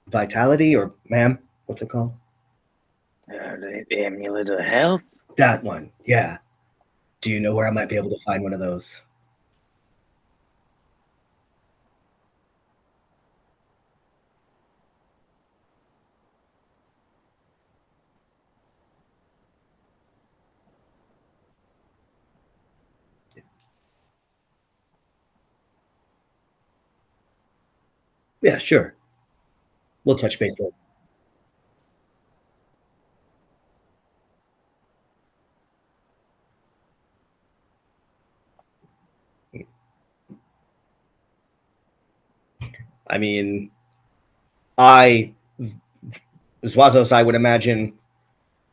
vitality, or ma'am, what's it called? The amulet of health. That one, yeah. Do you know where I might be able to find one of those? Yeah, sure. We'll touch base later. I mean, Zwasos, I would imagine,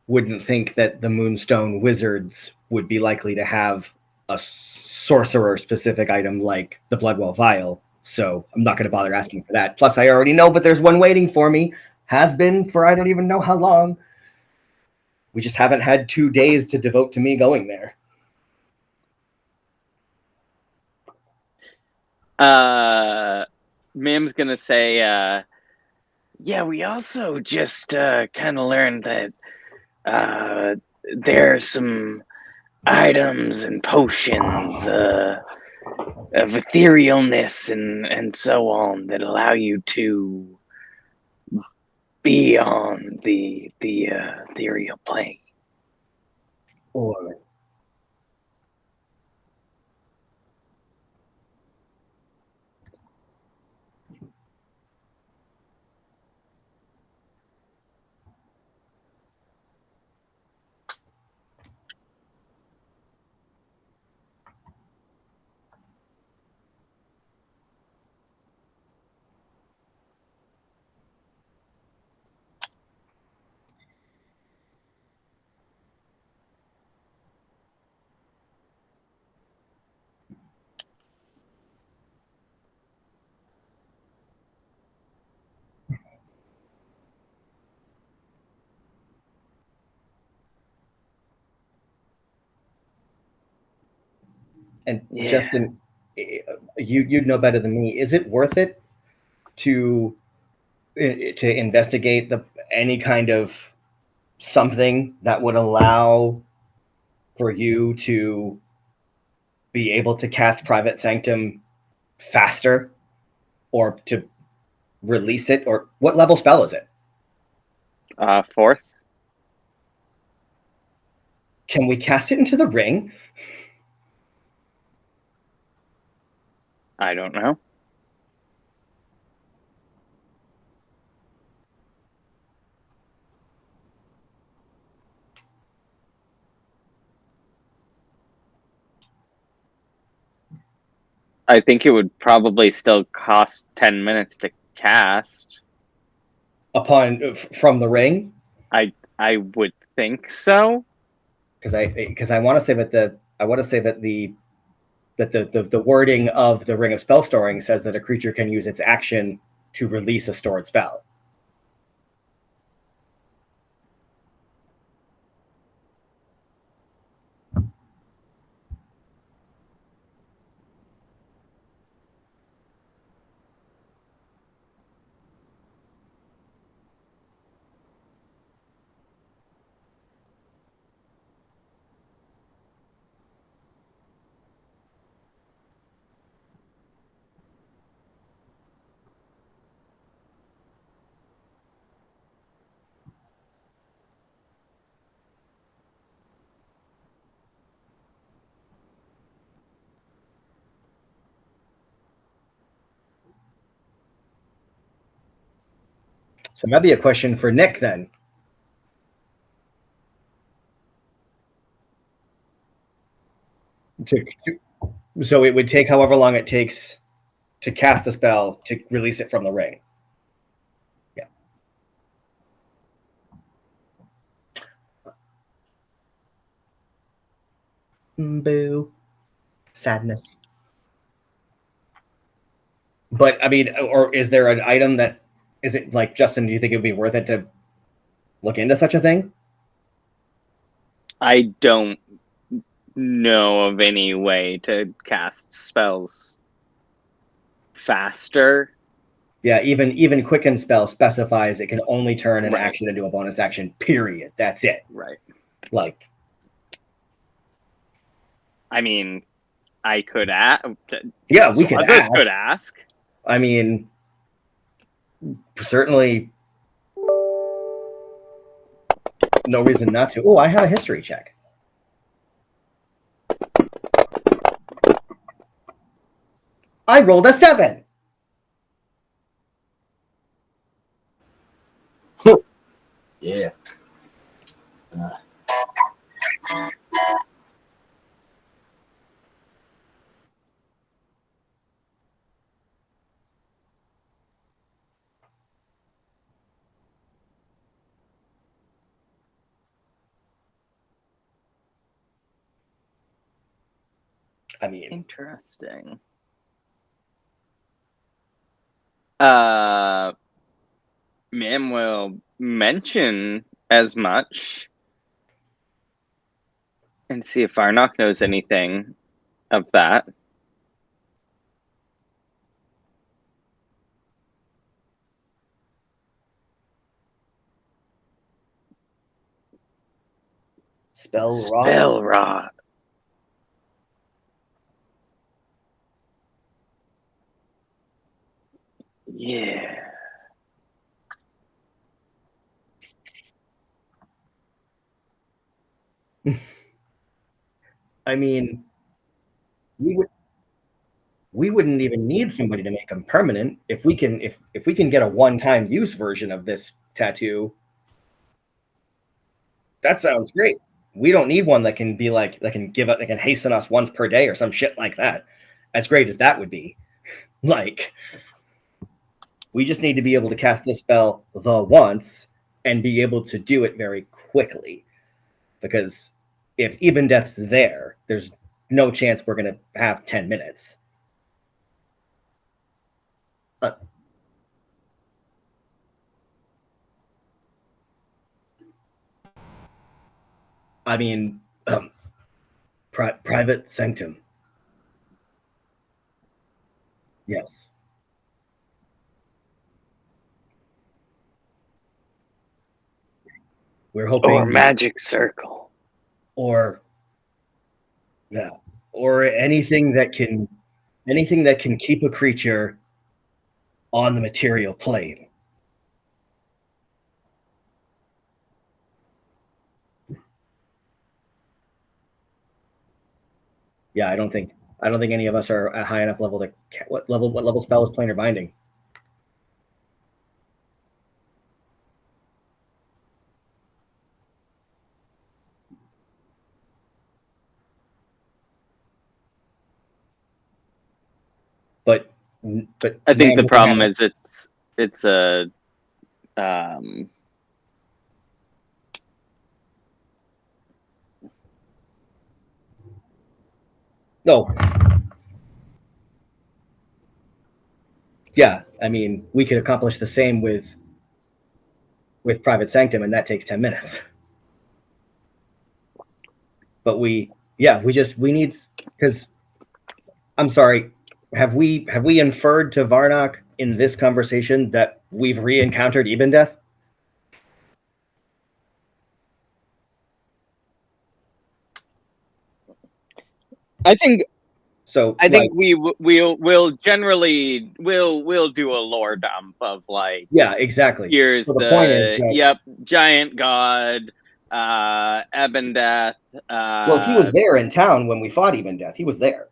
wouldn't think that the Moonstone Wizards would be likely to have a sorcerer-specific item like the Bloodwell Vial, so I'm not going to bother asking for that. Plus, I already know, but there's one waiting for me. Has been for I don't even know how long. We just haven't had 2 days to devote to me going there. Mim's gonna say, yeah, we also just kind of learned that there are some items and potions of etherealness and so on that allow you to be on the ethereal plane. Or And Yeah. Justin, you'd know better than me. Is it worth it to investigate any kind of something that would allow for you to be able to cast Private Sanctum faster, or to release it? Or what level spell is it? 4th. Can we cast it into the ring? I don't know. I think it would probably still cost 10 minutes to cast. From the ring? I would think so. Because I want to say that the wording of the Ring of Spell Storing says that a creature can use its action to release a stored spell. So that'd be a question for Nick then. So it would take however long it takes to cast the spell to release it from the ring. Yeah. Boo. Sadness. But I mean, or is there an item that is it like, Justin, do you think it would be worth it to look into such a thing? I don't know of any way to cast spells faster. Yeah, even Quicken spell specifies it can only turn an Right. action into a bonus action, period. That's it. Right. Like, I mean, I could ask. yeah, we could ask. Could ask. I mean, certainly no reason not to. Oh, I have a history check. I rolled a 7. Yeah. I mean, Interesting. Ma'am will mention as much and see if Varnock knows anything of that. spell rot. Spell rot. Yeah. I mean, we wouldn't even need somebody to make them permanent if we can get a one-time use version of this tattoo. That sounds great. We don't need one that can be like that can hasten us once per day or some shit like that. As great as that would be, like, we just need to be able to cast this spell the once and be able to do it very quickly. Because if Even Death's there, there's no chance we're going to have 10 minutes. I mean, Private Sanctum. Yes. We're hoping. Or magic circle. Or anything that can keep a creature on the material plane. Yeah, I don't think any of us are at high enough level to what level spell is planar binding. But I think the problem is it's a no. Yeah, I mean, we could accomplish the same with Private Sanctum, and that takes 10 minutes. But we need, because I'm sorry, have we inferred to Varnock in this conversation that we've re-encountered Eben Death? I think so. I think we'll generally we'll do a lore dump of like, yeah, exactly. Here's so the point is that, giant god, Eben Death. Well, he was there in town when we fought Eben Death. He was there.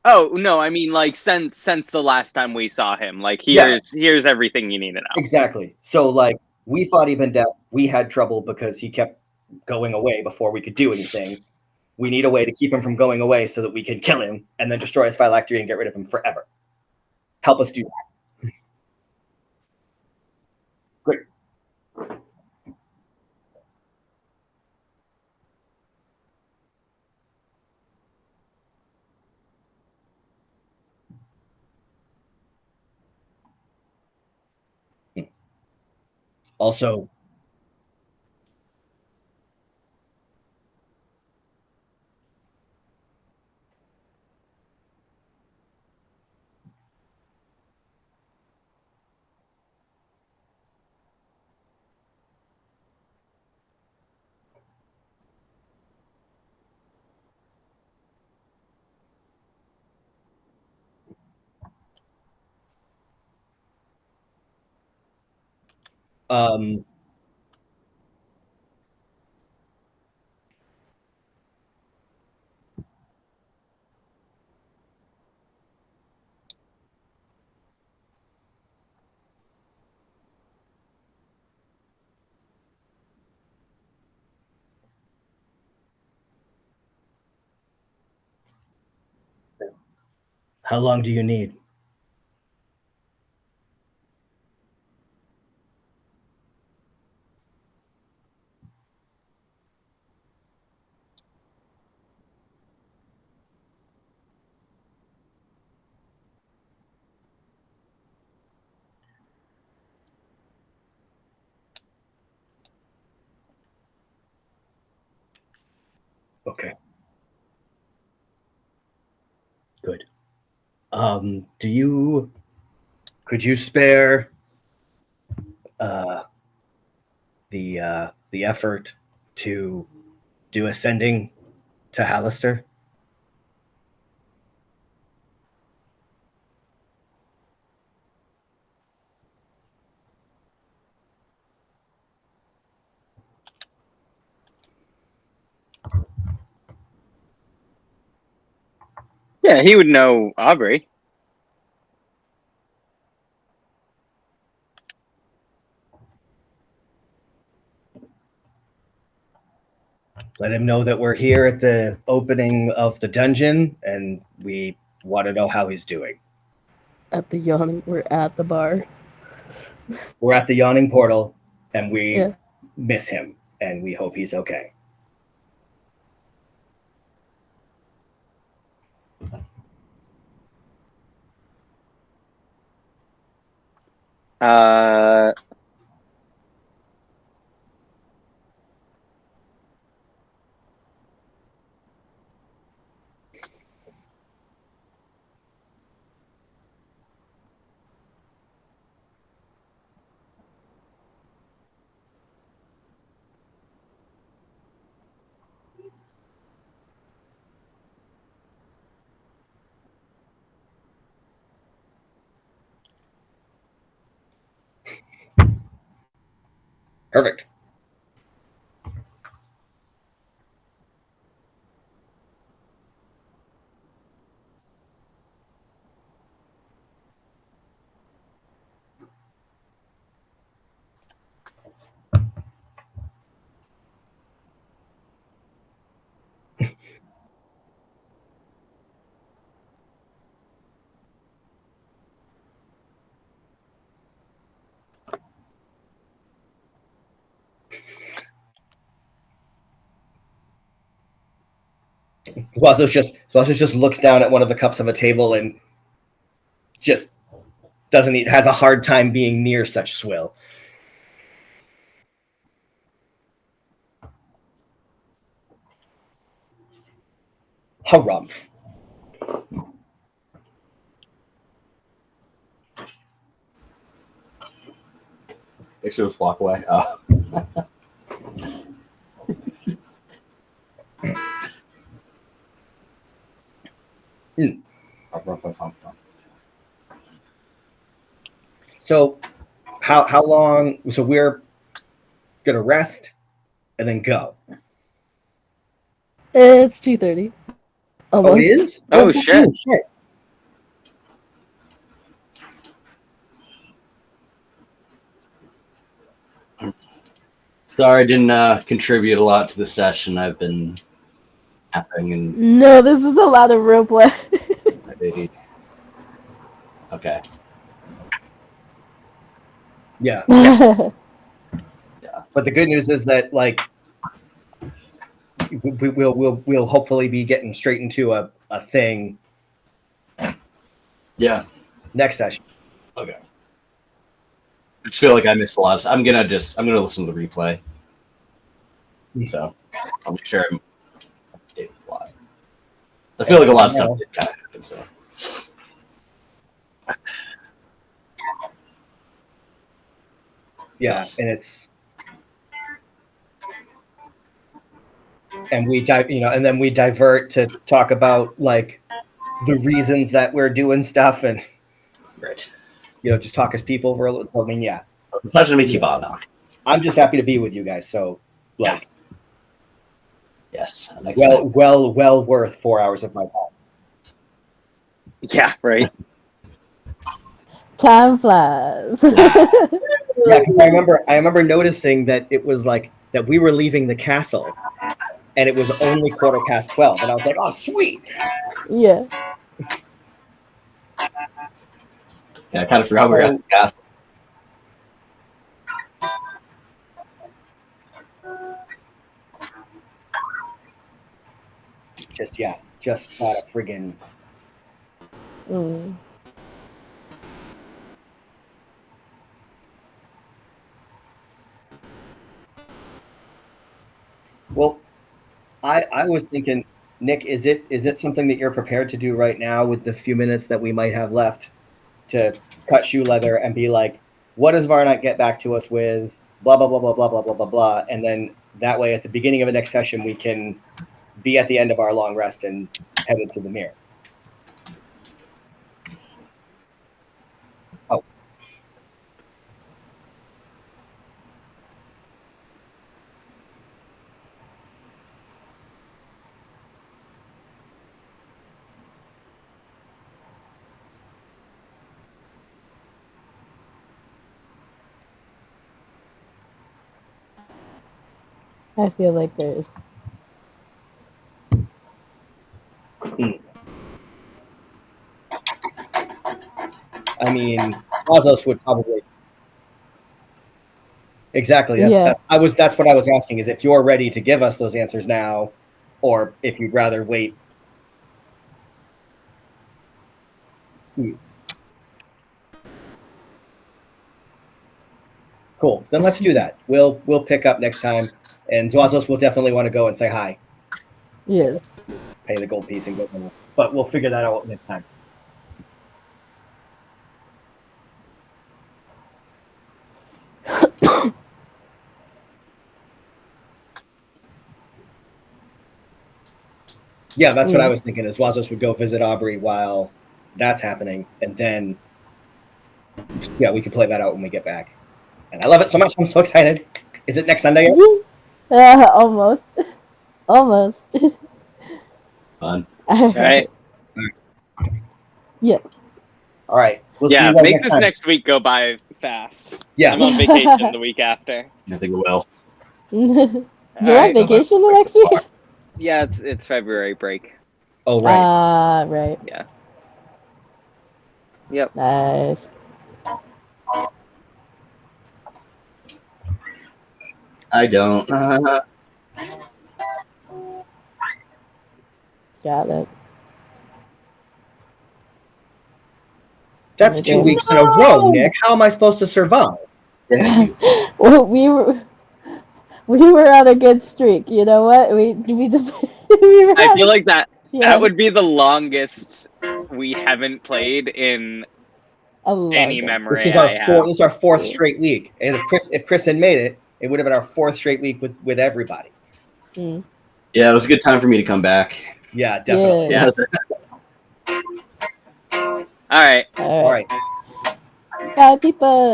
Oh no, I mean like since the last time we saw him, like here's everything you need to know. Exactly. So like we fought Eben Death. We had trouble because he kept going away before we could do anything. We need a way to keep him from going away so that we can kill him and then destroy his phylactery and get rid of him forever. Help us do that. Great. Also, how long do you need? Okay. Good. Could you spare the effort to do ascending to Hallaster? Yeah, he would know Aubrey. Let him know that we're here at the opening of the dungeon and we want to know how he's doing. We're at the bar. We're at the Yawning Portal and we miss him and we hope he's okay. Perfect. Zwasos just looks down at one of the cups of a table and just has a hard time being near such swill. Harumph. They should just walk away. Oh. So, how long? So we're gonna rest and then go. It's 2:30. Oh, it is. Oh, shit. Sorry, I didn't contribute a lot to the session. I've been napping and. No, this is a lot of roleplay. Okay. Yeah. Yeah. But the good news is that like we'll hopefully be getting straight into a thing. Yeah. Next session. Okay. I just feel like I missed a lot. I'm gonna listen to the replay. So I'll make sure I'm updated live. I feel like a lot of stuff did kind of happen. So. Yeah, Yes. and we then we divert to talk about like the reasons that we're doing stuff and Right. Just talk as people for a little. So I mean, yeah. Pleasure to meet you, Bob. I'm just happy to be with you guys. So like, Yes. well worth 4 hours of my time. Yeah, right. Time flies. Yeah, because I remember noticing that it was like that we were leaving the castle, and it was only 12:15, and I was like, "Oh, sweet!" Yeah. Yeah, I kind of forgot we were at the castle. Just not a friggin'. Mm. Well, I was thinking, Nick, is it something that you're prepared to do right now with the few minutes that we might have left to cut shoe leather and be like, what does Varnak get back to us with? Blah blah blah blah blah blah blah blah blah, and then that way at the beginning of the next session we can be at the end of our long rest and head into the mirror. Oh. I feel like there's. I mean, Zwasos would probably. Exactly. Yeah. That's what I was asking, is if you're ready to give us those answers now, or if you'd rather wait. Cool. Then let's do that. We'll pick up next time, and Zwasos will definitely want to go and say hi. Yes. Pay the gold piece and go. But we'll figure that out next time. Yeah, that's what I was thinking. Is Zwasos would go visit Aubrey while that's happening, and then we can play that out when we get back. And I love it so much. I'm so excited. Is it next Sunday? Almost. Almost. Fun. All right. Yes. All right. We'll see Yeah, you guys make next this time. next week go by fast. Yeah. I'm on vacation the week after. I think it will. You're All on right. vacation the next week? Yeah, it's February break. Oh, right. Right. Yeah. Yep. Nice. I don't. Got it. That's 2 weeks in a row, Nick. How am I supposed to survive? Well, we were on a good streak. You know what? We just. I feel like that would be the longest we haven't played in any memory. This is our fourth straight week, and if Chris had made it, it would have been our fourth straight week with everybody. Mm. Yeah, it was a good time for me to come back. Yeah, definitely. Yeah. All right. All right. Bye, people.